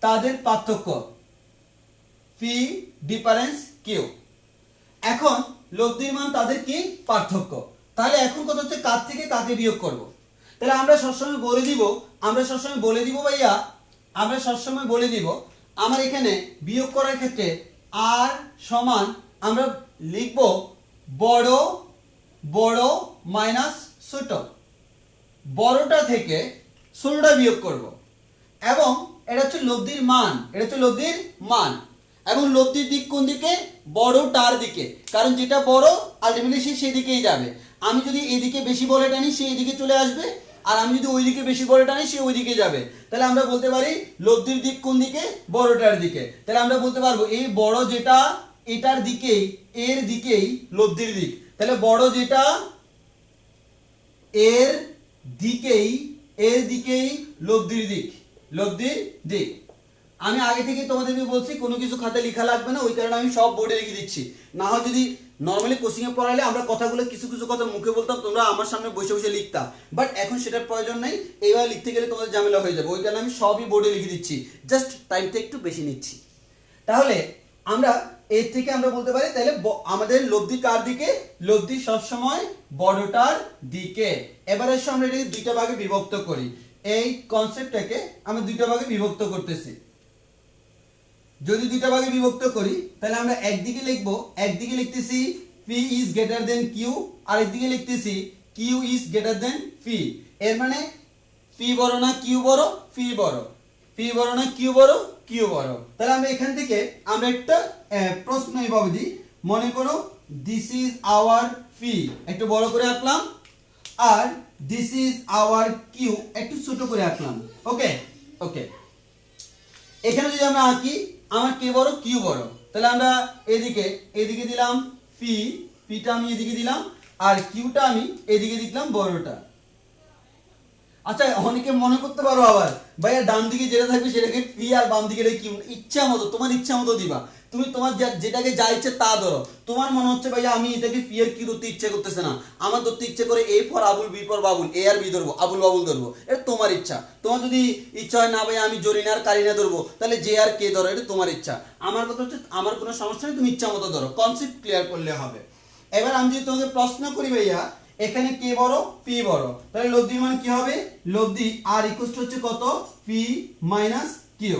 তাদের পার্থক্য, পি ডিফারেন্স কিউ। এখন লব্ধির মান তাদের কি, পার্থক্য। তাহলে এখন কথা হচ্ছে কার থেকে কাকে বিয়োগ করব। তাহলে আমরা সবসময় বলে দিব, ভাইয়া, আমরা সবসময় বলে দিব আমার এখানে বিয়োগ করার ক্ষেত্রে আর সমান আমরা লিখব বড় বড় মাইনাস ছোট, বড়টা থেকে ছোটটা বিয়োগ করব। এবং এটা হচ্ছে লব্ধির মান, এটা হচ্ছে লব্ধির মান। এবং লব্ধির দিক কোন দিকে, বড়টার দিকে, কারণ যেটা বড় আলটিমেটলি সে সেদিকেই যাবে। আমি যদি এদিকে বেশি বলে টানি সে এদিকে চলে আসবে, আর আমি যদি ওইদিকে বেশি বলে টানি সে ওইদিকে যাবে। তাহলে আমরা বলতে পারি লব্ধির দিক কোন দিকে, বড়টার দিকে। তাহলে আমরা বলতে পারবো এই বড় যেটা এটার দিকেই, এর দিকেই লব্ধির দিক। তাহলে বড় যেটা এর দিকেই, এর দিকেই লব্ধির দিক, লব্ধির দিক। আমি আগে থেকে তোমাদেরকে বলছি কোনো কিছু খাতায় লেখা লাগবে না, ওই কারণে আমি সব বোর্ডে লিখে দিচ্ছি। না হয় যদি নর্মালি কোচিং এ পড়াইলে আমরা কথাগুলো কিছু কিছু কথা মুখে বলতাম, তোমরা আমার সামনে বসে বসে লিখতা, বাট এখন সেটার প্রয়োজন নেই। এইভাবে লিখতে গেলে তোমাদের ঝামেলা হয়ে যাবে, ওই কারণে আমি সবই বোর্ডে লিখে দিচ্ছি, জাস্ট টাইমটা একটু বেশি নিচ্ছি। তাহলে আমরা এর থেকে আমরা বলতে পারি তাহলে আমাদের লব্ধি কার দিকে, লব্ধি সবসময় বড়টার দিকে। এবার এসে আমরা এটাকে দুইটা ভাগে বিভক্ত করি। এই কনসেপ্টটাকে আমরা দুইটা ভাগে বিভক্ত করতেছি। যদি দুইটা ভাগে বিভক্ত করি তাহলে আমরা একদিকে লিখবো, একদিকে লিখতেছি P is greater than Q, আর একদিকে লিখতেছি Q is greater than P। এর মানে P বড় না Q বড়, P বড়, P বড় না Q বড়, Q বড়। তাহলে আমরা এখান থেকে আমরা একটা প্রশ্ন এইভাবে দিই, মনে করো দিস ইজ আওয়ার P, একটু বড় করে আঁকলাম, আর দিস ইজ আওয়ার কিউ, একটু ছোট করে আঁকলাম। ওকে ওকে, এখানে যদি আমরা আঁকি আমার কে বড় কিউ বড়, তাহলে আমরা এদিকে দিলাম পি, পিটা আমি এদিকে দিলাম, আর কিউটা আমি এদিকে দিলাম বড়টা। আচ্ছা অনেকে মনে করতে পারো আবার ভাইয়া ডান দিকে যেটা থাকবে সেটাকে পি আর বাম দিকে কিউ, ইচ্ছা মতো তোমার ইচ্ছা মতো দিবা, তুমি তোমার যেটাকে যা ইচ্ছে তা ধরো। তোমার মনে হচ্ছে ভাইয়া আমি এটাকে পি আর কিউ ধরতে ইচ্ছে করতেছে না, আমার ধরতে ইচ্ছে করে A for Abul, B for Babul, A আর বি ধরবো, আবুল বাবুল ধরবো, এটা তোমার ইচ্ছা। তোমার যদি ইচ্ছা হয় না ভাইয়া আমি জরিনা আর কারিনা ধরবো, তাহলে জে আর কে ধরো, এটা তোমার ইচ্ছা। আমার কথা হচ্ছে আমার কোনো সমস্যা নেই, তুমি ইচ্ছা মতো ধরো, কনসেপ্ট ক্লিয়ার করলে হবে। এবার আমি যদি তোমাকে প্রশ্ন করি ভাইয়া এখানে কে বড় পি বড়, তাহলে লব্ধির মান কি হবে, লব্ধি আর ইকুয়াল হচ্ছে কত পি মাইনাস কিউ,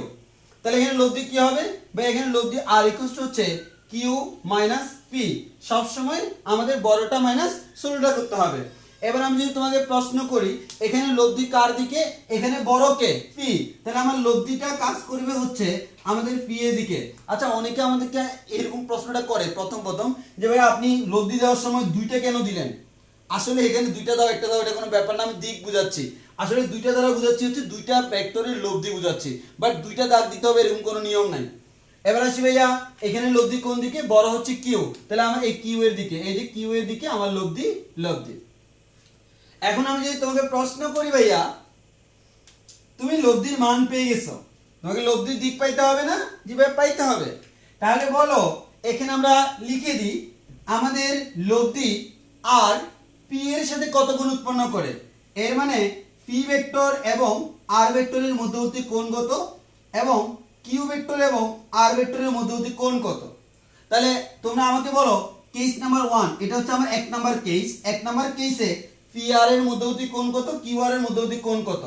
তাহলে এখানে লব্ধি কি হবে ভাই, এখানে লব্ধি আর ইকুয়াল হচ্ছে কিউ মাইনাস পি, সব সময় আমাদের বড়টা মাইনাস ছোটটা করতে হবে। এবার আমি যদি তোমাকে প্রশ্ন করি এখানে লব্ধি কার দিকে, এখানে বড় কে পি, তাহলে আমার লব্ধিটা কাজ করবে হচ্ছে আমাদের পি এর দিকে। আচ্ছা অনেকে আমাদেরকে এরকম প্রশ্নটা করে প্রথম যে ভাই আপনি লব্ধি দেওয়ার সময় দুইটা কেন দিলেন, আসলে এখানে দুইটা দাও একটা দাও এটা কোনো ব্যাপার না, আমি দিক বুঝাচ্ছি। আসলে দুইটা দ্বারা বুঝাচ্ছি হচ্ছে দুইটা ভেক্টরের লব্ধি বুঝাচ্ছি, বাট দুইটা দাগ দিতে হবে এরকম কোনো নিয়ম নাই। এবার আসি ভাইয়া এখানে লব্ধি কোন দিকে, বড় হচ্ছে কিউ, তাহলে আমার এই কিউ এর দিকে, এই যে কিউ এর দিকে আমার লব্ধি। এখন আমি যদি তোমাকে প্রশ্ন করি ভাইয়া তুমি লব্ধির মান পেয়ে গেছো, তোমাকে লব্ধির দিক পাইতে হবে না, জি ভাই পাইতে হবে। তাহলে বলো এখানে আমরা লিখে দিই আমাদের লব্ধি আর পি এর সাথে কত গুণ উৎপন্ন করে, এর মানে পি ভেক্টর এবং আর ভেক্টরের মধ্যবর্তী কোণ কত, এবং কিউ ভেক্টর এবং আর ভেক্টরের মধ্যবর্তী কোণ কত। তাহলে তোমরা আমাকে বলো কেস নাম্বার 1, এটা হচ্ছে আমার এক নাম্বার কেস, এক নাম্বার কেসে পি আর এর মধ্যবর্তী কোণ কত, কিউ আর এর মধ্যবর্তী কোণ কত।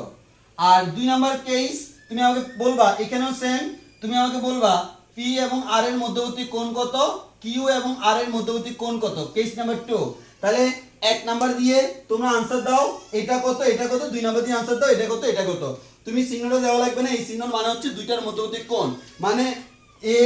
আর 2 নাম্বার কেস তুমি আমাকে বলবা, এখানেও সেম, তুমি আমাকে বলবা পি এবং আর এর মধ্যবর্তী কোণ কত, কিউ এবং আর এর মধ্যবর্তী কোণ কত, কেস নাম্বার 2। তাহলে এক নাম্বার দিয়ে তোমরা আনসার দাও এটা কত এটা কত, 2 নাম্বার দিয়ে আনসার দাও এটা কত এটা কত। তুমি চিহ্নটা দেওয়া লাগবে না, এই চিহ্ন মানে হচ্ছে দুইটার মধ্যবর্তী কোণ, মানে এ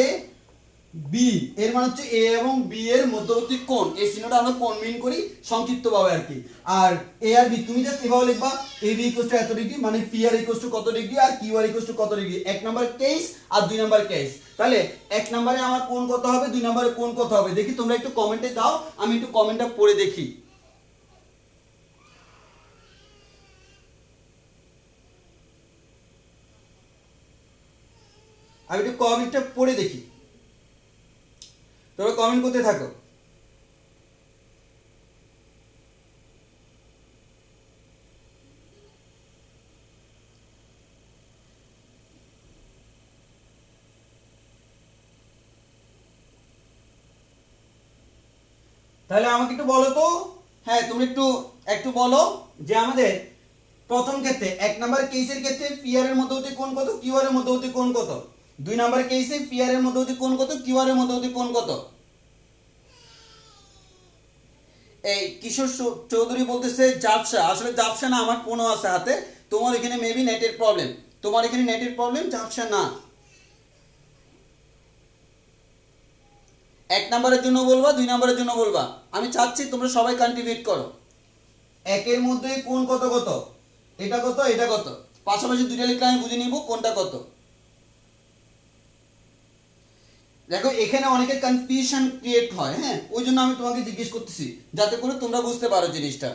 বি এর মানে হচ্ছে এ এবং বি এর মধ্যবর্তী কোণ, এই চিহ্নটা আমরা কোণ মিন করি সংক্ষিপ্ত ভাবে আর কি। আর এ আর বি তুমি জাস্ট এভাবে লিখবা এ বি ইকুয়াল টু এত ডিগ্রি, মানে পি আর ইকুয়াল টু কত ডিগ্রি আর কিউ আর ইকুয়াল টু কত ডিগ্রি, এক নাম্বার কেস আর 2 নাম্বার কেস। তাহলে এক নম্বরে আমার কোণ কত হবে, 2 নম্বরে কোণ কত হবে, দেখি তোমরা একটু কমেন্টে দাও, আমি একটু কমেন্টটা পড়ে দেখি। আমি একটু কমেন্টটা পড়ে দেখি, তোমরা কমেন্ট করতে থাকো। তাহলে আমাকে একটু বলো তো, হ্যাঁ তুমি একটু একটু বলো যে আমাদের প্রথম ক্ষেত্রে এক নাম্বার কেসের ক্ষেত্রে পি আর এর মধ্যবর্তী কোণ কত, কিউ আর এর মধ্যবর্তী কোণ কত, 2 নাম্বার কেসে পি আর এর মধ্যবর্তী কোণ কত, কিউ আর এর মধ্যবর্তী কোণ কত। এই কিশোর চৌধুরী বলতেছে জাবসা, আসলে জাবসা না, আমার ফোনও আছে হাতে, তোমার এখানে মেবি নেটের প্রবলেম, তোমার এখানে নেটের প্রবলেম, জাবসা না। এক নাম্বারের জন্য বলবা 2 নাম্বারের জন্য বলবা, আমি চাচ্ছি তোমরা সবাই কন্ট্রিবিউট করো। একের মধ্যে কোণ কত কত, এটা কত এটা কত, পাশাপাশি দুইটা লিখলে আমি বুঝে নিব কোনটা কত। দেখো এখানে অনেকের কনফিউশন ক্রিয়েট হয়, হ্যাঁ ওই জন্য আমি তোমাকে জিজ্ঞেস করতেছি যাতে করে তোমরা বুঝতে পারো জিনিসটা।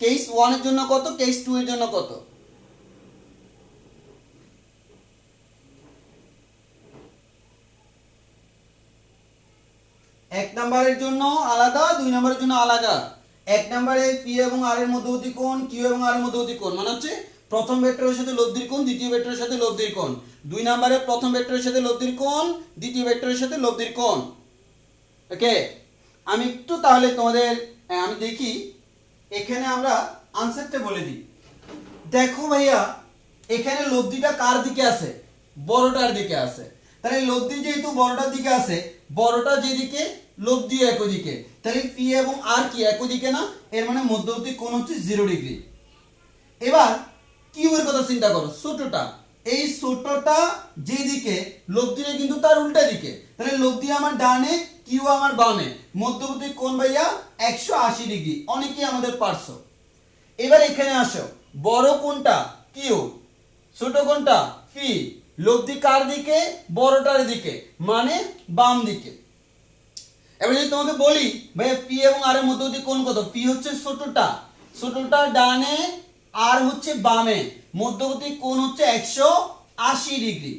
কেস 1 এর জন্য কত, কেস 2 এর জন্য কত, এক নাম্বারের জন্য আলাদা 2 নাম্বারের জন্য আলাদা। এক নাম্বারে পি এবং আর এর মধ্যবর্তী কোণ, কিউ এবং আর এর মধ্যবর্তী কোণ, মানে হচ্ছে প্রথম ভেক্টরের সাথে লব্ধির কোণ, দ্বিতীয় ভেক্টরের সাথে লব্ধির কোণ। 2 নাম্বারে প্রথম ভেক্টরের সাথে লব্ধির কোণ, দ্বিতীয় ভেক্টরের সাথে লব্ধির কোণ। ওকে, আমি একটু তাহলে তোমাদের আমি দেখি এখানে আমরা আনসারটা বলে দিই। দেখো ভাইয়া এখানে লব্ধিটা কার দিকে আছে, বড়টার দিকে আছে, তাহলে লব্ধি যেহেতু বড়টার দিকে আছে, বড়টা যেদিকে লব্ধি একই দিকে, তাহলে পি এবং আর কি একই দিকে না, এর মানে মধ্যবর্তী কোণ হচ্ছে 0 ডিগ্রি। এবার কিউ এর কথা চিন্তা করো, ছোটটা, এই ছোটটা যেদিকে লব্ধিটা কিন্তু তার উল্টা দিকে, তাহলে লব্ধি আমার ডানে কিউ আমার বামে, মধ্যবর্তী কোণ ভাইয়া 180 ডিগ্রি, অনেকেই আমাদের পারছো। এবার এখানে আসো, বড় কোনটা কিউ, ছোট কোনটা পি, লব্ধি কার দিকে, বড়টার দিকে, মানে বাম দিকে। এবার যদি তোমাকে বলি ভাই পি এবং আর এর মধ্যবর্তী কোণ কত, পি হচ্ছে ছোটটা, ছোটটা ডানে আর হচ্ছে বামে, মধ্যবর্তী কোণ হচ্ছে 180 ডিগ্রি।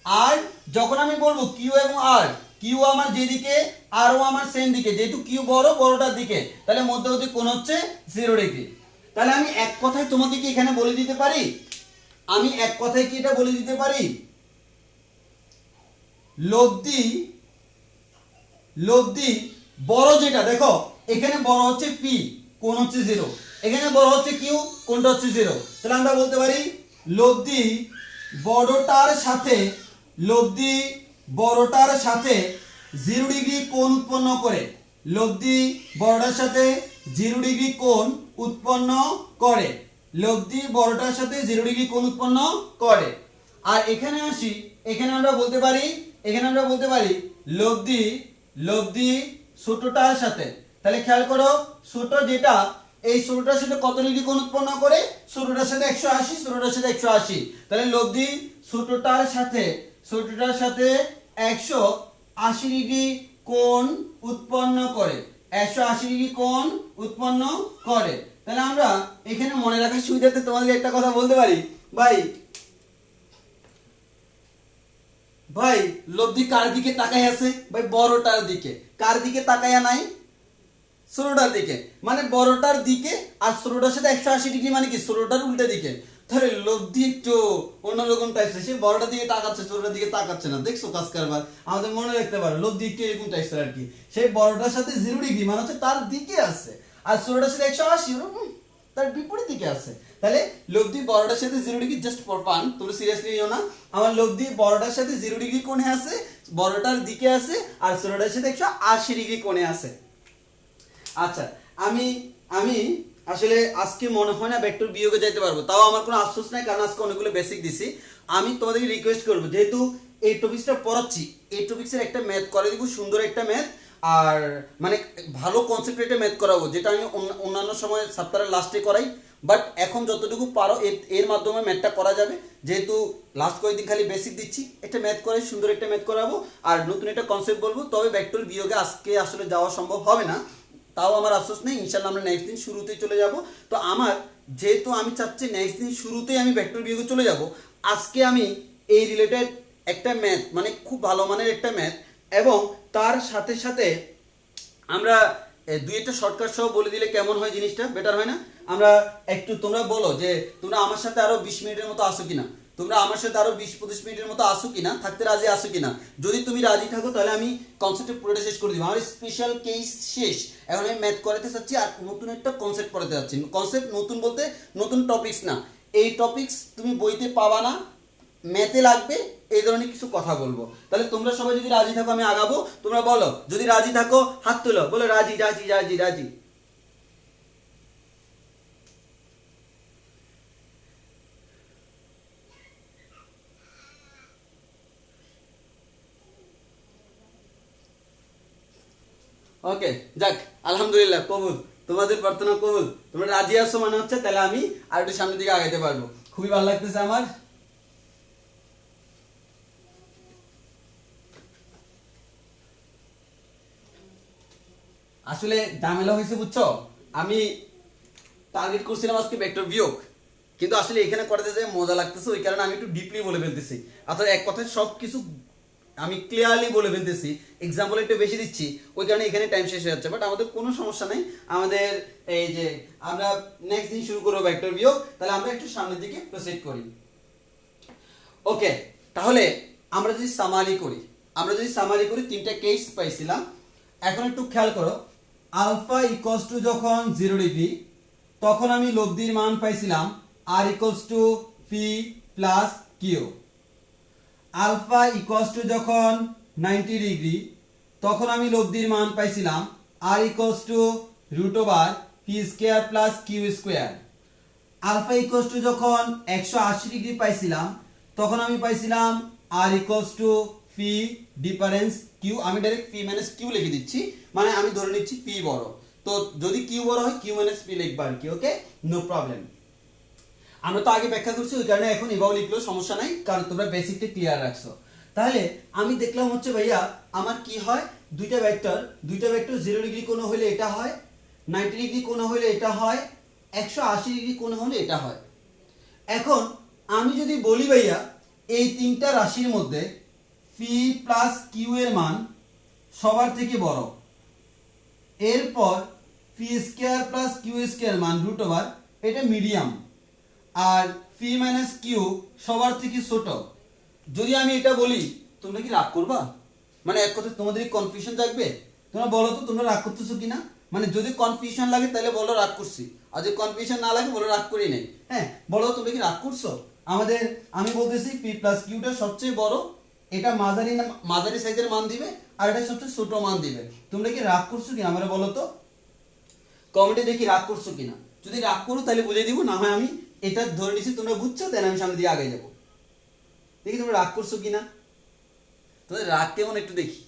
আর যখন আমি বলবো কিউ এবং আর, কিউ আমার যেদিকে আর ও আমার সেম দিকে, যেহেতু কিউ বড়, বড়টার দিকে, তাহলে মধ্যবর্তী কোণ হচ্ছে 0 ডিগ্রি। তাহলে আমি এক কথায় তোমাকে কি এখানে বলে দিতে পারি, আমি এক কথায় কি এটা বলে দিতে পারি, লব্ধি লব্ধি বড় যেটা, দেখো এখানে বড় হচ্ছে পি, কোণ হচ্ছে 0, এখানে বড় হচ্ছে কিউ, কোণটা হচ্ছে 0, তাহলে আমরা বলতে পারি লব্ধি বড়টার সাথে, লব্ধি বড়টার সাথে 0 ডিগ্রি কোণ উৎপন্ন করে, লব্ধি বড়টার সাথে 0 ডিগ্রি কোণ উৎপন্ন করে, লব্ধি বড়টার সাথে 0 ডিগ্রি কোণ উৎপন্ন করে। আর এখানে আসি, এখানে আমরা বলতে পারি, এখানে আমরা বলতে পারি লব্ধি লব্ধি ছোটটার সাথে, তাহলে খেয়াল করো ছোট যেটা, এই ছোটটার সাথে কত ডিগ্রি কোণ উৎপন্ন করে, ছোটটার সাথে 180, ছোটটার সাথে 180, তাহলে লব্ধি ছোটটার সাথে 180 ডিগ্রি কোণ উৎপন্ন করে, 180 ডিগ্রি কোণ উৎপন্ন করে। তাহলে আমরা এখানে মনে রাখার সুবিধার্থে তোমাদের একটা কথা বলতে পারি, ভাই ভাই লব্ধি কার দিকে তাকায় আছে, ভাই বড়টার দিকে, কার দিকে তাকায়া নাই, ছোটটার দিকে, মানে বড়টার দিকে, আর ছোটটার সাথে 180 ডিগ্রি মানে কি ছোটটার উল্টা দিকে, তাহলে লব্ধি একটু অন্যরকম টাইপের, সে বড়টার দিকে তাকাচ্ছে, ছোটটার দিকে তাকাচ্ছে না, দেখছো কাজ কারবার, আমাদের মনে রাখতে পারো লব্ধি একটু এরকম টাইপের আর কি, সেই বড়টার সাথে 0 ডিগ্রি মানে হচ্ছে তার দিকে আছে, আর ছোটটার সাথে 180 তার বিপরীত দিকে আছে। তাহলে লব্ধি বড়টার সাথে 0 ডিগ্রি, জাস্ট ফর ফান, তোমরা সিরিয়াসলি নিও না, আমার লব্ধি বড়টার সাথে 0 ডিগ্রি কোণে আছে, বড়টার দিকে আছে, আর ছোটটার সাথে 180 ডিগ্রি কোণে আছে। আচ্ছা, আমি আমি আসলে আজকে মনে হয় না ভেক্টর বিয়োগে যাইতে পারবো, তাও আমার কোনো আফসোস নাই, কারণ আজকে অনেকগুলো বেসিক দিছি। আমি তোমাদেরকে রিকোয়েস্ট করবো, যেহেতু এই টপিকসটা পড়াচ্ছি, এই টপিক্সের একটা ম্যাথ করে দিব, সুন্দর একটা ম্যাথ, আর মানে ভালো কনসেপ্টের একটা ম্যাথ করাবো, যেটা আমি অন্যান্য সময় সপ্তাহের লাস্টে করাই, বাট এখন যতটুকু পারো এর মাধ্যমে ম্যাথটা করা যাবে, যেহেতু লাস্ট কয়েকদিন খালি বেসিক দিচ্ছি, একটা ম্যাথ করাই, সুন্দর একটা ম্যাথ করাবো, আর নতুন একটা কনসেপ্ট বলবো। তবে ভেক্টর বিয়োগে আজকে আসলে যাওয়া সম্ভব হবে না, তাও আমার আফসোস নেই, ইনশাল্লাহ আমরা নেক্সট দিন শুরুতেই চলে যাব। তো আমার যেহেতু আমি চাচ্ছি নেক্সট দিন শুরুতেই আমি ভেক্টর বিয়োগে চলে যাব, আজকে আমি এই রিলেটেড একটা ম্যাথ, মানে খুব ভালো মানের একটা ম্যাথ, এবং তার সাথে সাথে আমরা দুই একটা শর্টকাট সহ বলে দিলে কেমন হয়, জিনিসটা বেটার হয় না? আমরা একটু, তোমরা বলো যে তোমরা আমার সাথে আরো 20 মিনিটের মতো আসো কিনা, তোমরা আমার সাথে আরো 20-25 মিনিটের মতো আসো কিনা, থাকতে রাজি আসো কিনা। যদি তুমি রাজি থাকো তাহলে আমি কনসেপ্ট পুরোটা শেষ করে দিব, আমার স্পেশাল কেস শেষ, এখন আমি ম্যাথ করাতে চাচ্ছি আর নতুন একটা কনসেপ্ট পড়াতে যাচ্ছি। কনসেপ্ট নতুন বলতে নতুন টপিকস না, এই টপিকস তুমি বইতে পাবা না, ম্যাথে লাগবে, এই ধরনের কিছু কথা বলবো। তাহলে তোমরা সবাই যদি রাজি থাকো আমি আগাবো, তোমরা বলো যদি রাজি থাকো, হাত তুলো, বলো রাজি রাজি রাজি রাজি। ওকে, যাক, আলহামদুলিল্লাহ, কবুল, তোমাদের প্রার্থনা কবুল, তোমরা রাজি আছো মানে হচ্ছে, তাহলে আমি আর একটু সামনের দিকে আগাইতে পারবো, খুবই ভালো লাগতেছে আমার। আসলে ঝামেলা হয়েছে বুঝছো, আমি টার্গেট করছিলাম আজকে ভেক্টর বিয়োগ, কিন্তু আসলে এখানে করতে যে মজা লাগতেছে, ওই কারণে আমি একটু ডিপলি বলে ফেলতেছি, অর্থাৎ এক কথায় সব কিছু আমি ক্লিয়ারলি বলে ফেলতেছি, এক্সাম্পল একটু বেশি দিচ্ছি, ওই কারণে এখানে টাইম শেষ হয়ে যাচ্ছে, বাট আমাদের কোনো সমস্যা নেই, আমাদের এই যে আমরা নেক্সট দিন শুরু করবো ভেক্টর বিয়োগ, তাহলে আমরা একটু সামনের দিকে প্রসিড করি। ওকে, তাহলে আমরা যদি সামারি করি, তিনটা কেস পাইছিলাম, এখন একটু খেয়াল করো, আলফা ইকুয়ালস টু যখন 0 ডিগ্রি, তখন আমি লব্ধির মান পাইছিলাম R equals to P plus Q. Alpha equals to যখন 90 ডিগ্রি, তখন আমি লব্ধির মান পাইছিলাম R equals to root over P square plus Q square. Alpha equals to যখন 180 ডিগ্রি পাইছিলাম, তখন আমি পাইছিলাম R equals to P difference Q, আমি ডাইরেক্ট পি মাইনাস কিউ লিখে দিচ্ছি, মানে আমি ধরে নিচ্ছি পি বড়, তো যদি কিউ বড় হয় কিউ মাইনাস পি লিখবা আর কি, ওকে, নো প্রবলেম। আমরা তো আগে ব্যাখ্যা করছি, ওই কারণে এখন এভাবে লিখলেও সমস্যা নাই, কারণ তোমরা বেসিকটা ক্লিয়ার রাখছো। তাহলে আমি দেখলাম হচ্ছে ভাইয়া আমার কি হয়, দুইটা ভেক্টর 0 ডিগ্রি কোণ হলে এটা হয়, 90 ডিগ্রি কোণ হলে এটা হয়, 180 ডিগ্রি কোণ হলে এটা হয়। এখন আমি যদি বলি ভাইয়া এই তিনটা রাশির মধ্যে পি প্লাস কিউ এর মান সবার থেকে বড়, এরপর P square plus Q square মান রুট ওভার এটা মিডিয়াম, আর পি মাইনাস কিউ সবার থেকে ছোট, যদি আমি এটা বলি তোমরা কি রাগ করবা? মানে এক কথা তোমাদের কনফিউশন থাকবে? তোমরা বলো তো তোমরা রাগ করতেছো কিনা? মানে যদি কনফিউশন লাগে তাহলে বলো রাগ করছি, আর যদি কনফিউশন না লাগে বলো রাগ করি নাই। হ্যাঁ বলো তোমরা কি রাগ করছো? আমি বলতেছি পি প্লাস কিউটা সবচেয়ে বড়, এটা মাঝারি সাইজের মান দিবে, আর এটা সবচেয়ে ছোট মান দিবে। তোমরা কি রাগ করছো কিনা আমরা বলো তো কমেন্টে দেখি রাগ করছো কিনা। যদি রাগ করো তাহলে বুঝিয়ে দিব, না হয় আমি এটা ধরে নিছি তোমরা বুঝছো, দেন আমি সামনে দিয়ে আগে যাবো। দেখি তোমরা রাগ করছো কিনা, তোমাদের রাগ কেমন একটু দেখি।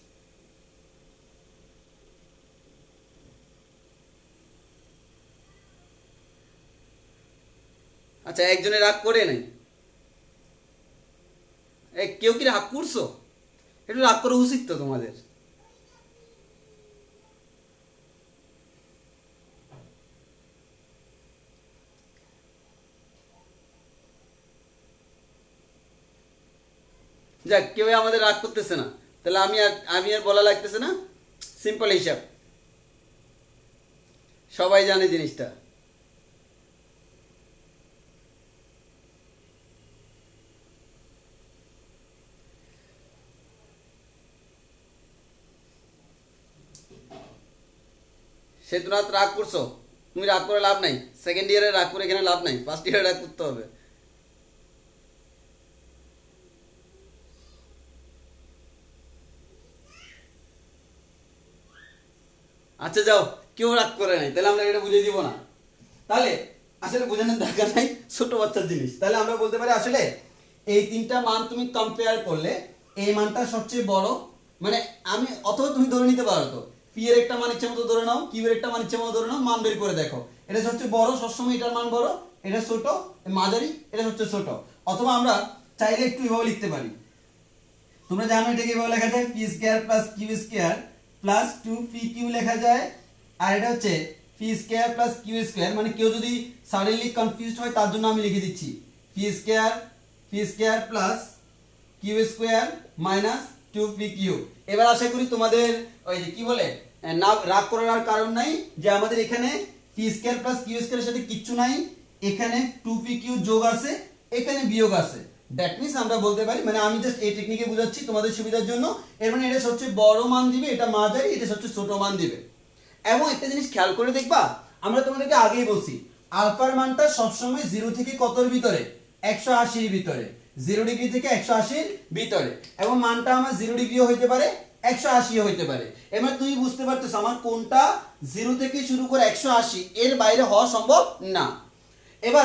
আচ্ছা একজনে রাগ করে নাই, কেউ কি রাগ করছো? একটু রাগ করা উচিত তো তোমাদের। যাক কেউ আমাদের রাগ করতেছে না, তাহলে আমি আর বলা লাগতেছে না, সিম্পল হিসাব, সবাই জানে জিনিসটা। সে তো রাগ করছো, তুমি রাগ করে লাভ নাই, সেকেন্ড ইয়ারে রাগ করে এখানে লাভ নাই, ফার্স্ট ইয়ারে রাগ করতে হবে। আচ্ছা যাও, কেউ রাগ করে নাই, তাহলে আমরা এটা বুঝিয়ে দিব না। তাহলে আসলে বোঝানোর দরকার নাই, ছোট বাচ্চার জিনিস। তাহলে আমরা বলতে পারি আসলে এই তিনটা মান তুমি কম্পেয়ার করলে এই মানটা সবচেয়ে বড়, মানে আমি অথবা তুমি ধরে নিতে পারো তো পি এর একটা মান ইচ্ছে মতো ধরে নাও, কিউ এর একটা মান ইচ্ছে মতো ধরে নাও, মান বের করে দেখো এটা সবচেয়ে বড়, সবসময় এটার মান বড়, এটা ছোট, মাঝারি, এটা সবচেয়ে ছোট। অথবা আমরা চাইলে একটু এভাবে লিখতে পারি, তোমরা জানো এটা কিভাবে লেখা যায়, P square plus Q square plus 2pq লেখা যায়, আর এটা হচ্ছে P square plus Q square, মানে কেউ যদি সাডেনলি কনফিউজড হয় তার জন্য আমি লিখে দিচ্ছি P square plus Q square minus 2pq। এবার আশা করি তোমাদের ওই যে কি বলে না রাগ করার আর কারণ নাই, যে আমাদের এখানে পি স্কয়ার প্লাস কিউ স্কয়ারের সাথে কিচ্ছু নাই, এখানে 2pq যোগ আছে, এখানে বিয়োগ আছে। দ্যাট মিন্স আমরা বলতে পারি, মানে আমি জাস্ট এই টেকনিকে বুঝাচ্ছি তোমাদের সুবিধার জন্য, এর মানে এটা সবচেয়ে বড় মান দিবে, এটা মাঝারি, এটা সবচেয়ে ছোট মান দিবে। এবং একটা জিনিস খেয়াল করে দেখবা, আমরা তোমাদেরকে আগেই বলছি আলফার মানটা সবসময় 0 থেকে কতর ভিতরে, 180 এর ভিতরে, 0 ডিগ্রি থেকে 180 এর ভিতরে, এবং মানটা আমার 0 ডিগ্রিও হইতে পারে 180 হইতে পারে। এবার তুমি বুঝতে পারতেছো আমার কোনটা 0 থেকে শুরু করে 180 এর বাইরে হওয়া সম্ভব না। এবার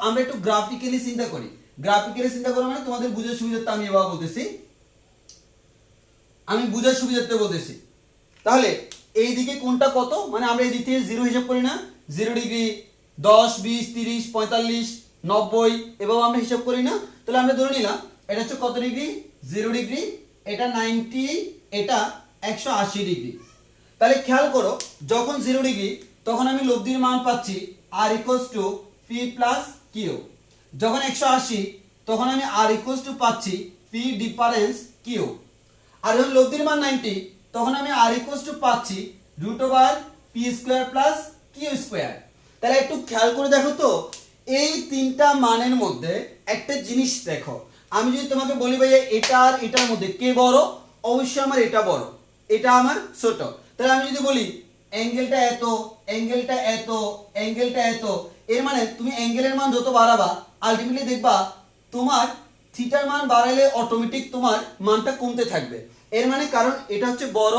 আমরা একটু গ্রাফিক্যালি চিন্তা করি, গ্রাফিক্যালি চিন্তা করা মানে তোমাদের বুঝার সুবিধার্থে আমি এভাবে বলতেছি, তাহলে এই দিকে কোনটা কত, মানে আমরা এই দিক থেকে 0 হিসাব করি না, 0 ডিগ্রি 10 20 30 45 90 এভাবে আমরা হিসাব করি না। তাহলে আমরা ধরে নিলাম এটা হচ্ছে কত ডিগ্রি, 0 ডিগ্রি, এটা 90, এটা 180 ডিগ্রি। তাহলে খেয়াল করো যখন 0 ডিগ্রি তখন আমি লব্ধির মান পাচ্ছি r p প্লাস কিউ, যখন 180 তখন আমি r পাচ্ছি p ডিফারেন্স কিউ, আর যখন লব্ধির মান 90 তখন আমি r পাচ্ছি root over P square plus Q square. তাহলে একটু খেয়াল করে দেখো তো এই তিনটা মানের মধ্যে একটা জিনিস দেখো, আমি যদি তোমাকে বলি ভাই এটা আর এটার মধ্যে কে বড়, অবশ্যই আমার এটা বড়, এটা আমার ছোট। তাহলে আমি যদি বলি অ্যাঙ্গেলটা এত, অ্যাঙ্গেলটা এত, অ্যাঙ্গেলটা এত, এর মানে তুমি অ্যাঙ্গেলের মান যত বাড়াবা আলটিমেটলি দেখবা তোমার থিটার মান বাড়াইলে অটোমেটিক তোমার মানটা কমতে থাকবে। এর মানে কারণ এটা হচ্ছে বড়,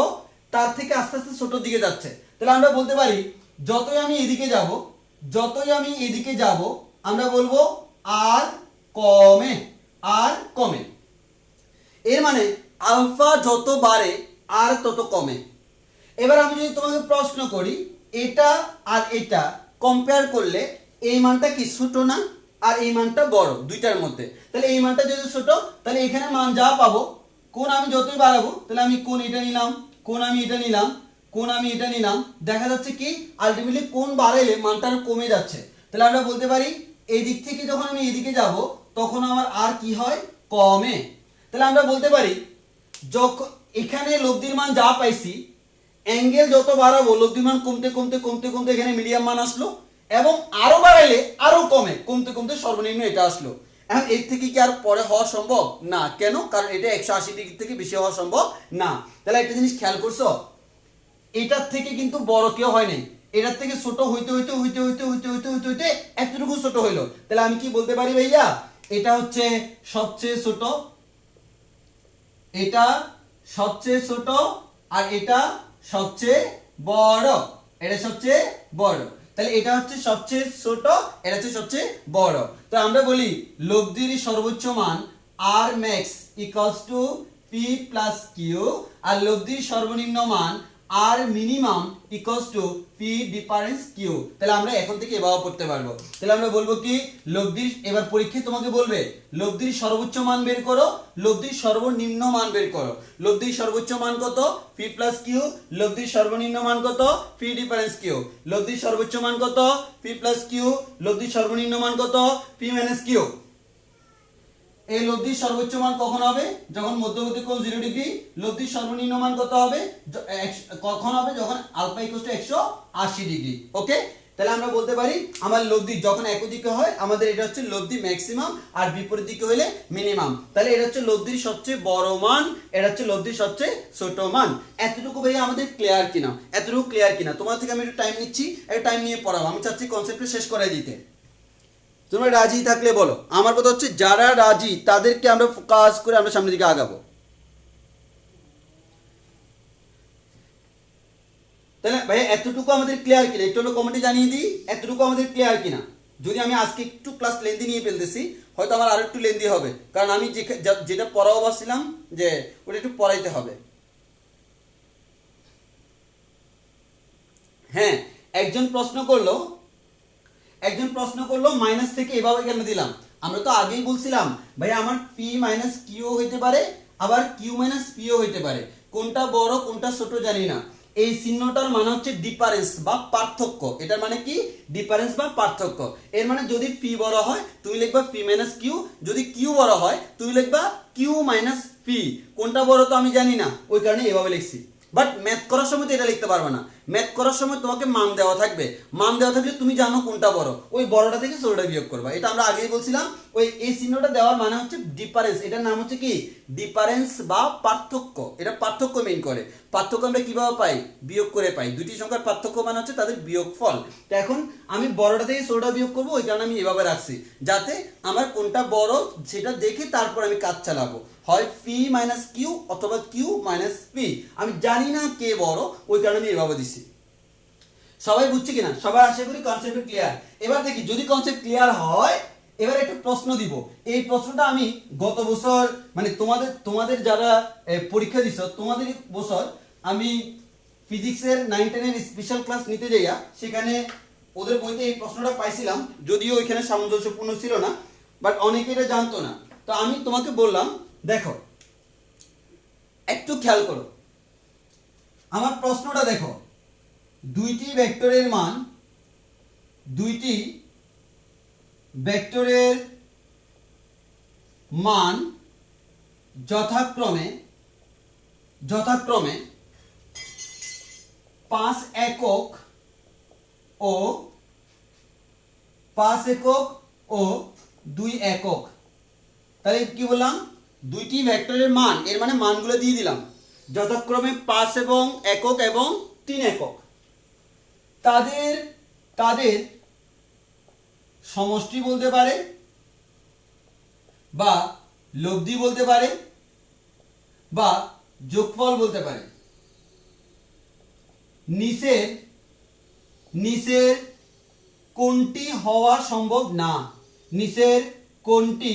তার থেকে আস্তে আস্তে ছোটর দিকে যাচ্ছে। তাহলে আমরা বলতে পারি যতই আমি এদিকে যাব আমরা বলবো আর কমে, আর কমে। এর মানে আলফা যত বাড়ে আর তত কমে। এবার আমি যদি তোমাকে প্রশ্ন করি এটা আর এটা কম্পেয়ার করলে এই মানটা কি ছোট না, আর এই মানটা বড়, দুইটার মধ্যে। তাহলে এই মানটা যদি ছোট, তাহলে এখানে মান যা পাবো, কোণ আমি যতই বাড়াবো, তাহলে আমি কোণ এটা নিলাম, কোণ আমি এটা নিলাম, কোণ আমি এটা নিলাম, দেখা যাচ্ছে কি আলটিমেটলি কোণ বাড়াইলে মানটা আরো কমে যাচ্ছে। তাহলে আমরা বলতে পারি এই দিক থেকে যখন আমি এদিকে যাব তখন আমার আর কি হয়, কমে। তাহলে আমরা বলতে পারি যখন এখানে লব্ধির মান যা পাইছি, অ্যাঙ্গেল যত বাড়াবো লব্ধির মান কমতে কমতে কমতে কমতে এখানে মিডিয়াম মান আসলো, এবং আরো বাড়াইলে আরো কমে, কমতে কমতে সর্বনিম্ন এটা আসলো। এখন এর থেকে কি আর পরে হওয়া সম্ভব না? কেন? কারণ এটা 180 ডিগ্রি থেকে বেশি হওয়া সম্ভব না। তাহলে একটা জিনিস খেয়াল করছো, এটার থেকে কিন্তু বড় কেউ হয় নাই, এটার থেকে ছোট হইতে হইতে হইতে হইতে হইতে হইতে হইতে হইতে এতটুকু ছোট হইলো। তাহলে আমি কি বলতে পারি ভাইয়া, এটা হচ্ছে সবচেয়ে ছোট, এটা সবচেয়ে ছোট, আর এটা সবচেয়ে বড়, এটা সবচেয়ে বড়। তাহলে এটা হচ্ছে সবচেয়ে ছোট, এটা হচ্ছে সবচেয়ে বড়। তো আমরা বলি লব্ধির সর্বোচ্চ মান R max equals to P plus Q, আর লব্ধির সর্বনিম্ন মান R minimum equals to P difference Q. তাহলে আমরা এখন থেকে এভাবে পড়তে পারবো। তাহলে আমরা বলবো কি, লব্ধির, এবার পরীক্ষায় তোমাকে বলবে লব্ধির সর্বোচ্চ মান বের করো, লব্ধির সর্বনিম্ন মান বের করো। লব্ধির সর্বোচ্চ মান কত, পি প্লাস কিউ, লব্ধির সর্বনিম্ন মান কত, পি ডিফারেন্স কিউ। লব্ধির সর্বোচ্চ মান কত, পি প্লাস কিউ, লব্ধির সর্বনিম্ন মান কত, পি মাইনাস কিউ। এই লব্ধির সর্বোচ্চ মান কখন হবে, যখন মধ্যবর্তী কোণ 0 ডিগ্রি। লব্ধির সর্বনিম্ন মান কত হবে, কখন হবে, যখন আলফা ইকুয়াল টু 180 ডিগ্রি। ওকে, তাহলে আমরা বলতে পারি আমার লব্ধি যখন একই দিকে হয় আমাদের এটা হচ্ছে লব্ধি ম্যাক্সিমাম, আর বিপরীত দিকে হলে মিনিমাম। তাহলে এটা হচ্ছে লব্ধির সবচেয়ে বড় মান, এটা হচ্ছে লব্ধির সবচেয়ে ছোট মান। এতটুকু ভাইয়া আমাদের ক্লিয়ার কিনা, এতটুকু ক্লিয়ার কিনা? তোমার থেকে আমি একটু টাইম নিচ্ছি, একটু টাইম নিয়ে পড়াবো, আমি চাচ্ছি কনসেপ্টটা শেষ করে দিতে। তোমরা রাজি থাকলে বলো। আমার কথা হচ্ছে যারা রাজি তাদেরকে আমরা কাজ করে আমরা সামনের দিকে আগাবো। তাহলে ভাই এতটুকু আমাদের ক্লিয়ার কিনা, একটু হলো কমেন্টে জানিয়ে দিই এতটুকু আমাদের ক্লিয়ার কিনা। যদি আমি আজকে একটু ক্লাস লেন্দি নিয়ে ফেলতেছি, হয়তো আমার আরো একটু লেন্দি হবে, কারণ আমি যেটা পড়াও ভাবছিলাম যে ওটা একটু পড়াইতে হবে। হ্যাঁ, একজন প্রশ্ন করলো মাইনাস থেকে এভাবে কেন দিলাম। আমরা তো আগেই বলছিলাম ভাই আমার পি মাইনাস কিউ হইতে পারে, আবার কিউ মাইনাস পিও হইতে পারে, কোনটা বড় কোনটা ছোট জানি না। এই চিহ্নটার মানে হচ্ছে ডিফারেন্স বা পার্থক্য। এটার মানে কি, ডিফারেন্স বা পার্থক্য। এর মানে যদি পি বড় হয় তুমি লিখবা পি মাইনাস কিউ, যদি কিউ বড় হয় তুমি লিখবা কিউ মাইনাস পি। কোনটা বড় তো আমি জানি না, ওই কারণে এভাবে লিখছি। বাট ম্যাথ করার সময় তো এটা লিখতে পারবে না। ম্যাথ করার সময় তোমাকে মান দেওয়া থাকবে, মান দেওয়া থাকলে তুমি জানো কোনটা বড়, ওই বড়টা থেকে ছোটটা বিয়োগ করবা। এটা আমরা আগেই বলছিলাম। ওই এই চিহ্নটা দেওয়ার মানে হচ্ছে ডিফারেন্স, এটার নাম হচ্ছে কি, ডিফারেন্স বা পার্থক্য। এটা পার্থক্য মেইন করে। পার্থক্য আমরা কিভাবে পাই, বিয়োগ করে পাই। দুটি সংখ্যার পার্থক্য মানে হচ্ছে তাদের বিয়োগফল। তো এখন আমি বড়টা থেকে ছোটটা বিয়োগ করবো, ওই কারণে আমি এভাবে রাখছি, যাতে আমার কোনটা বড় সেটা দেখে তারপর আমি কাজ চালাবো। হয় পি মাইনাস কিউ অথবা কিউ মাইনাস পি। আমি জানি না কে বড়, ওই কারণে আমি এভাবে দিছি। সবাই বুঝছে কিনা? সবাই আশা করি কনসেপ্ট ক্লিয়ার। এবার দেখি যদি কনসেপ্ট ক্লিয়ার হয়, এবার একটা প্রশ্ন দিব। এই প্রশ্নটা আমি গত বছর মানে তোমাদের যারা পরীক্ষা দিছ তোমাদের বছর আমি ফিজিক্সের 9 10 এর স্পেশাল ক্লাস নিতে যাইয়া সেখানে ওদের বইতে এই প্রশ্নটা পাইছিলাম, যদিও ওইখানে সামঞ্জস্যপূর্ণ ছিল না, বাট অনেকে এটা জানতো না। তো আমি তোমাকে বললাম দেখো একটু খেয়াল করো আমার প্রশ্নটা দেখো, দুইটি ভেক্টরের মান যথাক্রমে 5 একক ও 2 একক। তাহলে কি বললাম, দুইটি ভেক্টরের মান, এর মানে মানগুলো দিয়ে দিলাম, যথাক্রমে 5 এবং একক এবং 3 একক। তাদের সমষ্টি বলতে পারে বা লব্ধি বলতে পারে বা যোগফল বলতে পারে। নিচের কোনটি হওয়া সম্ভব না, নিচের কোনটি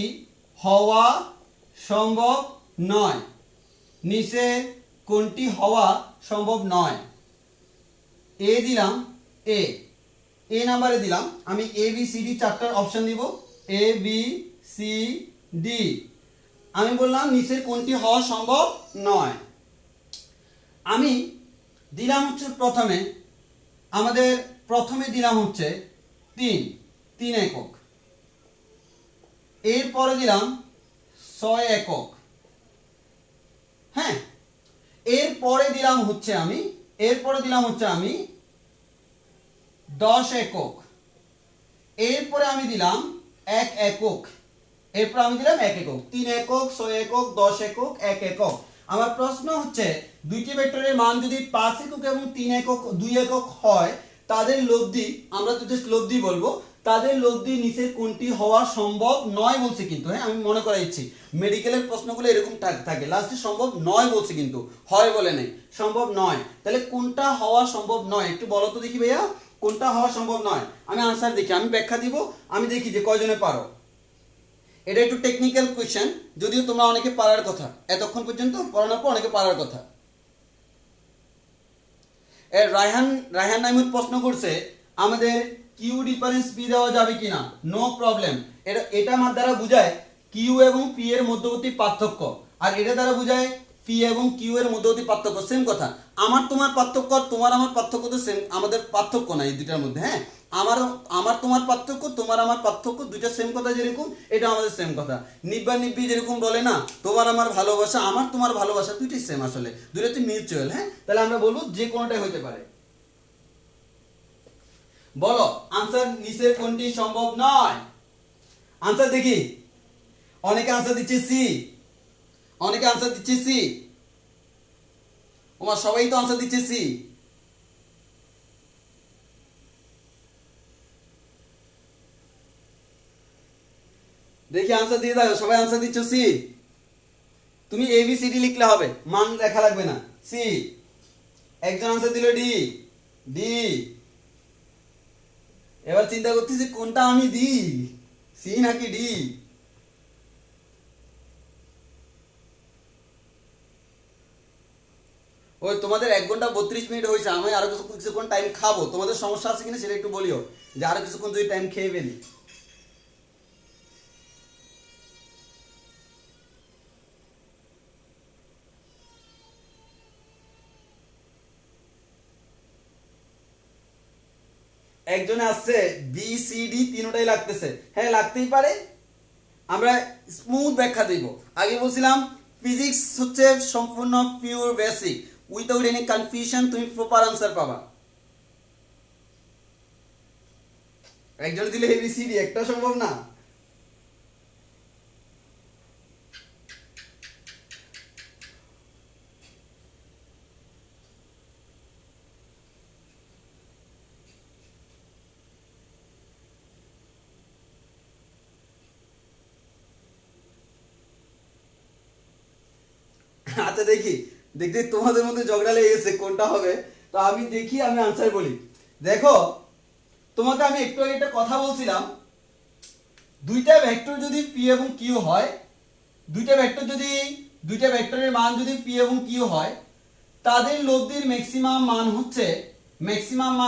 হওয়া সম্ভব নয়, নিচের কোনটি হওয়া সম্ভব নয়। এ দিলাম এ এ নাম্বারে দিলাম আমি এ বি সি ডি চারটার অপশন দিব এ বি সি ডি আমি বললাম নিচের কোনটি হওয়া সম্ভব নয় আমি দিলাম হচ্ছে প্রথমে দিলাম হচ্ছে 3 একক এরপরে দিলাম 6 একক হ্যাঁ এরপরে দিলাম হচ্ছে আমি 10 একক এরপরে আমি দিলাম 1 একক এরপর আমি দিলাম 1 একক 3 একক 6 একক 10 একক 1 একক আমার প্রশ্ন হচ্ছে দুইটি ভেক্টরের মান যদি 5 একক এবং 3 একক 2 একক হয় তাদের লব্ধি আমরা তো জাস্ট লব্ধি বলবো তাদের লব্ধি নিচের কোনটি হওয়া সম্ভব নয় বলছে কিন্তু হ্যাঁ আমি মনে করাইছি মেডিকেলের প্রশ্নগুলো এরকম থাকে লাস্টে সম্ভব নয় বলছে কিন্তু হয় বলে নেই সম্ভব নয় তাহলে কোনটা হওয়া সম্ভব নয় একটু বলো তো দেখি ভাইয়া কোনটা হওয়া সম্ভব নয় আমি আনসার দেখি আমি ব্যাখ্যা দিব আমি দেখি যে কয়জনে পারো এটা একটু টেকনিক্যাল কোশ্চেন যদিও তোমরা অনেকে পারার কথা এতক্ষণ পর্যন্ত পড়ানোর পর অনেকে পারার কথা রায়হান নাইমুর প্রশ্ন করছে আমাদের কিউ ডিফারেন্স পি দেওয়া যাবে কিনা নো প্রবলেম এটা আমার দ্বারা বোঝায় কিউ এবং পি এর মধ্যবর্তী পার্থক্য আর এটা দ্বারা বোঝায় পি এবং কিউ এর মধ্যবর্তী পার্থক্য সেম কথা আমার তোমার পার্থক্য তোমার আমার পার্থক্য তো সেম আমাদের পার্থক্য নাই এই দুটার মধ্যে হ্যাঁ আমার তোমার পার্থক্য তোমার আমার পার্থক্য দুইটা সেম কথা যেরকম এটা আমাদের সেম কথা নিব্বা নিব্বি যেরকম বলে না তোমার আমার ভালোবাসা আমার তোমার ভালোবাসা দুইটাই সেম আসলে দুইটাতে মিউচুয়াল হ্যাঁ তাহলে আমরা বলবো যে কোনোটাই হতে পারে বলো আনসার নিচের কোনটি সম্ভব নয় আনসার দেখি অনেকে আনসার দিচ্ছে সি ওমা সবাই তো আনসার দিচ্ছে সি দেখি আনসার দিয়ে দাও সবাই আনসার দিচ্ছ সি তুমি এ বি সি ডি লিখলে হবে মান লেখা লাগবে না সি একজন আনসার দিল ডি এবার চিন্তা করতেছি কোনটা আমি দিই সি নাকি ডি ওই তোমাদের 1 ঘন্টা 32 মিনিট হয়েছে আমি আরো কিছুক্ষণ টাইম খাবো তোমাদের সমস্যা আছে কিনা সেটা একটু বলিও যে আরো কিছুক্ষণ যদি টাইম খেয়ে ফেলি একজনে আসছে বি সি ডি তিনটাই লাগতেছে হ্যাঁ লাগতেই পারে আমরা স্মুথ ব্যাখ্যা দিব আগে বলছিলাম ফিজিক্স হচ্ছে সম্পূর্ণ pure basic without any confusion তুমি প্রপার আনসার পাবা একজন দিলে এবিসিডি একটা সম্ভব না আচ্ছা দেখি দেখতে তোমাদের মধ্যে ঝগড়া লেগে গেছে কোনটা হবে তো আমি দেখি আমি আনসার বলি দেখো তোমাকে আমি একটু আগে একটা কথা বলছিলাম দুইটা ভেক্টর যদি পি এবং কিউ হয় দুইটা ভেক্টরের মান যদি পি এবং কিউ হয় তাদের লব্ধির ম্যাক্সিমাম মান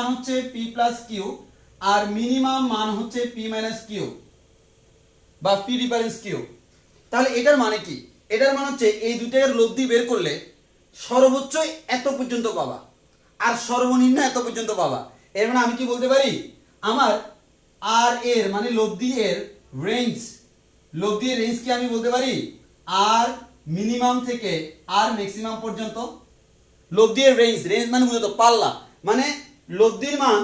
হচ্ছে পি প্লাস কিউ আর মিনিমাম মান হচ্ছে পি মাইনাস কিউ বা পি ডিফারেন্স কিউ তাহলে এটার মানে কি এটার মানে হচ্ছে এই দুইটার লব্ধি বের করলে সর্বোচ্চ এত পর্যন্ত পাবা আর সর্বনিম্ন এত পর্যন্ত পাবা এর মানে আমি কি বলতে পারি আমার আর এর মানে লব্ধি এর রেঞ্জ কি আমি বলতে পারি আর মিনিমাম থেকে আর ম্যাক্সিমাম পর্যন্ত লব্ধি এর রেঞ্জ মানে বুঝতো পাল্লা মানে লব্ধির মান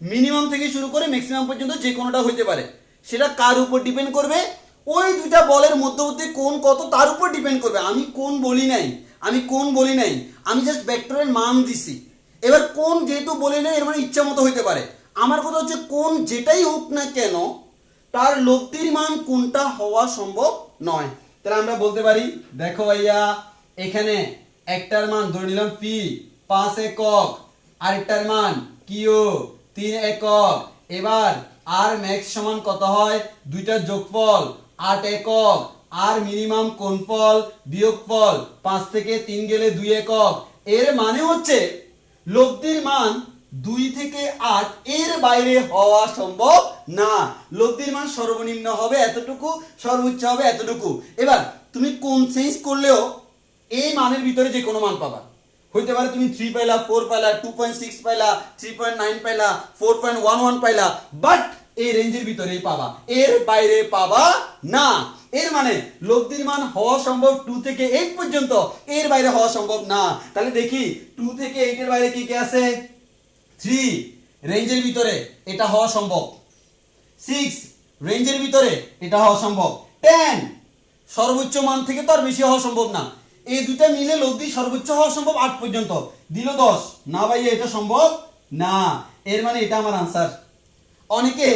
মিনিমাম থেকে শুরু করে ম্যাক্সিমাম পর্যন্ত যে কোনোটা হইতে পারে সেটা কার উপর ডিপেন্ড করবে ওই দুইটা বলের মধ্যবর্তী কোণ কত তার উপর ডিপেন্ড করবে আমি কোণ বলি নাই আমি জাস্ট ভেক্টরের মান দিছি এবার কোণ যেহেতু বলি নাই এর মানে ইচ্ছা মতো হইতে পারে আমার কথা হচ্ছে কোণ যেটাই হোক না কেন তার লব্ধির মান কোনটা হওয়া সম্ভব নয় তাহলে আমরা বলতে পারি দেখো ভাইয়া এখানে একটার মান ধরে নিলাম পি 5 একক আরেকটার মান কিউ 3 একক এবার আর ম্যাক্স সমান কত হয় দুইটার যোগফল 8 একক আর মিনিমাম কোণফল বিয়োগফল 5 থেকে 3 গেলে 2 একক এর মানে হচ্ছে লব্ধির মান 2 থেকে 8 এর বাইরে হওয়া সম্ভব না। লব্ধির মান সর্বনিম্ন হবে এতটুকু, সর্বোচ্চ হবে এতটুকু। এবার তুমি কোন চেঞ্জ করলেও এই মানের ভিতরে যে কোনো মান পাবা। হইতে পারে তুমি 3 পাইলা, 4 পাইলা, 2.6 পাইলা, 3.9 পাইলা, 4.11 পাইলা, বাট এই রেঞ্জের ভিতরেই পাবা, এর বাইরে পাবা না। এর মানে লব্ধির মান হওয়া সম্ভব 2 থেকে 8 পর্যন্ত, এর বাইরে হওয়া সম্ভব না। তাহলে দেখি 2 থেকে 8 এর বাইরে কি কি আছে? 3 রেঞ্জের ভিতরে এটা হওয়া সম্ভব, 6 রেঞ্জের ভিতরে এটা হওয়া সম্ভব, 10 সর্বোচ্চ মান থেকে তো আর বেশি হওয়া সম্ভব না। এই দুটা মিলে লব্ধি সর্বোচ্চ হওয়া সম্ভব 8 পর্যন্ত, দিল 10 না ভাইয়া এটা সম্ভব না। এর মানে এটা আমার আনসার। অনেকে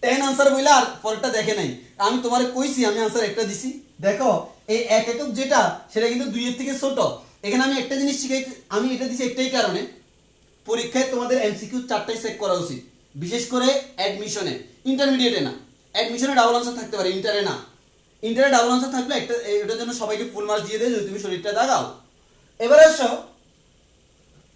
10 আনসার বইলে আর পরেরটা দেখে নাই। আমি তোমারে কইছি, আমি আনসার একটা দিছি। দেখো এই এক একক যেটা সেটা কিন্তু 2 এর থেকে ছোট। এখানে আমি একটা জিনিস শিখাই, আমি এটা দিছি একটাই কারণে, পরীক্ষায় তোমাদের এমসিকিউ 4টাই চেক করা উচিত, বিশেষ করে অ্যাডমিশনে, ইন্টারমিডিয়েটে না। অ্যাডমিশনে ডাবল আনসার থাকতে পারে, ইন্টারে না। ইন্টারে ডাবল আনসার থাকলে একটা এটার জন্য সবাইকে ফুল মার্কস দিয়ে দেয় যদি তুমি শরীরটা দাগাও। এবারে আসো,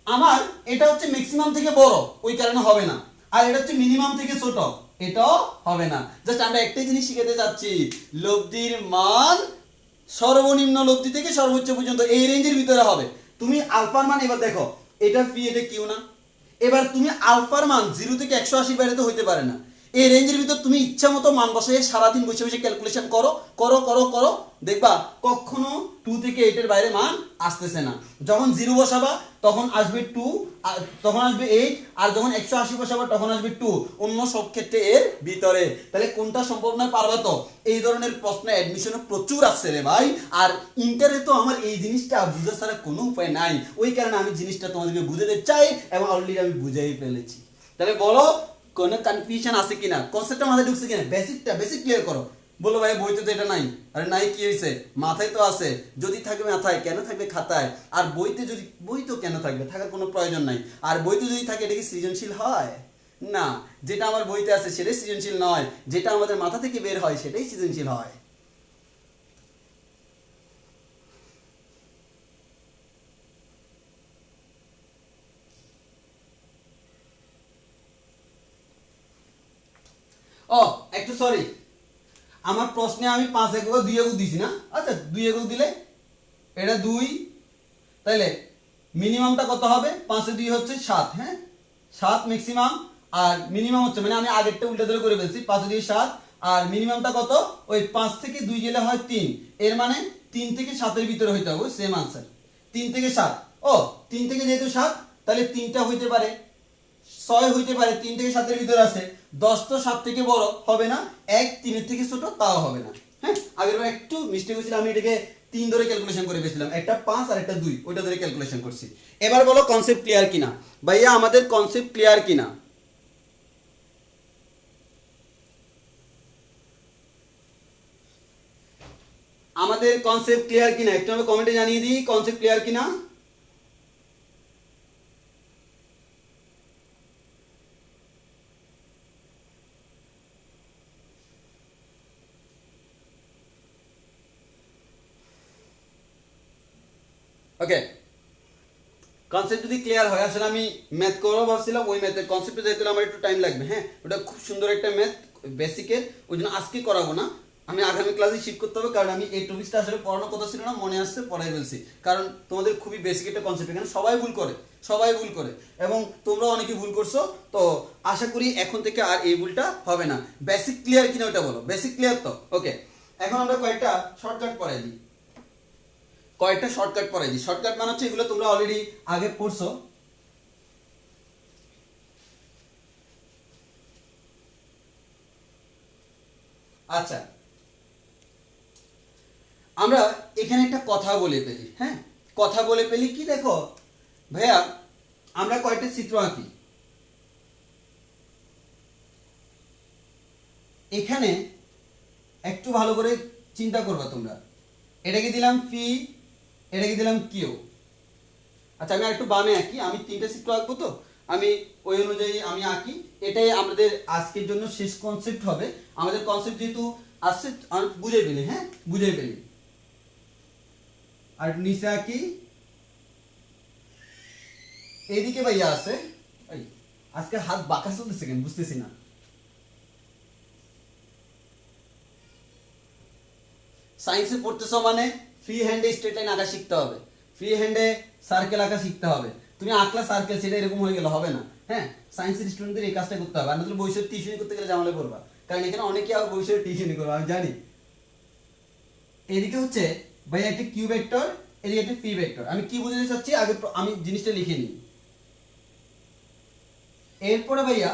আমার এটা হচ্ছে ম্যাক্সিমাম থেকে বড়, ওই কারণে হবে না। আর এটা হচ্ছে মিনিমাম থেকে ছোট, এটাও হবে না। জাস্ট আমরা একটাই জিনিস শিখাতে যাচ্ছি, লব্ধির মান সর্বনিম্ন লব্ধি থেকে সর্বোচ্চ পর্যন্ত এই রেঞ্জের ভিতরে হবে। তুমি আলফার মান এবার দেখো, এটা পি এটা কিউ না। এবার তুমি আলফার মান 0 থেকে 180 বাইরে তো হইতে পারে না। এই রেঞ্জের ভিতর তুমি ইচ্ছা মতো মান বসাই সারাদিন বসে বসে ক্যালকুলেশন করো করো করো করো, দেখবা কখনো 2 থেকে 8 এর বাইরে মান আসতেছে না। যখন 0 বসাবা তখন আসবে 2, তখন আসবে 8, আর যখন 180 বসাবা তখন আসবে 2, অন্য সব ক্ষেত্রে এর ভিতরে। তাহলে কোনটা সম্ভব নয় পারবা তো? এই ধরনের প্রশ্ন অ্যাডমিশনে প্রচুর আসছে রে ভাই। আর ইন্টারে তো আমার এই জিনিসটা বুঝা ছাড়া কোনো উপায় নাই, ওই কারণে আমি জিনিসটা তোমাদেরকে বুঝাতে চাই এবং অলরেডি আমি বুঝাই ফেলেছি। তাহলে বলো কোনো কনফিউশন আছে কিনা, কনসেপ্টটা মাথায় ঢুকছে কিনা, বেসিক ক্লিয়ার করো। বলো ভাই বইতে তো এটা নাই। আরে নাই কি হয়েছে, মাথায় তো আছে। যদি থাকবে মাথায় কেন থাকবে খাতায়? আর বইতে যদি, বই তো কেন থাকবে, থাকার কোনো প্রয়োজন নাই। আর বইতে যদি থাকে এটা কি সৃজনশীল হয়? না, যেটা আমার বইতে আছে সেটাই সৃজনশীল নয়, যেটা আমাদের মাথা থেকে বের হয় সেটাই সৃজনশীল হয়। ও একটু সরি, আমার প্রশ্নে আমি 5 একক 2 একক দিছি না? আচ্ছা 2 একক দিলে এটা 2, তাইলে মিনিমামটা কত হবে? 5 এ 2 হচ্ছে 7, হ্যাঁ 7 ম্যাক্সিমাম, আর মিনিমাম হচ্ছে, মানে আমি আগেরটা উল্টা ধরে করে ফেলছি, 5 এ 2 7, আর মিনিমামটা কত? ওই 5 থেকে 2 গেলে হয় 3। এর মানে 3 থেকে 7 এর ভিতরে হইতে হবে, সেম আনসার 3 থেকে 7। ও 3 থেকে যেহেতু 7, তাহলে 3টা হইতে পারে, 6 হইতে পারে, 3 থেকে 7 এর ভিতরে আছে। 10 তো 7 থেকে বড় হবে না, 1 3 এর থেকে ছোট তাও হবে না। হ্যাঁ আগের বার একটু মিস্টেক হয়েছিল, আমি এটাকে 3 ধরে ক্যালকুলেশন করে ফেলেছিলাম, একটা 5 আর একটা 2 ওইটা ধরে ক্যালকুলেশন করছি। এবার বলো কনসেপ্ট ক্লিয়ার কিনা ভাইয়া, আমাদের কনসেপ্ট ক্লিয়ার কিনা? আমাদের কনসেপ্ট ক্লিয়ার কিনা একটু আমি কমেন্টে জানিয়ে দিই, কনসেপ্ট ক্লিয়ার কিনা। ওকে, কনসেপ্ট যদি ক্লিয়ার হয়, আসলে আমি ম্যাথ করবো ভাবছিলাম, ওই ম্যাথের কনসেপ্টে যেতে আমার একটু টাইম লাগবে। হ্যাঁ ওটা খুব সুন্দর একটা ম্যাথ, বেসিকের, ওই জন্য আজকে করাবো না, আমি আগামী ক্লাসে শিফট করতে হবে। কারণ আমি এই টপিকটা আসলে পড়ানোর কথা ছিল না, মনে আসছে পড়াই ফেলছি। কারণ তোমাদের খুবই বেসিক একটা কনসেপ্ট, এখানে সবাই ভুল করে, সবাই ভুল করে, এবং তোমরা অনেকে ভুল করছো। তো আশা করি এখন থেকে আর এই ভুলটা হবে না। বেসিক ক্লিয়ার কিনা ওটা বলো, বেসিক ক্লিয়ার তো? ওকে, এখন আমরা কয়েকটা শর্টকাট পড়াই দিই, কয়েকটা শর্টকাট পড়াই দিই। শর্টকাট মানে হচ্ছে এগুলো তোমরা অলরেডি আগে পড়ছো। আচ্ছা, আমরা এখানে একটা কথা বলে ফেলি। হ্যাঁ কথা বলে ফেলি কি, দেখো ভাইয়া আমরা কয়েকটা চিত্র আঁকি। এখানে একটু ভালো করে চিন্তা করবা তোমরা, এটাকে দিলাম পি, এটাকে দিলাম কিউ। আচ্ছা আমি একটু বামে আঁকি, আমি 3টা চিত্র আঁকবো, তো আমি ওই অনুযায়ী আমি আঁকি। এটাই আমাদের আজকের জন্য শেষ কনসেপ্ট হবে। আমাদের কনসেপ্ট যেহেতু আসছে বুঝে ফেলি, হ্যাঁ বুঝে ফেলি। আর নিচে আঁকি, এইদিকে ভাইয়া আছে, আজকে হাত বাঁকা চলতেছে কেন বুঝতেছি না। সায়েন্সে পড়তেছো মানে ফ্রি হ্যান্ডে স্ট্রেট লাইন আঁকা শিখতে হবে, ফ্রি হ্যান্ডে সার্কেল আঁকা শিখতে হবে। তুমি আঁকলা সার্কেল সেটা এরকম হয়ে গেলে হবে না। হ্যাঁ, সায়েন্সের স্টুডেন্টদের এই কাজটা করতে হবে, আর নতুন বৈষয়িক টিউশনি করতে গেলে জামালে পড়বা, কারণ এখানে অনেকে আবার বৈষয়িক টিউশনি করবে আমি জানি। এদিকে হচ্ছে ভাই একটা কিউ ভেক্টর, এদিকে একটা পি ভেক্টর। আমি কি বুঝাতে চাচ্ছি আগে আমি জিনিসটা লিখে নিই। এরপরে ভাইয়া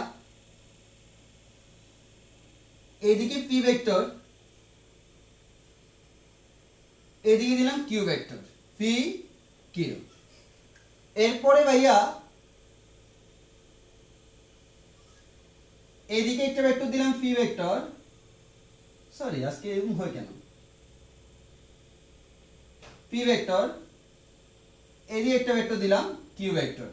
এদিকে পি ভেক্টর, এদিকে দিলাম কিউ ভেক্টর, পি কিউ। এরপরে ভাইয়া এদিকে একটা ভেক্টর দিলাম পি ভেক্টর, সরি আজকে এরকম হয় কেন, পি ভেক্টর, এদিকে একটা ভেক্টর দিলাম কিউ ভেক্টর।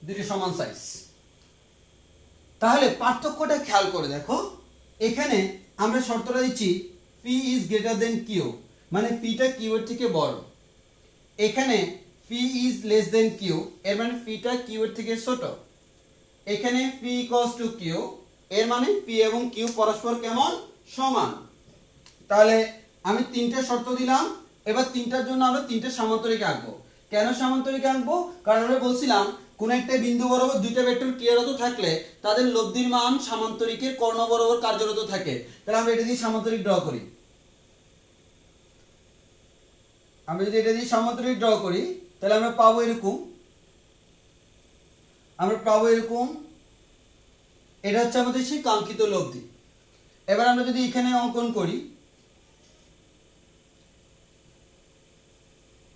দুটো সমান সাইজ। তাহলে পার্থক্যটা খেয়াল করে দেখো, এখানে আমরা শর্তটা দিচ্ছি P is greater than Q, মানে পিটা কিউ এর থেকে বড়। এখানে P is less than Q, এর মানে পিটা কিউ এর থেকে ছোট। এখানে পি ইকুয়ালস টু কিউ, এর মানে পি এবং কিউ পরস্পর কেমন সমান। তাহলে আমি তিনটে শর্ত দিলাম, এবার তিনটার জন্য আমরা তিনটে সামান্তরিক আঁকবো। কেন সামান্তরিক আঁকবো? কারণ আমরা বলছিলাম কোন একটা বিন্দু বরাবর দুইটা ভেক্টর ক্রিয়ারত থাকলে তাদের লব্ধির মান সামান্তরিকের কর্ণ বরাবর কার্যরত থাকে। তাহলে আমরা এটা দিয়ে সামান্তরিক ড্র করি। আমরা যদি এটা দিয়ে সামান্তরিক ড্র করি তাহলে আমরা পাবো এরকম, এটা হচ্ছে আমাদের সেই কাঙ্ক্ষিত লব্ধি। এবার আমরা যদি এখানে অঙ্কন করি,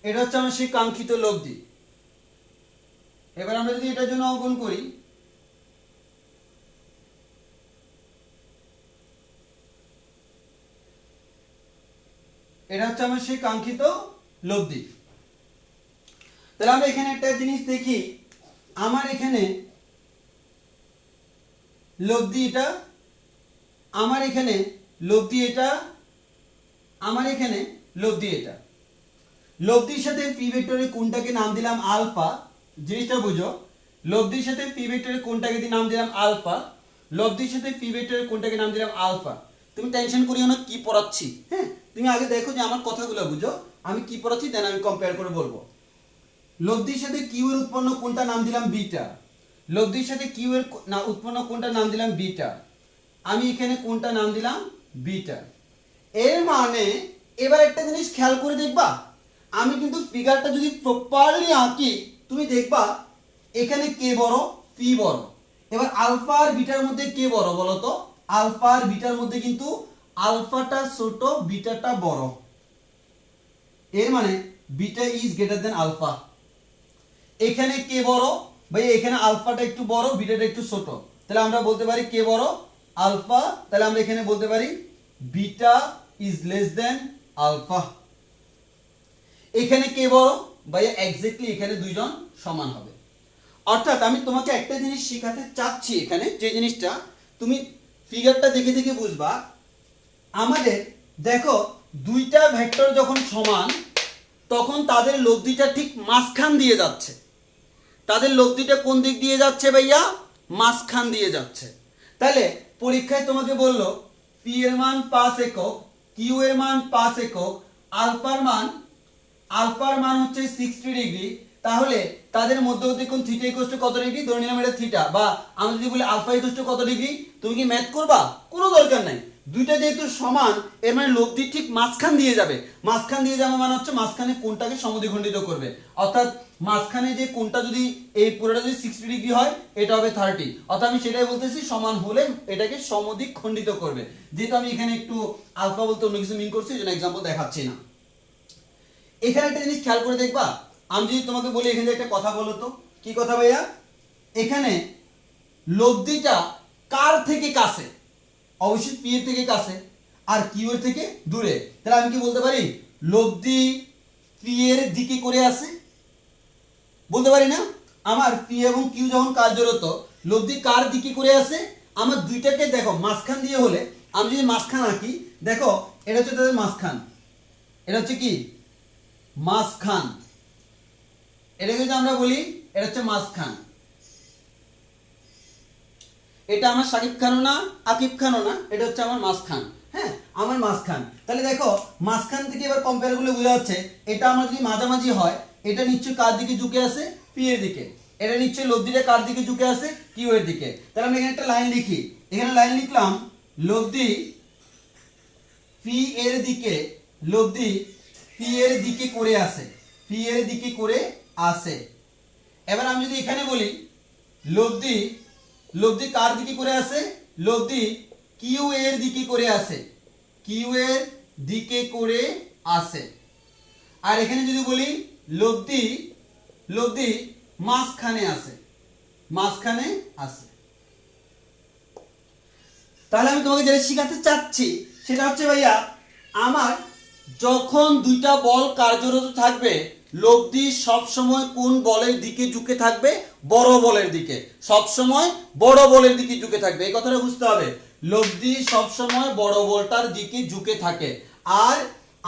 এটা হচ্ছে আমার সেই কাঙ্ক্ষিত লব্ধি। এবার আমরা যদি এটার জন্য অঙ্কন করি, এটা হচ্ছে আমার সেই কাঙ্ক্ষিত লব্ধি। তাহলে আমরা এখানে একটা জিনিস দেখি, আমার এখানে লব্ধি এটা, আমার এখানে লব্ধি এটা, আমার এখানে লব্ধি এটা। লব্ধির সাথে পি ভেক্টরের কোনটাকে নাম দিলাম আলফা, জিনিসটা বুঝো। লব্ধির সাথে পি ভেক্টরের কোনটাকে নাম দিলাম আলফা, লব্ধির সাথে পি ভেক্টরের কোনটাকে নাম দিলাম আলফা। তুমি টেনশন করিও না কি পড়াচ্ছি, হ্যাঁ তুমি আগে দেখো যে আমার কথাগুলো বুঝো, আমি কি পড়াচ্ছি দেন আমি কম্পেয়ার করে বলবো। লব্ধির সাথে কিউ এর উৎপন্ন কোনটা নাম দিলাম বিটা, লব্ধির সাথে কিউ এর উৎপন্ন কোনটা নাম দিলাম বিটা, আমি এখানে কোনটা নাম দিলাম বিটা। এর মানে এবার একটা জিনিস খেয়াল করে দেখবা, আমি কিন্তু ফিগারটা যদি প্রপারলি আঁকি তুমি দেখবা এখানে কে বড় পি বড়। এবার আলফা আর বিটার মধ্যে কে বড় বলো তো? আলফা আর বিটার মধ্যে কিন্তু আলফাটা ছোট বিটাটা বড়, এর মানে beta is greater than alpha. এখানে কে বড় ভাই? এখানে আলফাটা একটু বড় বিটাটা একটু ছোট, তাহলে আমরা বলতে পারি কে বড়? আলফা। তাহলে আমরা এখানে বলতে পারি beta is less than alpha. এখানে কে বড় ভাই? এক্স্যাক্টলি এখানে দুইজন সমান হবে। অর্থাৎ আমি তোমাকে একটা জিনিস শেখাতে চাচ্ছি এখানে, যে জিনিসটা তুমি ফিগারটা দেখে দেখে বুঝবা। আমাদের দেখো দুইটা ভেক্টর যখন সমান তখন তাদের লব্ধিটা ঠিক মাঝখান দিয়ে যাচ্ছে। তাদের লব্ধিটা কোন দিক দিয়ে যাচ্ছে ভাইয়া? মাঝখান দিয়ে যাচ্ছে। তাহলে পরীক্ষায় তোমাকে বললো পি এর মান 5 একক, কিউ এর মান 5 একক, আলফার মান হচ্ছে 60 ডিগ্রি। তাহলে তাদের মধ্যবর্তী কোণ থিটা ইকুয়াল টু কত ডিগ্রি? ধরে নিলাম এটা থিটা, বা আমরা যদি বলি আলফা ইকুয়াল টু কত ডিগ্রি, তুমি কি ম্যাথ করবা? কোনো দরকার নাই, দুইটা যেহেতু সমান এর মানে লব্ধি ঠিক মাঝখান দিয়ে যাবে। মাঝখান দিয়ে যাওয়া মানে হচ্ছে মাঝখানে কোণটাকে সমদ্বিখণ্ডিত করবে। অর্থাৎ মাঝখানে যে কোণটা যদি এই পুরোটা যদি 60 ডিগ্রি হয় এটা হবে 30। অর্থাৎ আমি সেটাই বলতেছি সমান হলে এটাকে সমদ্বিখণ্ডিত করবে। যেহেতু আমি এখানে একটু আলফা বলতে অন্য কিছু মিন করছি, এই জন্য এক্সাম্পল দেখাচ্ছি না। এখানে একটা জিনিস খেয়াল করে দেখবা, আমি যদি তোমাকে বলি এখানে একটা কথা বলো তো, কি কথা ভাইয়া? এখানে লব্ধিটা কার থেকে কাছে? অবশ্যই পি এর থেকে কাছে আর কিউ এর থেকে দূরে। তাহলে আমি কি বলতে পারি লব্ধি পি এর দিকে করে আছে? বলতে পারি না? আমার পি এবং কিউ যখন কার্যরত লব্ধি কার দিকে করে আছে? আমার দুইটাকে দেখো মাঝখান দিয়ে হলে, আমি যদি মাঝখান আঁকি দেখো এটা হচ্ছে তাদের মাঝখান, এটা হচ্ছে কি মাঝখান। এটাকে যদি আমরা বলি এটা হচ্ছে মাঝখান, এটা আমার শাকিব খানও না আকিব খানও না, এটা হচ্ছে আমার মাঝখান। হ্যাঁ, আমার মাঝখান। তাহলে দেখো মাঝখান থেকে এবার কম্পেয়ার করলে বোঝা যাচ্ছে এটা আমার যদি মাঝামাঝি হয়, এটা নিশ্চয়ই কার দিকে ঝুঁকে আছে, পি এর দিকে। এটা নিশ্চয়ই লব্ধিটা কার দিকে ঝুঁকে আছে, কিউ এর দিকে। তাহলে আমি এখানে একটা লাইন লিখি, এখানে লাইন লিখলাম লব্ধি পি এর দিকে, লব্ধি পি এর দিকে করে আছে, পি এর দিকে করে আছে। এবার আমি যদি এখানে বলি লব্ধি, লব্ধি কার দিকে করে আছে, লব্ধি কিউ এর দিকে করে আছে, কিউ এর দিকে করে আছে। আর এখানে যদি বলি লব্ধি, লব্ধি মাঝখানে আছে, মাঝখানে আছে। তাহলে আমি তোমাকে যেটা শেখাতে চাচ্ছি সেটা হচ্ছে ভাইয়া, আমার যখন দুইটা বল কার্যরত থাকবে, লব্ধি সব সময় কোন বলের দিকে ঝুঁকে থাকবে, বড় বলের দিকে, সব সময় বড় বলের দিকে ঝুঁকে থাকবে। এই কথাটা বুঝতে হবে, লব্ধি সব সময় বড় বলটার দিকে ঝুঁকে থাকে। আর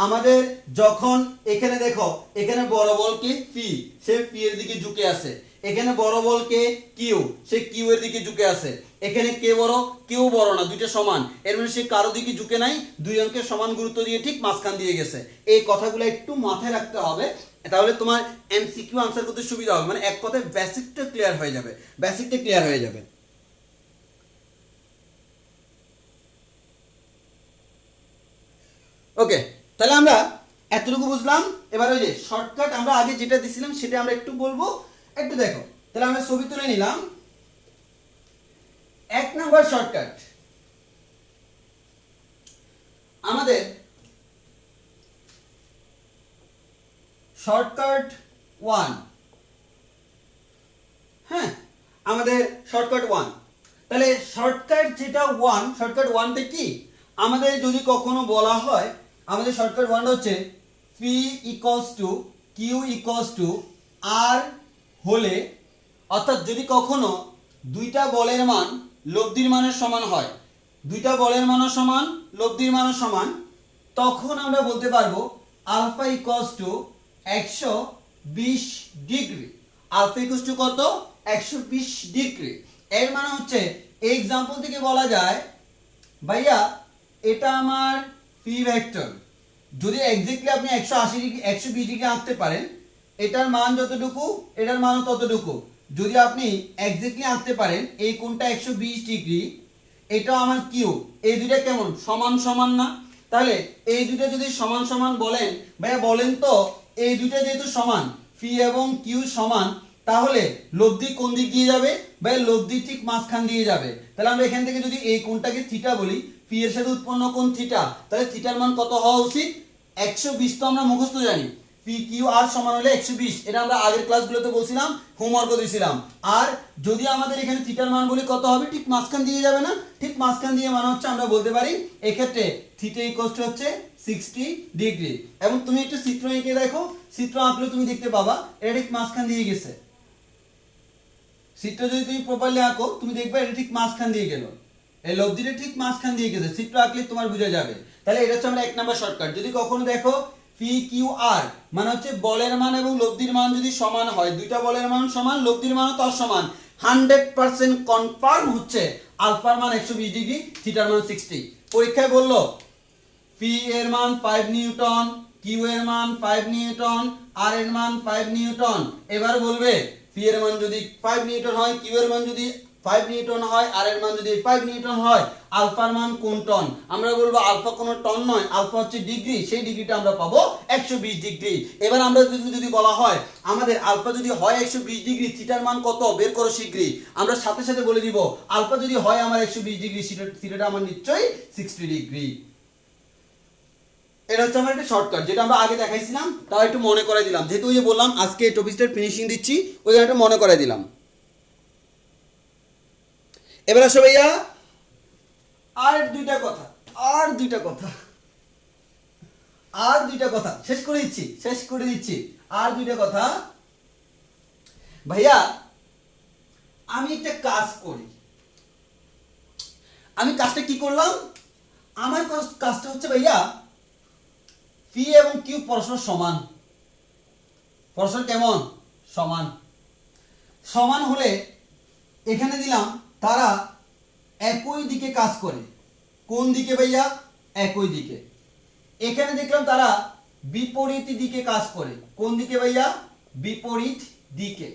আমাদের যখন এখানে দেখো, এখানে বড় বলকে পি, সে পি এর দিকে ঝুঁকে আছে। এখানে বড় বলকে কিউ, সে কিউ এর দিকে ঝুঁকে আছে। এখানে কে বড়, কেউ বড় না, দুইটা সমান। এর মানে সে কারো দিকে ঝুঁকে নাই, দুই অঙ্কে সমান গুরুত্ব দিয়ে ঠিক মাঝখান দিয়ে গেছে। এই কথাগুলো একটু মাথায় রাখতে হবে, তাহলে তোমার এমসিকিউ আনসার করতে সুবিধা হবে। মানে এক কথায় বেসিকটা ক্লিয়ার হয়ে যাবে, বেসিকটা ক্লিয়ার হয়ে যাবে। ওকে, তাহলে আমরা এতটুকু বুঝলাম। এবার ওই যে শর্টকাট আমরা আগে যেটা দিছিলাম সেটা আমরা একটু বলবো, একটু দেখো। তাহলে আমরা ছবি তুলে নিলাম। 1 নাম্বার শর্টকাট আমাদের, শর্টকাট 1। হ্যাঁ, আমাদের শর্টকাট 1। তাহলে শর্টকাট যেটা 1, শর্টকাট 1টা কি, আমাদের যদি কখনো বলা হয়, আমাদের শর্টকাট 1টা হচ্ছে P equals to Q equals to R হলে, অর্থাৎ যদি কখনো দুইটা বলের মান লব্ধির মানের সমান হয়, দুইটা বলের মানও সমান, লব্ধির মানও সমান, তখন আমরা বলতে পারবো alpha equals to 120 degree. Alpha equals to কত, 120 ডিগ্রি। এর মানে হচ্ছে এই এক্সাম্পল থেকে বলা যায় ভাইয়া এটা আমার পি ভেক্টর, যদি এক্স্যাক্টলি আপনি 180 ডিগ্রি 120 ডিগ্রি আঁকতে পারেন, এটার মান যতটুকু এটার মানও ততটুকু। যদি আপনি এক্স্যাক্টলি আঁকতে পারেন, এই কোণটা 120 ডিগ্রি, এটা আমার কিউ, এই দুইটা কেমন সমান সমান না? তাহলে এই দুইটা যদি সমান সমান বলেন, ভাইয়া বলেন তো এই দুইটা যেহেতু সমান, পি এবং কিউ সমান, তাহলে লব্ধি কোন দিক দিয়ে যাবে, ভাই লব্ধি ঠিক মাঝখান দিয়ে যাবে। তাহলে আমরা এখান থেকে যদি এই কোণটাকে থিটা বলি, পি এর সাথে উৎপন্ন কোণ থিটা, তাহলে থিটার মান কত হওয়া উচিত, 120। তো আমরা মুখস্থ জানি পি কিউ আর সমান হলে 120, এটা আমরা আগের ক্লাসগুলোতে বলছিলাম, হোমওয়ার্কও দিয়েছিলাম। আর যদি আমাদের এখানে থিটার মান বলি কত হবে, ঠিক মাঝখান দিয়ে যাবে না, ঠিক মাঝখান দিয়ে মানে হচ্ছে আমরা বলতে পারি এক্ষেত্রে থিটা ইকুয়ালস টু হচ্ছে 60 ডিগ্রি। এবং তুমি একটু চিত্র এঁকে দেখো, চিত্র আঁকলে তুমি দেখতে পাবা এটা ঠিক মাঝখান দিয়ে গেছে। চিত্র যদি তুমি প্রপারলি আঁকো, তুমি দেখবে এটা ঠিক মাঝখান দিয়ে গেল, এই লব্ধিটা ঠিক মাঝখান দিয়ে গেছে, চিত্র আঁকলে তোমার বোঝা যাবে। তাহলে এটা হচ্ছে আমরা 1 নাম্বার শর্টকাট। যদি কখনো দেখো পি কিউ আর মানে হচ্ছে বলের মান এবং লব্ধির মান যদি সমান হয়, দুইটা বলের মান সমান, লব্ধির মানও তার সমান, 100% কনফার্ম হচ্ছে আলফার মান 120 ডিগ্রি, থিটার মান 60। পরীক্ষায় বললো পি এর মান 5 নিউটন, কিউ এর মান 5 নিউটন, আর এর মান 5 নিউটন। এবার বলবে পি এর মান যদি 5 নিউটন হয়, কিউ এর মান যদি 5 নিউটন হয়, আর এর মান যদি 5 নিউটন হয়, আলফার মান কোন টন? আমরা বলবো আলফা কোনো টন নয়, আলফা হচ্ছে ডিগ্রি, সেই ডিগ্রিটা আমরা পাবো 120 ডিগ্রি। এবার আমরা যদি বলা হয় আমাদের আলফা যদি হয় 120 ডিগ্রি, থিটার মান কত বের করো শীঘ্রই, আমরা সাথে সাথে বলে দিব আলফা যদি হয় আমার 120 ডিগ্রি, থিটাটা আমার নিশ্চয়ই 60 ডিগ্রি। এটা হচ্ছে আমার একটা শর্টকাট, যেটা আমরা আগে দেখাইছিলাম, তাও একটু মনে করাই দিলাম, যেহেতু ওই যে বললাম আজকে এই টপিকটার ফিনিশিং দিচ্ছি, ওই জন্য একটু মনে করাই দিলাম। এবার আসো ভাইয়া আর দুইটা কথা, আর দুইটা কথা, আর দুইটা কথা শেষ করে দিচ্ছি, শেষ করে দিচ্ছি। আর দুইটা কথা ভাইয়া, আমি একটা কাজ করি, আমি কাজটা কি করলাম, আমার কাজটা হচ্ছে ভাইয়া পি এবং কিউ পরস্পর সমান, পরস্পর কেমন সমান। সমান হলে এখানে দিলাম তারা একই দিকে কাজ করে। কোন দিকে ভাইয়া? একই দিকে। এখানে দেখলাম তারা বিপরীত দিকে কাজ করে। কোন দিকে ভাইয়া? বিপরীত দিকে।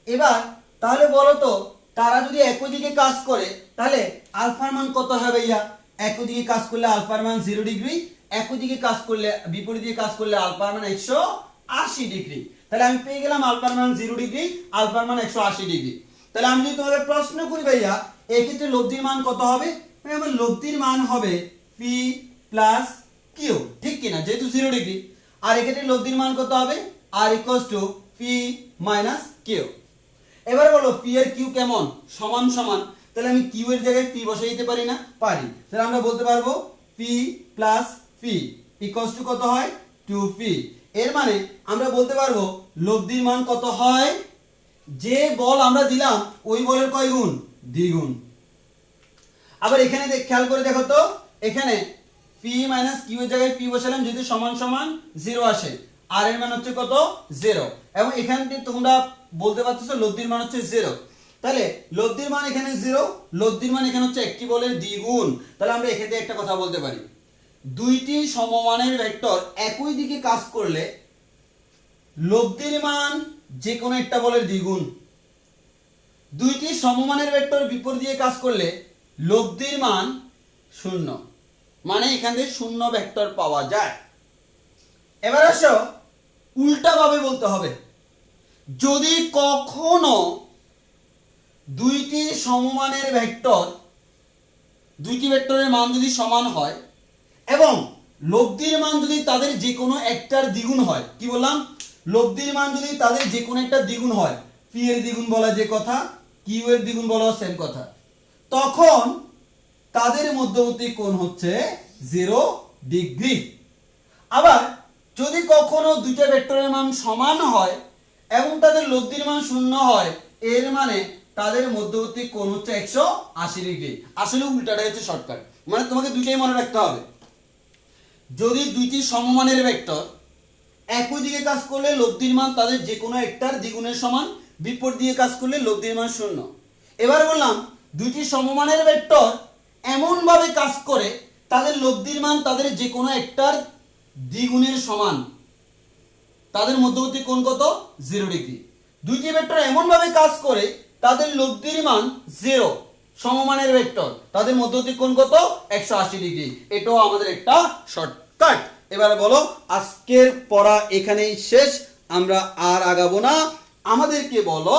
এবার তাহলে বলো তো তারা যদি একই দিকে কাজ করে তাহলে আলফার মান কত হবে ভাইয়া? একই দিকে কাজ করলে আলফার মান 0 ডিগ্রি, একই দিকে কাজ করলে বিপরীত দিকে কাজ করলে আলফার মান 180 ডিগ্রি। তাহলে আমি পেয়ে গেলাম আলফার মান 0 ডিগ্রি, আলফার মান 180 ডিগ্রি। তাহলে আমি যদি তোমাদের প্রশ্ন করি ভাইয়া এই ক্ষেত্রে লব্ধির মান কত হবে? আমার লব্ধির মান হবে পি প্লাস কিউ, ঠিক কিনা? যেহেতু 0 ডিগ্রি। আর এক্ষেত্রে লব্ধির মান কত হবে? R equals to P minus Q. এবার বলো পি এর কিউ কেমন? সমান সমান। তাহলে আমি কিউ এর জায়গায় পি বসে দিতে পারি না? পারি। তাহলে আমরা বলতে পারবো P plus P equals to কত হয়? 2p। এর মানে আমরা বলতে পারবো লব্ধির মান কত হয়? যে বল আমরা দিলাম ওই বলের কয় গুণ? দ্বিগুণ। আবার এখানে খেয়াল করে দেখো তো, এখানে পি মাইনাস কিউ এর জায়গায় পি বসালাম, যদি সমান সমান 0 আসে, আর এর মান হচ্ছে কত? 0। এবং এখানে তোমরা বলতে পারতেছো লব্ধির মান হচ্ছে 0। তাহলে লব্ধির মান এখানে 0, লব্ধির মান এখানে হচ্ছে একটি বলের দ্বিগুণ। তাহলে আমরা এখানে একটা কথা বলতে পারি, দুইটি সমমানের ভেক্টর একই দিকে কাজ করলে লব্ধির মান যে কোনো একটা বলের দ্বিগুণ। দুইটি সমমানের ভেক্টর বিপরীত দিয়ে কাজ করলে লব্ধির মান 0, মানে এখান থেকে 0 ভেক্টর পাওয়া যায়। এবার আসো উল্টা ভাবে বলতে হবে, যদি কখনো দুইটি সমমানের ভেক্টর, দুইটি ভেক্টরের মান যদি সমান হয় এবং লব্ধির মান যদি তাদের যে কোনো একটার দ্বিগুণ হয়, কি বললাম? লব্ধির মান যদি তাদের যে কোনো একটা দ্বিগুণ হয়, পি এর দ্বিগুণ বলা যে কথা, কিউ এর দ্বিগুণ বলা সেম কথা, তখন তাদের মধ্যবর্তী কোণ হচ্ছে 0 ডিগ্রি। আবার যদি কখনো দুইটা ভেক্টরের মান সমান হয় এবং তাদের লব্ধির মান 0 হয়, এর মানে তাদের মধ্যবর্তী কোণ হচ্ছে 180 ডিগ্রি। আসলে উল্টাটাই হচ্ছে শর্টকাট, মানে তোমাকে দুইটাই মনে রাখতে হবে। যদি দুইটি সমমানের ভেক্টর একই দিকে কাজ করলে লব্ধির মান তাদের যে কোনো একটার দ্বিগুণের সমান, বিপরীত দিকে কাজ করলে লব্ধির মান 0। এবার বললাম দুইটি সমমানের ভেক্টর এমন ভাবে কাজ করে তাদের লব্ধির মান তাদের যে কোনো একটার দ্বিগুণের সমান, তাদের মধ্যবর্তী কোণ কত? 0 ডিগ্রি। দুইটি ভেক্টর এমন ভাবে কাজ করে তাদের লব্ধির মান 0, সমমানের ভেক্টর, তাদের মধ্যবর্তী কোণ কত? 180 ডিগ্রি। এটাও আমাদের একটা শর্টকাট। এবারে বলো আজকের পড়া এখানেই শেষ, আমরা আর আগাবো না। আমাদেরকে বলো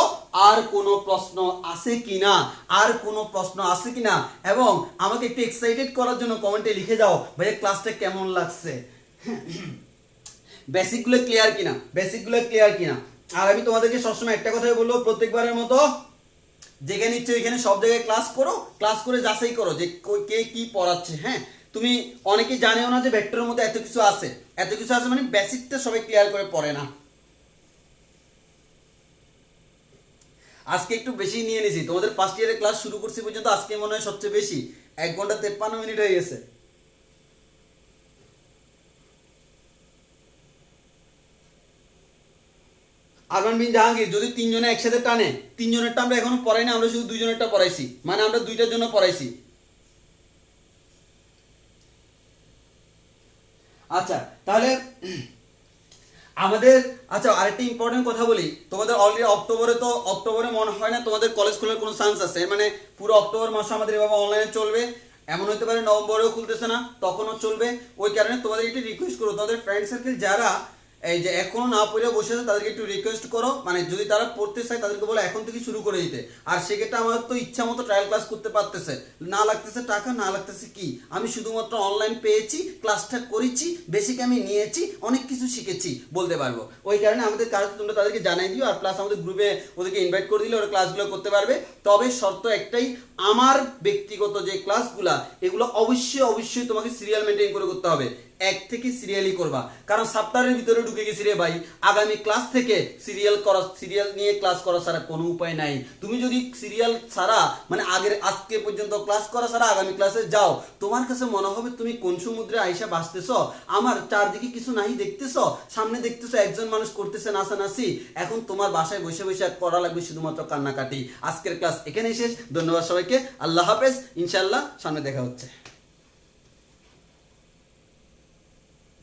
আর কোনো প্রশ্ন আছে কিনা, আর কোনো প্রশ্ন আছে কিনা, এবং আমাকে একটু এক্সাইটেড করার জন্য কমেন্টে লিখে যাও ভাই ক্লাসটা কেমন লাগছে, বেসিকগুলো ক্লিয়ার কিনা, বেসিকগুলো ক্লিয়ার কিনা। আর আমি তোমাদেরকে সবসময় একটা কথাই বলবো, প্রত্যেকবারের মতো যেখানে ইচ্ছে এখানে সব জায়গায় ক্লাস করো, ক্লাস করে যাচাই করো যে কে কি পড়াচ্ছে। হ্যাঁ, তুমি অনেকে জানেও না যে ভেক্টরের মধ্যে এত কিছু আছে, এত কিছু আছে মানে বেসিকটা সবাই ক্লিয়ার করে পড়ে না। আজকে একটু বেশি নিয়ে নিয়েছি, তোমাদের ফার্স্ট ইয়ারের ক্লাস শুরু করছি পর্যন্ত আজকে মনে হয় সবচেয়ে বেশি, 1 ঘন্টা 53 মিনিট হয়ে গেছে। আরমান বিন জাহাঙ্গীর, যদি 3 জনে একসাথে টানে, 3 জনেরটা আমরা এখনো পড়াই না, আমরা শুধু 2 জনেরটা পড়াইছি, মানে আমরা 2টার জন্য পড়াইছি। আচ্ছা তাহলে আমাদের, আচ্ছা আরেকটা ইম্পর্টেন্ট কথা বলি, তোমাদের অলরেডি অক্টোবরে মনে হয় না তোমাদের কলেজ খোলার কোনো চান্স আছে, মানে পুরো অক্টোবর মাসে আমাদের এভাবে অনলাইনে চলবে। এমন হতে পারে নভেম্বরেও খুলতেছে না, তখনও চলবে। ওই কারণে তোমাদের একটু রিকোয়েস্ট করো, তোমাদের ফ্রেন্ড সার্কেল যারা এই যে এখনো না পড়ে বসে আছে তাদেরকে একটু রিকোয়েস্ট করো, মানে যদি তারা পড়তে চায় তাদেরকে বলো এখন থেকে শুরু করে দিতে। আর সেক্ষেত্রে আমাদের তো ইচ্ছা মতো ট্রায়াল ক্লাস করতে পারতেছে না, লাগতেছে টাকা, না লাগতেছে কি, আমি শুধুমাত্র অনলাইন পেয়েছি, ক্লাসটা করেছি, বেসিক আমি নিয়েছি, অনেক কিছু শিখেছি বলতে পারবো। ওই কারণে আমাদের কাজ তোমরা তাদেরকে জানাই দিও, আর প্লাস আমাদের গ্রুপে ওদেরকে ইনভাইট করে দিলে ওরা ক্লাসগুলো করতে পারবে। তবে শর্ত একটাই, আমার ব্যক্তিগত যে ক্লাসগুলা এগুলো অবশ্যই তোমাকে সিরিয়াল মেনটেন করে করতে হবে। এক থেকে সিরিয়ালই করবা, কারণ সপ্তাহের ভিতরে ঢুকে গেছি রে ভাই, আগামী ক্লাস থেকে সিরিয়াল নিয়ে ক্লাস করা ছাড়া কোনো উপায় নাই। তুমি যদি সিরিয়াল ছাড়া মানে আজকে পর্যন্ত ক্লাস করা ছাড়া আগামী ক্লাসে যাও, তোমার কাছে মনে হবে তুমি কোন সমুদ্রে আইসা বাঁচতেছ, আমার চারদিকে কিছু নাই দেখতেছ, সামনে দেখতেছ একজন মানুষ করতেছে নাচানাচি, এখন তোমার বাসায় বসে বসে করা লাগবে শুধুমাত্র কান্নাকাটি। আজকের ক্লাস এখানেই শেষ, ধন্যবাদ সবাইকে, আল্লাহ হাফেজ, ইনশাআল্লাহ সামনে দেখা হচ্ছে।